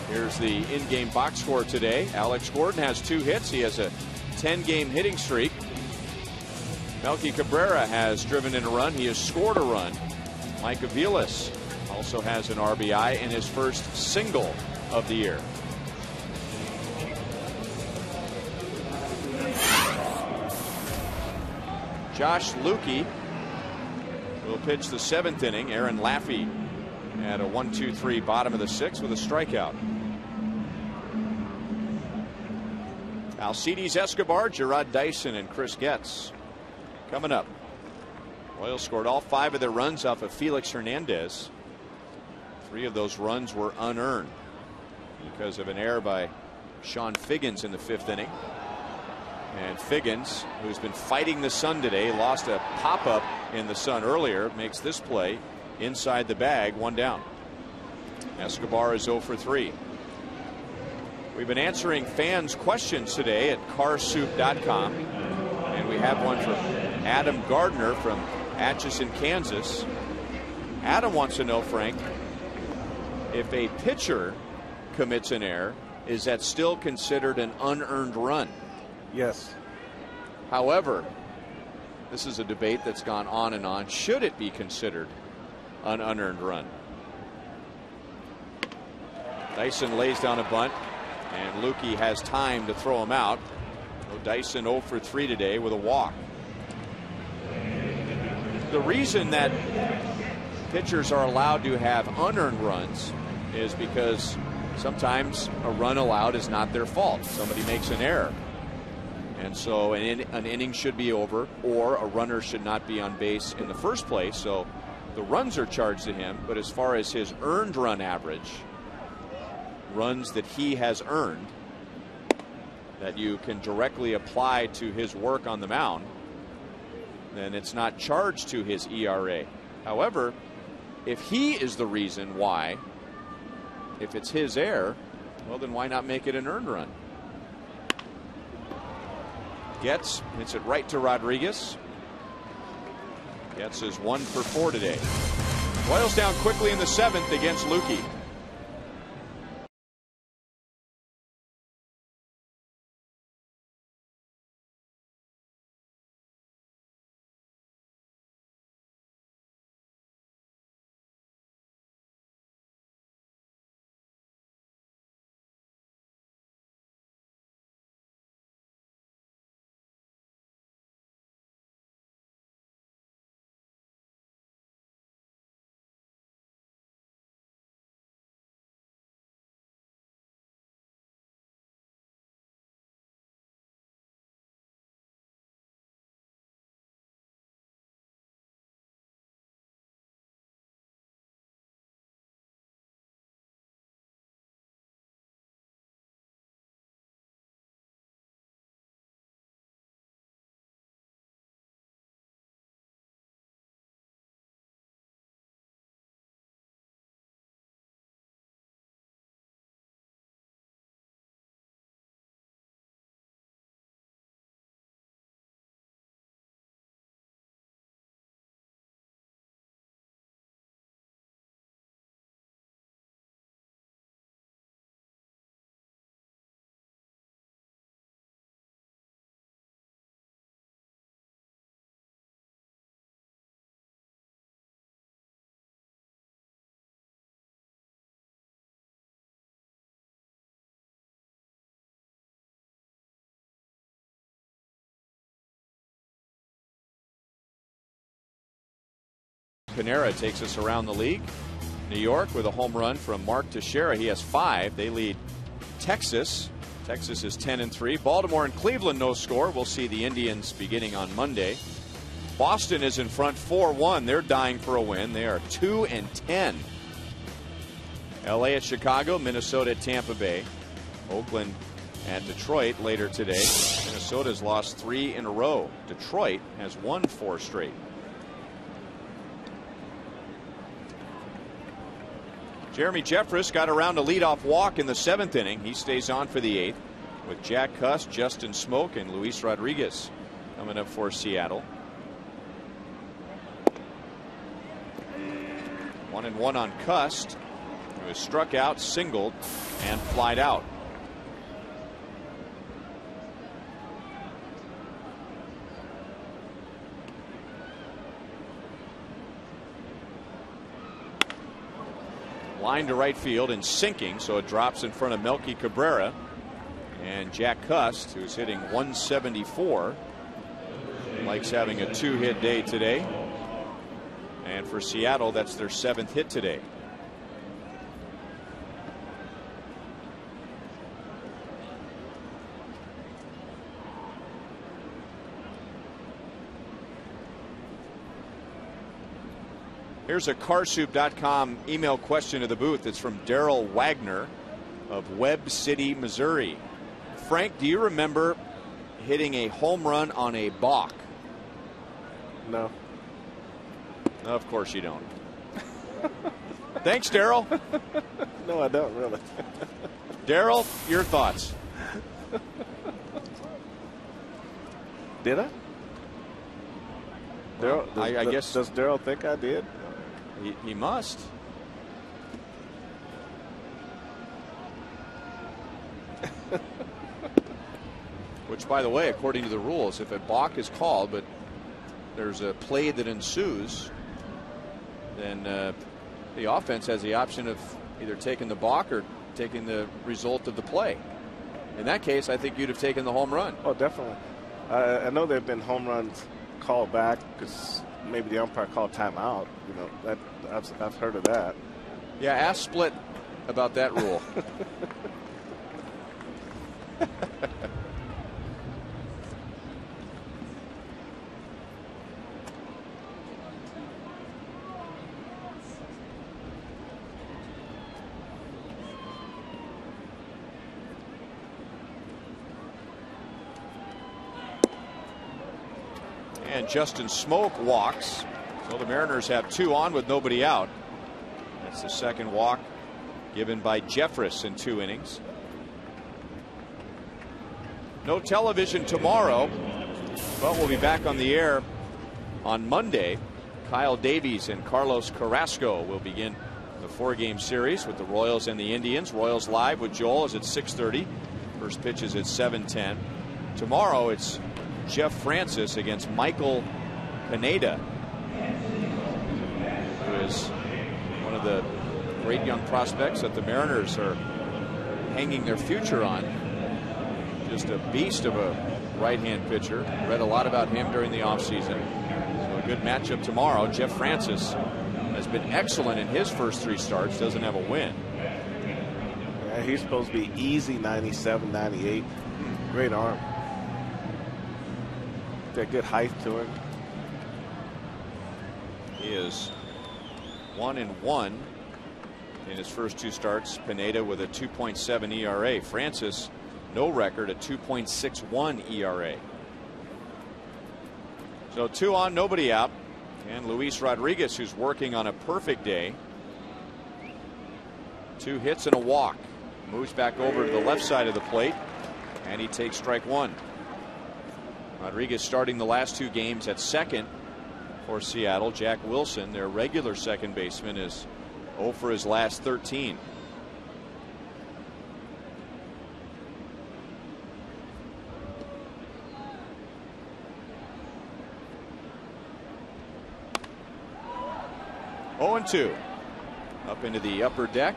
Here's the in-game box score today. Alex Gordon has 2 hits. He has a 10-game hitting streak. Melky Cabrera has driven in a run. He has scored a run. Mike Aviles also has an RBI in his first single of the year. Josh Lukey will pitch the 7th inning. Aaron Laffey at a 1-2-3 bottom of the 6th with a strikeout. Alcides Escobar, Gerard Dyson, and Chris Getz coming up. Royals scored all 5 of their runs off of Felix Hernandez. 3 of those runs were unearned because of an error by Sean Figgins in the 5th inning. And Figgins, who's been fighting the sun today, lost a pop-up in the sun earlier makes this play inside the bag, 1 down. Escobar is 0 for 3. We've been answering fans' questions today at carsoup.com, and we have one from Adam Gardner from Atchison, Kansas. Adam wants to know, Frank, if a pitcher commits an error, is that still considered an unearned run? Yes. However, this is a debate that's gone on and on. Should it be considered an unearned run? Dyson lays down a bunt, and Lukey has time to throw him out. So Dyson 0 for 3 today with a walk. The reason that pitchers are allowed to have unearned runs is because sometimes a run allowed is not their fault. Somebody makes an error. And so an inning should be over, or a runner should not be on base in the first place. So the runs are charged to him. But as far as his earned run average, runs that he has earned, that you can directly apply to his work on the mound, then it's not charged to his ERA. However, if he is the reason why, if it's his error, well, then why not make it an earned run? Getz hits it right to Rodriguez. Getz is 1 for 4 today. Royals down quickly in the 7th against Lukey. Pinera takes us around the league. New York with a home run from Mark Teixeira. He has 5. They lead Texas. Texas is 10-3. Baltimore and Cleveland no score. We'll see the Indians beginning on Monday. Boston is in front 4-1. They're dying for a win. They are 2-10. LA at Chicago, Minnesota at Tampa Bay, Oakland at Detroit later today. Minnesota's lost 3 in a row. Detroit has won 4 straight. Jeremy Jeffress got around a leadoff walk in the 7th inning. He stays on for the 8th with Jack Cuss, Justin Smoke, and Luis Rodriguez coming up for Seattle. 1-1 on Cuss, who was struck out, singled, and flied out. Line to right field and sinking, so it drops in front of Melky Cabrera. And Jack Cuss, who's hitting 174, likes having a 2-hit day today. And for Seattle, that's their 7th hit today. Here's a carsoup.com email question to the booth. It's from Daryl Wagner of Webb City, Missouri. Frank, do you remember hitting a home run on a balk? No. Of course you don't. Thanks, Daryl. No, I don't really. Daryl, your thoughts? Did I? Daryl, I guess. Does Daryl think I did? He must. Which, by the way, according to the rules, if a balk is called, but there's a play that ensues, then the offense has the option of either taking the balk or taking the result of the play. In that case, I think you'd have taken the home run. Oh, definitely. I know there have been home runs called back because maybe the umpire called timeout. You know, that I've heard of that. Yeah, ask Split about that rule. And Justin Smoke walks. So the Mariners have 2 on with nobody out. That's the second walk given by Jeffress in 2 innings. No television tomorrow, but we'll be back on the air on Monday. Kyle Davies and Carlos Carrasco will begin the 4-game series with the Royals and the Indians. Royals live with Joel is at 6:30. First pitch is at 7:10. Tomorrow it's Jeff Francis against Michael Pineda, who is one of the great young prospects that the Mariners are hanging their future on. Just a beast of a right-hand pitcher. Read a lot about him during the offseason. So a good matchup tomorrow. Jeff Francis has been excellent in his first 3 starts. Doesn't have a win. Yeah, he's supposed to be easy 97, 98. Great arm. Got good height to him. He is 1-1 in his first 2 starts. Pineda with a 2.7 ERA. Francis, no record, a 2.61 ERA. So 2 on, nobody out. And Luis Rodriguez, who's working on a perfect day. 2 hits and a walk. Moves back over to the left side of the plate. And he takes strike 1. Rodriguez starting the last 2 games at second for Seattle. Jack Wilson, their regular second baseman, is 0 for his last 13. Oh, and 2 up into the upper deck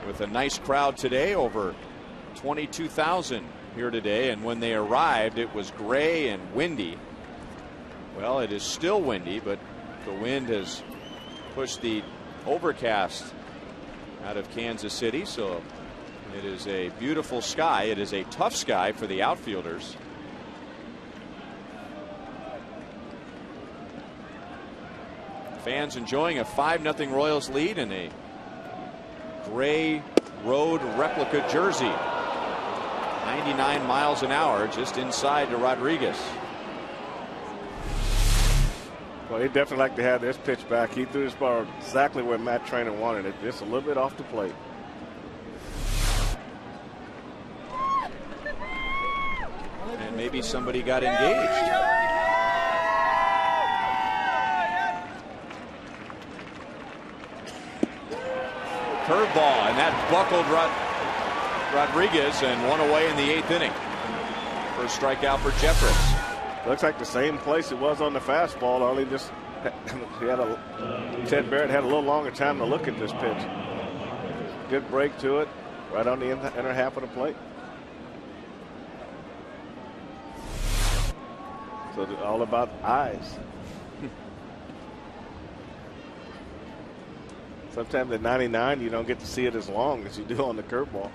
with a nice crowd today. Over 22,000 here today, and when they arrived it was gray and windy. Well, it is still windy, but the wind has pushed the overcast out of Kansas City, so it is a beautiful sky. It is a tough sky for the outfielders. Fans enjoying a 5-0 Royals lead in a gray road replica jersey. 99 miles an hour just inside to Rodriguez. Well, he'd definitely like to have this pitch back. He threw his ball exactly where Matt Trainer wanted it, just a little bit off the plate. And maybe somebody got engaged. Curveball, and that buckled Rodriguez and 1 away in the 8th inning. First strikeout for Jeffress. Looks like the same place it was on the fastball, only just Ted Barrett had a little longer time to look at this pitch. Good break to it, right on the inner half of the plate. So it's all about eyes. Sometimes at 99 you don't get to see it as long as you do on the curveball.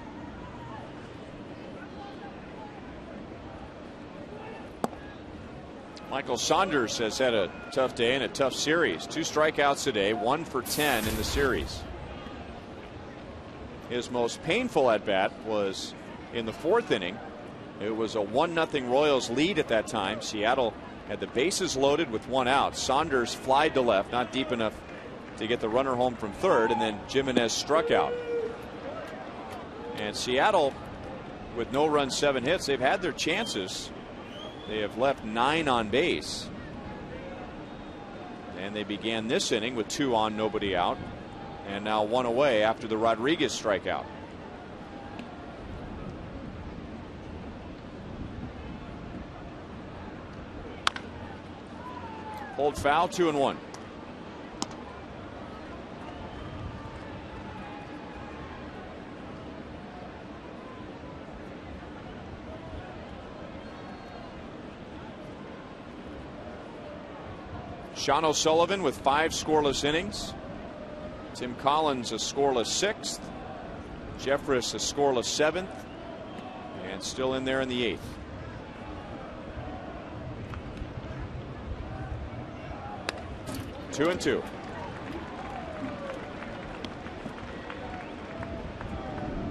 Michael Saunders has had a tough day and a tough series. 2 strikeouts today, 1 for 10 in the series. His most painful at bat was in the 4th inning. It was a 1-0 Royals lead at that time. Seattle had the bases loaded with one out. Saunders flied to left, not deep enough to get the runner home from third, and then Jimenez struck out. And Seattle, with no runs, 7 hits, they've had their chances. They have left 9 on base. And they began this inning with 2 on, nobody out. And now 1 away after the Rodriguez strikeout. Hold foul, 2-1. Sean O'Sullivan with 5 scoreless innings. Tim Collins a scoreless 6th. Jeffress a scoreless 7th. And still in there in the 8th. Two and two.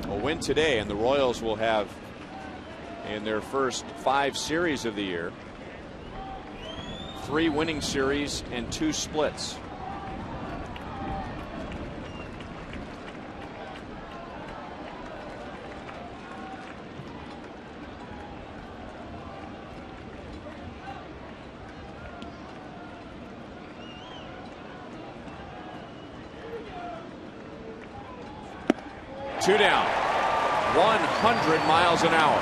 A win today, and the Royals will have, in their first 5 series of the year, 3 winning series and 2 splits. Two down. 100 miles an hour.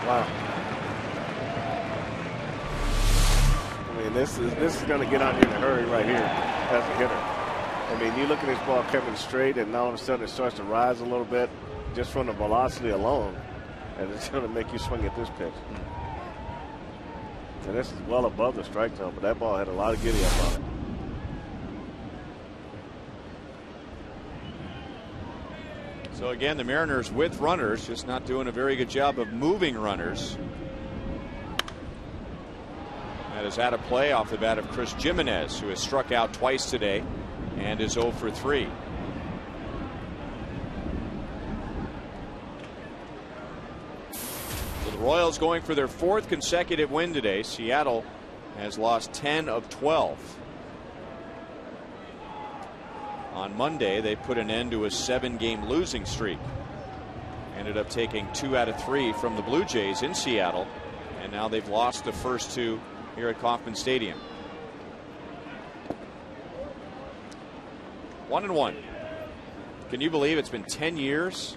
Wow. I mean, this is going to get out here in a hurry right here as a hitter. I mean, you look at this ball coming straight, and all of a sudden it starts to rise a little bit just from the velocity alone, and it's going to make you swing at this pitch. And this is well above the strike zone, but that ball had a lot of giddy up on it. So again, the Mariners with runners, just not doing a very good job of moving runners. That is out of play off the bat of Chris Jimenez, who has struck out twice today and is 0 for 3. So the Royals going for their 4th consecutive win today. Seattle has lost 10 of 12. On Monday, they put an end to a 7-game losing streak. Ended up taking 2 out of 3 from the Blue Jays in Seattle, and now they've lost the first 2 here at Kauffman Stadium. 1-1. Can you believe it's been 10 years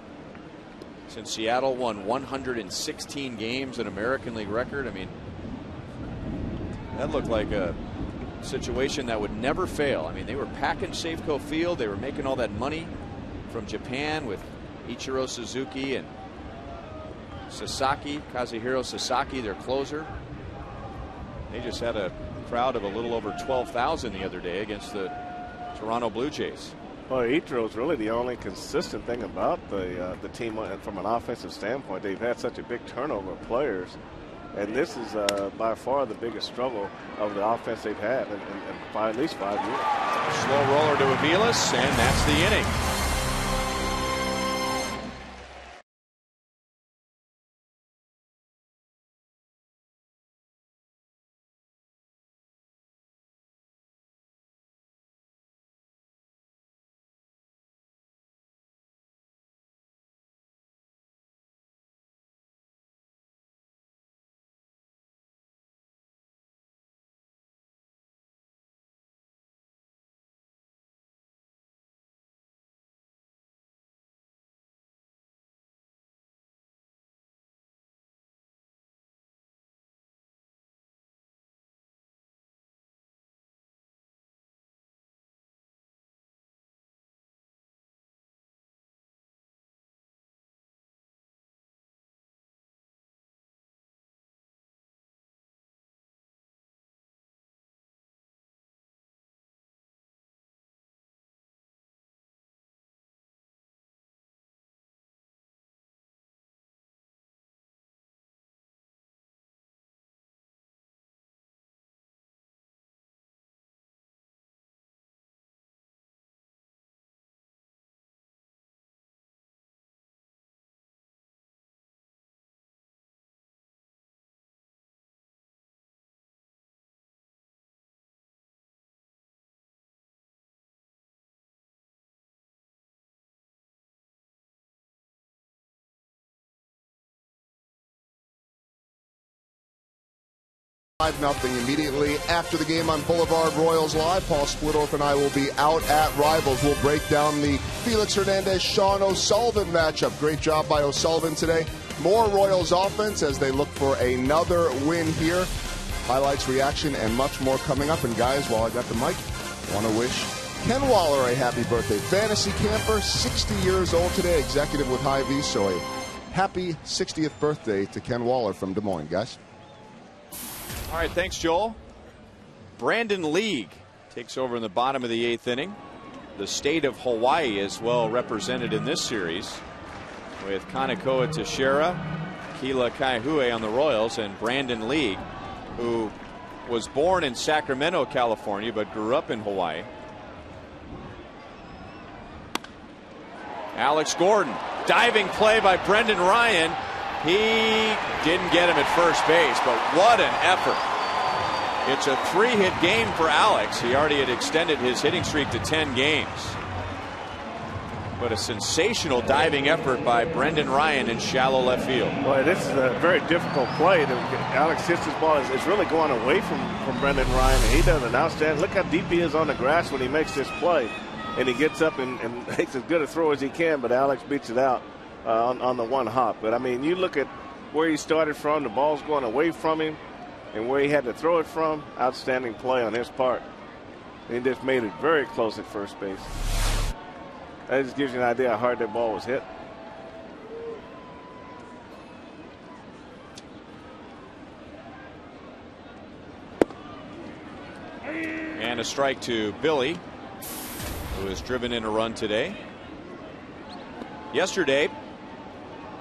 since Seattle won 116 games, an American League record? I mean, that looked like a situation that would never fail. I mean, they were packing Safeco Field. They were making all that money from Japan with Ichiro Suzuki and Sasaki, Kazuhiro Sasaki, their closer. They just had a crowd of a little over 12,000 the other day against the Toronto Blue Jays. Well, Ichiro is really the only consistent thing about the team from an offensive standpoint. They've had such a big turnover of players. And this is by far the biggest struggle of the offense they've had in at least 5 years. Slow roller to Aviles, and that's the inning. 5-0 immediately after the game on Boulevard Royals Live. Paul Splittorff and I will be out at Rivals. We'll break down the Felix Hernandez-Sean O'Sullivan matchup. Great job by O'Sullivan today. More Royals offense as they look for another win here. Highlights, reaction, and much more coming up. And guys, while I got the mic, I want to wish Ken Waller a happy birthday. Fantasy camper, 60 years old today, executive with Hy-Vee. So a happy 60th birthday to Ken Waller from Des Moines, guys. All right, thanks, Joel. Brandon League takes over in the bottom of the 8th inning. The state of Hawaii is well represented in this series with Kanekoa Teixeira, Kila Kaihue on the Royals, and Brandon League, who was born in Sacramento, California, but grew up in Hawaii. Alex Gordon, diving play by Brendan Ryan. He didn't get him at first base, but what an effort. It's a 3-hit game for Alex. He already had extended his hitting streak to 10 games. But a sensational diving effort by Brendan Ryan in shallow left field. Boy, this is a very difficult play. Alex hits his ball. It's really going away from Brendan Ryan. And he does an outstanding. Look how deep he is on the grass when he makes this play. And he gets up and makes as good a throw as he can, but Alex beats it out on the one hop. But, I mean, you look at where he started from, the ball's going away from him, and where he had to throw it from, outstanding play on his part. And he just made it very close at first base. That just gives you an idea how hard that ball was hit. And a strike to Billy, who has driven in a run today. Yesterday,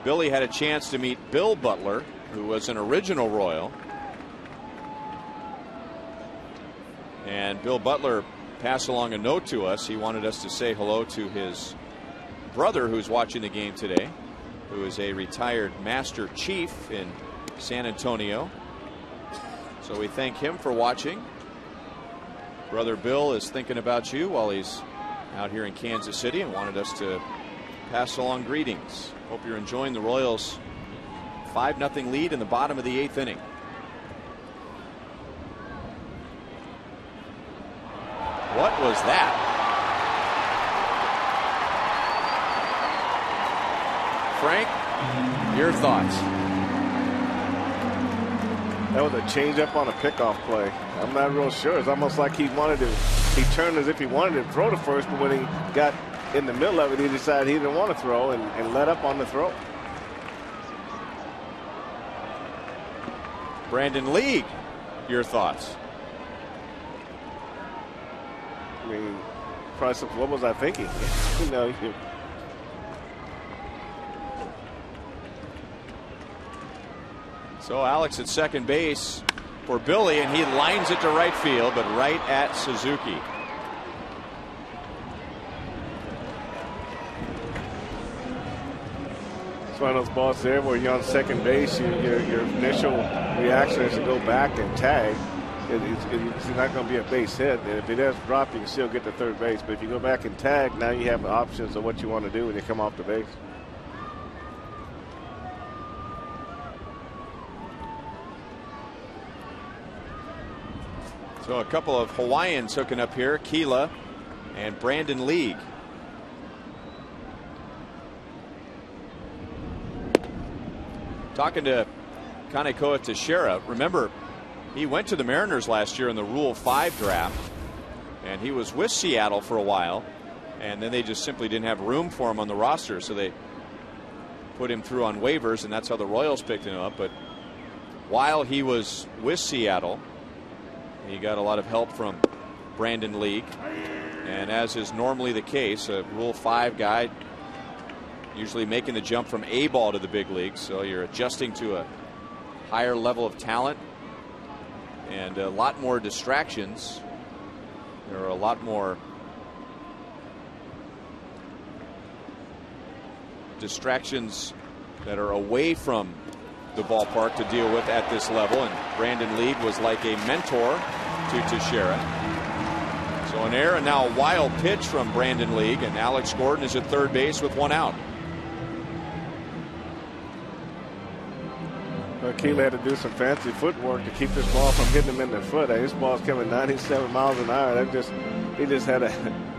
Billy had a chance to meet Bill Butler, who was an original Royal. And Bill Butler passed along a note to us. He wanted us to say hello to his brother, who's watching the game today, who is a retired Master Chief in San Antonio. So we thank him for watching. Brother Bill is thinking about you while he's out here in Kansas City and wanted us to pass along greetings. Hope you're enjoying the Royals' 5-0 lead in the bottom of the 8th inning. What was that? Frank, your thoughts? That was a changeup on a pickoff play. I'm not real sure. It's almost like he turned as if he wanted to throw to first, but when he got in the middle of it, he decided he didn't want to throw and let up on the throw. Brandon League, your thoughts? I mean, probably what was I thinking? You know, So Alex at second base for Billy, and he lines it to right field, but right at Suzuki. It's one of those balls there where you're on second base, your initial reaction is to go back and tag. It's not going to be a base hit. And if it does drop, you can still get to third base. But if you go back and tag, now you have options of what you want to do when you come off the base. So a couple of Hawaiians hooking up here, Kila and Brandon League. Talking to Kanekoa Teixeira, remember, he went to the Mariners last year in the Rule 5 draft, and he was with Seattle for a while, and then they just simply didn't have room for him on the roster, so they put him through on waivers, and that's how the Royals picked him up. But while he was with Seattle, he got a lot of help from Brandon League, and as is normally the case, a Rule 5 guy usually making the jump from A ball to the big leagues, so you're adjusting to a higher level of talent and a lot more distractions. There are a lot more distractions that are away from the ballpark to deal with at this level, and Brandon League was like a mentor to Teixeira. So an error, and now a wild pitch from Brandon League, and Alex Gordon is at third base with one out. Keela had to do some fancy footwork to keep this ball from hitting him in the foot. This ball's coming 97 miles an hour. He just had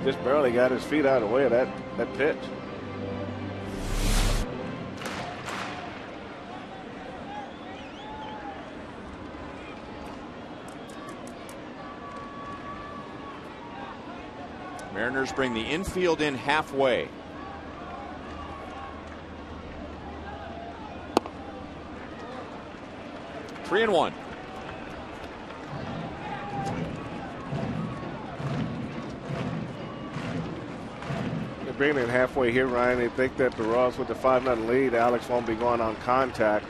just barely got his feet out of the way of that pitch. Mariners bring the infield in halfway. Three and one. They're bringing it halfway here, Ryan. They think that the Royals with the 5-0 lead, Alex won't be going on contact.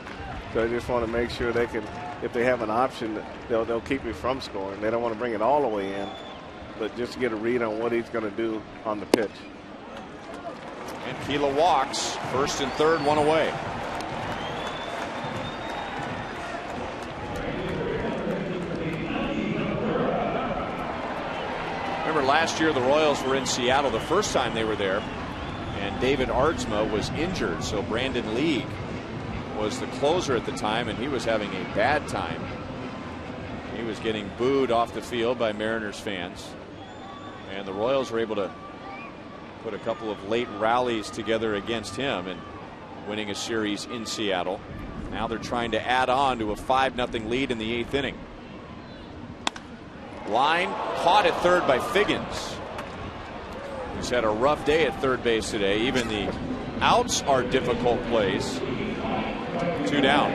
So they just want to make sure they can, if they have an option, they'll keep it from scoring. They don't want to bring it all the way in, but just to get a read on what he's going to do on the pitch. And Keela walks. First and third, one away. Remember last year the Royals were in Seattle the first time they were there, and David Aardsma was injured, so Brandon League was the closer at the time, and he was having a bad time. He was getting booed off the field by Mariners fans, and the Royals were able to put a couple of late rallies together against him and winning a series in Seattle. Now they're trying to add on to a 5-0 lead in the 8th inning. Line caught at third by Figgins. He's had a rough day at third base today. Even the outs are difficult plays. 2 down.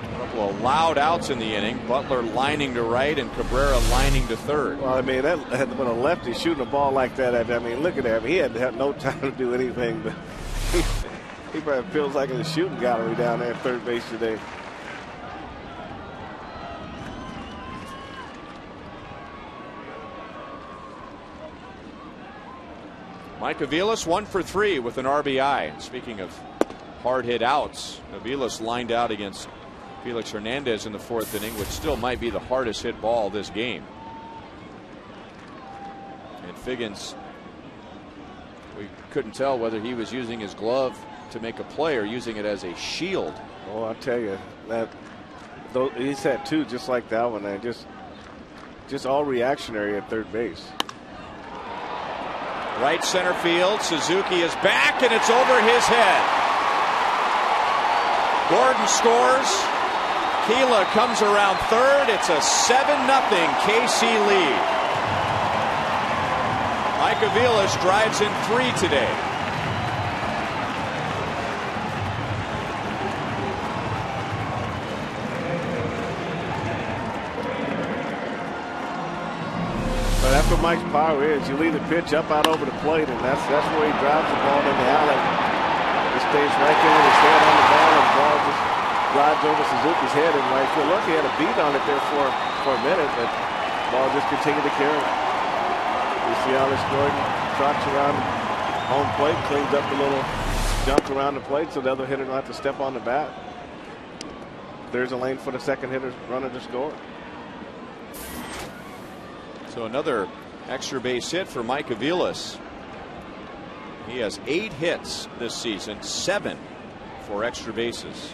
A couple of loud outs in the inning. Butler lining to right and Cabrera lining to third. Well, I mean, when a lefty shooting a ball like that, I mean, look at him. He had to have no time to do anything, but he probably feels like in the shooting gallery down there at third base today. Mike Aviles 1 for 3 with an RBI. Speaking of hard hit outs, Aviles lined out against Felix Hernandez in the 4th inning, which still might be the hardest hit ball this game. And Figgins, we couldn't tell whether he was using his glove to make a play or using it as a shield. Oh, I'll tell you that he's had 2 just like that one, and just all reactionary at third base. Right center field. Suzuki is back, and it's over his head. Gordon scores. Keela comes around third. It's a 7-0 KC lead. Mike Aviles drives in 3 today. But that's what Mike's power is. You lead the pitch up out over the plate, and that's where he drives the ball in the alley. He stays right there with his head on the ball, and the ball just drives over Suzuki's head in right field. Look, he had a beat on it there for a minute, but the ball just continued to carry. You see Alex Gordon trots around home plate, cleans up the little jump around the plate so the other hitter don't have to step on the bat. There's a lane for the second hitter runner to score. So another extra base hit for Mike Aviles. He has 8 hits this season, 7 for extra bases.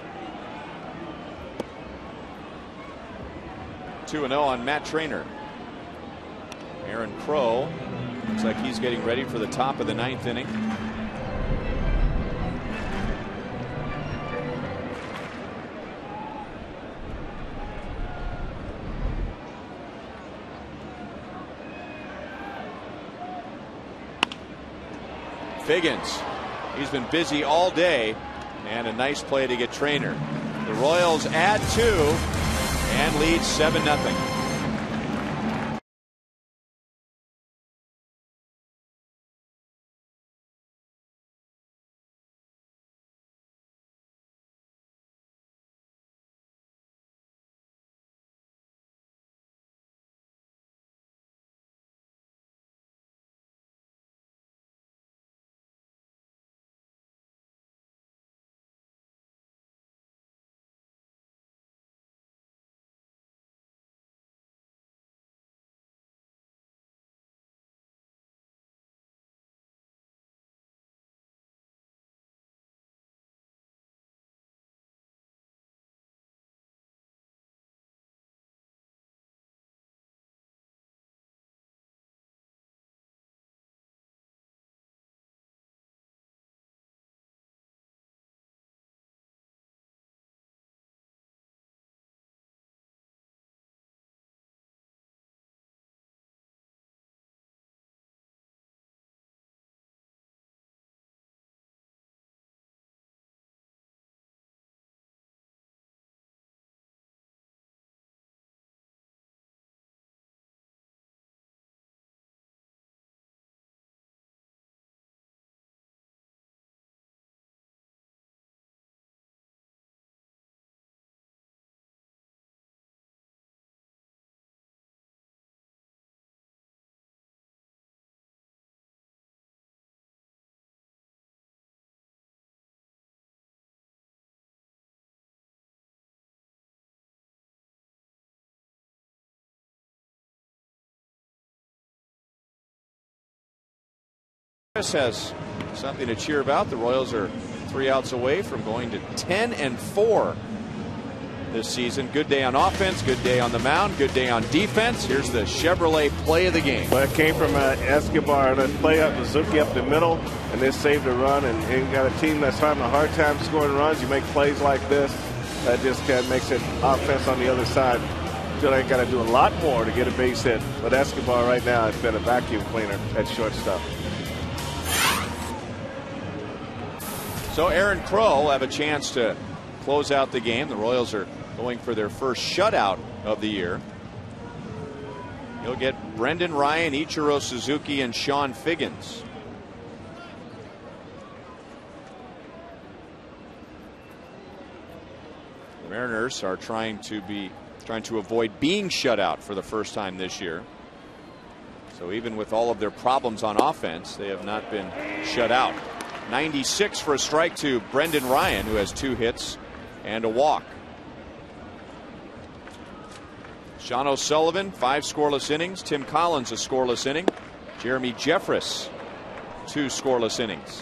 2-0 on Matt Trainer. Aaron Crow looks like he's getting ready for the top of the 9th inning. Figgins, he's been busy all day, and a nice play to get Trainer. The Royals add 2 and lead 7-0. Chris has something to cheer about. The Royals are 3 outs away from going to 10-4 this season. Good day on offense, good day on the mound, good day on defense. Here's the Chevrolet play of the game. Well, it came from Escobar, that play up Suzuki up the middle, and this saved a run. And you got a team that's having a hard time scoring runs. You make plays like this, that just kind of makes it offense on the other side. Feel like got to do a lot more to get a base hit. But Escobar right now has been a vacuum cleaner at shortstop. So Aaron Crow will have a chance to close out the game. The Royals are going for their first shutout of the year. He'll get Brendan Ryan, Ichiro Suzuki, and Sean Figgins. The Mariners are trying to avoid being shut out for the first time this year. So even with all of their problems on offense, they have not been shut out. 96 for a strike to Brendan Ryan, who has 2 hits and a walk. Sean O'Sullivan, 5 scoreless innings. Tim Collins, a scoreless inning. Jeremy Jeffress, 2 scoreless innings.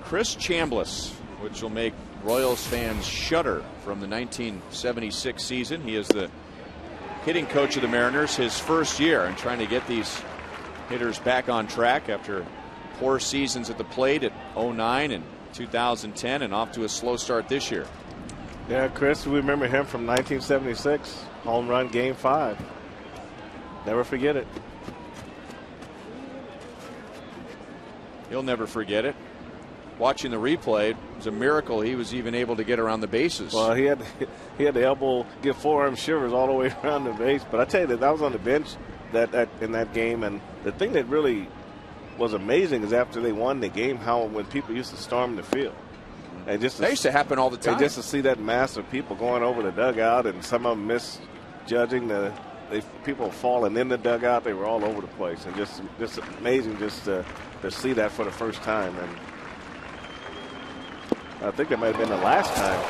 Chris Chambliss, which will make Royals fans shudder, from the 1976 season. He is the hitting coach of the Mariners, his first year, and trying to get these hitters back on track after poor seasons at the plate at 09 and 2010, and off to a slow start this year. Yeah, Chris, we remember him from 1976, home run game 5. Never forget it. He'll never forget it. Watching the replay, it was a miracle he was even able to get around the bases. Well, he had the elbow, get forearm shivers all the way around the base. But I tell you that was on the bench in that game, and the thing that really was amazing is after they won the game, how when people used to storm the field, and just that used to happen all the time. And just to see that mass of people going over the dugout, and some of them misjudging people falling in the dugout. They were all over the place, and just amazing just to see that for the first time. And I think that might have been the last time.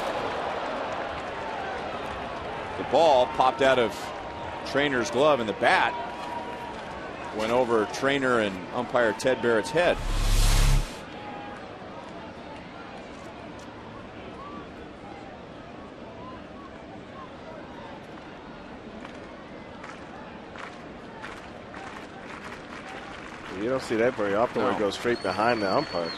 The ball popped out of Trainer's glove, and the bat went over Trainer and umpire Ted Barrett's head. You don't see that very often, where it goes straight behind the umpire.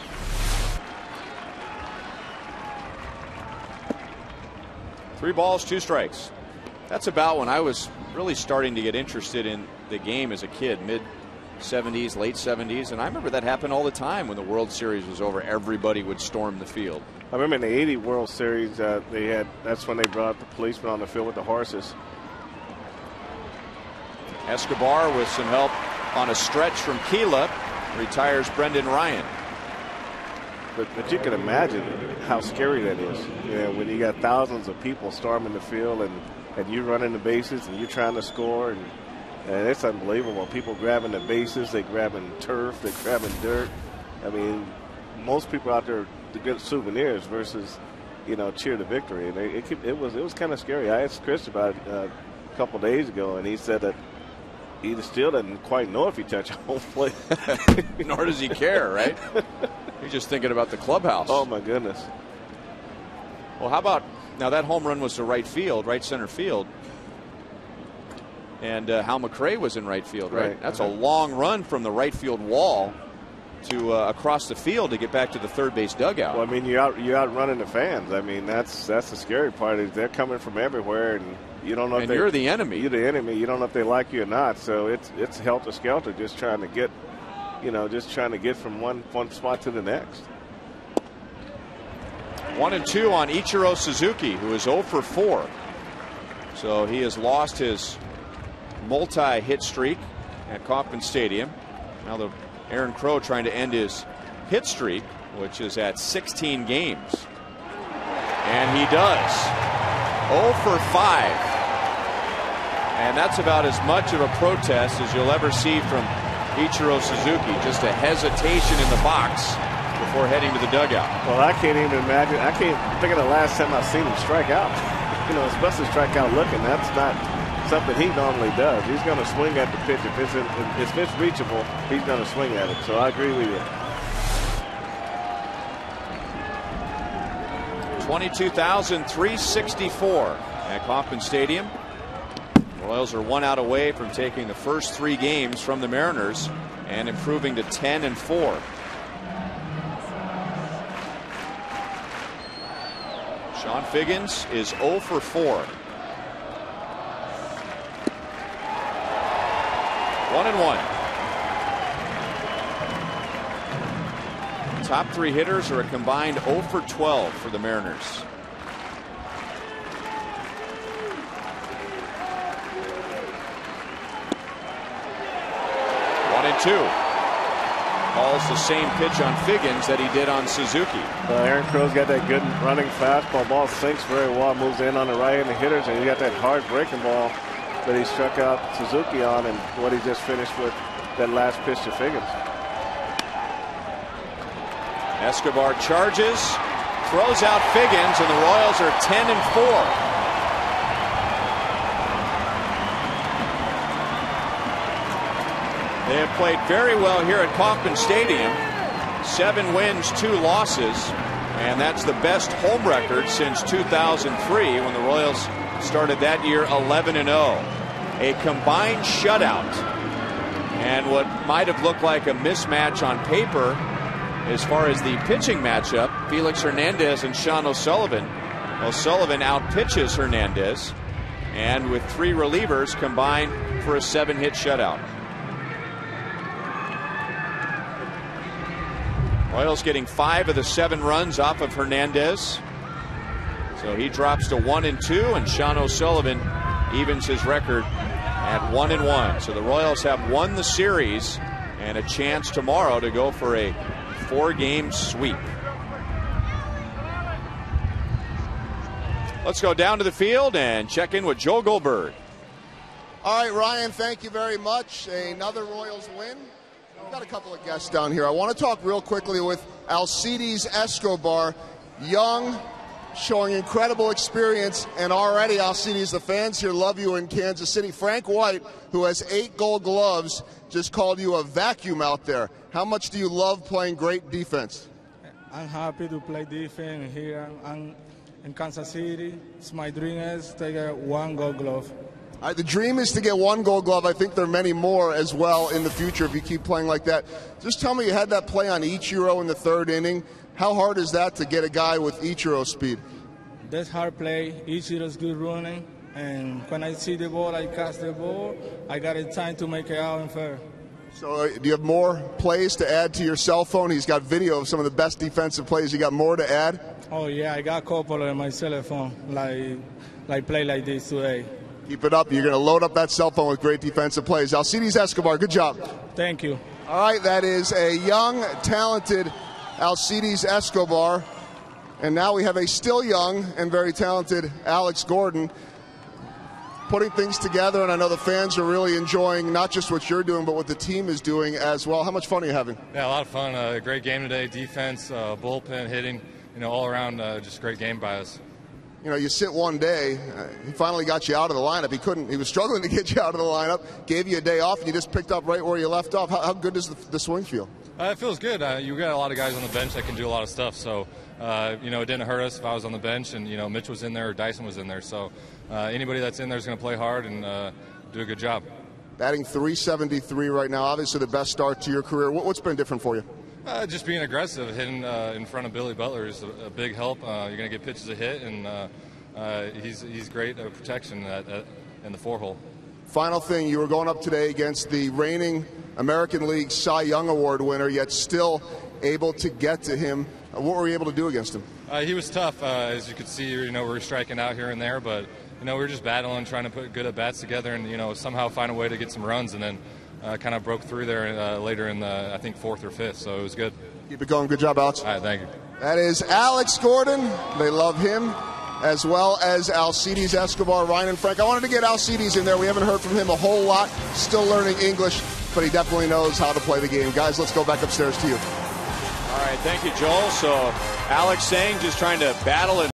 Three balls, 2 strikes. That's about when I was really starting to get interested in the game as a kid, mid-70s, late 70s. And I remember that happened all the time when the World Series was over. Everybody would storm the field. I remember in the '80 World Series, that's when they brought the policemen on the field with the horses. Escobar, with some help on a stretch from Keela, retires Brendan Ryan. But you can imagine how scary that is. You know, when you got thousands of people storming the field, and you running the bases, and you're trying to score, and it's unbelievable. People grabbing the bases, they grabbing turf, they grabbing dirt. I mean, most people out there to get souvenirs versus, cheer the victory. And it was kind of scary. I asked Chris about it a couple days ago, and he said that he still doesn't quite know if he touched home plate. Nor does he care, right? He's just thinking about the clubhouse. Oh, my goodness. Well, how about now that home run was to right center field. And Hal McRae was in right field, right? That's a long run from the right field wall to across the field to get back to the third base dugout. Well, I mean, you're out running the fans. I mean, that's the scary part, is they're coming from everywhere, and you don't know if you're the enemy. You're the enemy. You don't know if they like you or not. So it's helter skelter, just trying to get from one spot to the next. 1-2 on Ichiro Suzuki, who is 0 for 4. So he has lost his multi-hit streak at Kauffman Stadium. Now Aaron Crow trying to end his hit streak, which is at 16 games. And he does. 0 for 5. And that's about as much of a protest as you'll ever see from Ichiro Suzuki. Just a hesitation in the box before heading to the dugout. Well, I can't even imagine. I can't think of the last time I've seen him strike out. Especially strike out looking. That's not something he normally does. He's going to swing at the pitch. If it's reachable, he's going to swing at it. So I agree with you. 22,364 at Kauffman Stadium. The Royals are 1 out away from taking the first 3 games from the Mariners and improving to 10-4. Sean Figgins is 0 for 4. 1-1. Top 3 hitters are a combined 0 for 12 for the Mariners. Two. Calls the same pitch on Figgins that he did on Suzuki. Aaron Crow's got that good running fastball. Ball sinks very well, moves in on the right-handed hitters, and he got that hard breaking ball that he struck out Suzuki on, and what he just finished with that last pitch to Figgins. Escobar charges, throws out Figgins, and the Royals are 10-4. They have played very well here at Kauffman Stadium. 7 wins, 2 losses, and that's the best home record since 2003 when the Royals started that year 11-0. A combined shutout, and what might have looked like a mismatch on paper as far as the pitching matchup, Felix Hernandez and Sean O'Sullivan. O'Sullivan outpitches Hernandez, and with 3 relievers combined for a 7-hit shutout. Royals getting 5 of the 7 runs off of Hernandez. So he drops to 1-2, and Sean O'Sullivan evens his record at 1-1. So the Royals have won the series and a chance tomorrow to go for a 4-game sweep. Let's go down to the field and check in with Joe Goldberg. All right, Ryan, thank you very much. Another Royals win. We've got a couple of guests down here. I want to talk real quickly with Alcides Escobar, young, showing incredible experience, and already, Alcides, the fans here love you in Kansas City. Frank White, who has 8 Gold Gloves, just called you a vacuum out there. How much do you love playing great defense? I'm happy to play defense here. I'm in Kansas City. It's my dream is to get 1 Gold Glove. The dream is to get 1 Gold Glove. I think there are many more as well in the future if you keep playing like that. Just tell me, you had that play on Ichiro in the 3rd inning. How hard is that to get a guy with Ichiro speed? That's hard play. Ichiro's good running, and when I see the ball, I catch the ball. I got a time to make it out and fair. So do you have more plays to add to your cell phone? He's got video of some of the best defensive plays. You got more to add? Oh yeah, I got a couple on my cell phone, like play like this today. Keep it up. You're going to load up that cell phone with great defensive plays. Alcides Escobar, good job. Thank you. All right, that is a young, talented Alcides Escobar. And now we have a still young and very talented Alex Gordon putting things together. And I know the fans are really enjoying not just what you're doing, but what the team is doing as well. How much fun are you having? Yeah, a lot of fun. A great game today. Defense, bullpen, hitting, all around just a great game by us. You sit one day, he finally got you out of the lineup. He was struggling to get you out of the lineup, gave you a day off, and you just picked up right where you left off. How good does the swing feel? It feels good. You got a lot of guys on the bench that can do a lot of stuff. So, it didn't hurt us if I was on the bench and, Mitch was in there or Dyson was in there. So, anybody that's in there is going to play hard and do a good job. Batting .373 right now, obviously the best start to your career. What's been different for you? Just being aggressive, hitting in front of Billy Butler is a big help. You're going to get pitches a hit, and he's great at protection in the 4-hole. Final thing, you were going up today against the reigning American League Cy Young Award winner, yet still able to get to him. What were you able to do against him? He was tough, as you could see. We were striking out here and there, but we were just battling, trying to put good at bats together, and somehow find a way to get some runs, and then. Kind of broke through there later in the, I think, 4th or 5th, so it was good. Keep it going. Good job, Alex. All right, thank you. That is Alex Gordon. They love him, as well as Alcides Escobar, Ryan and Frank. I wanted to get Alcides in there. We haven't heard from him a whole lot. Still learning English. but he definitely knows how to play the game. Guys, let's go back upstairs to you. All right, thank you, Joel. So Alex saying just trying to battle and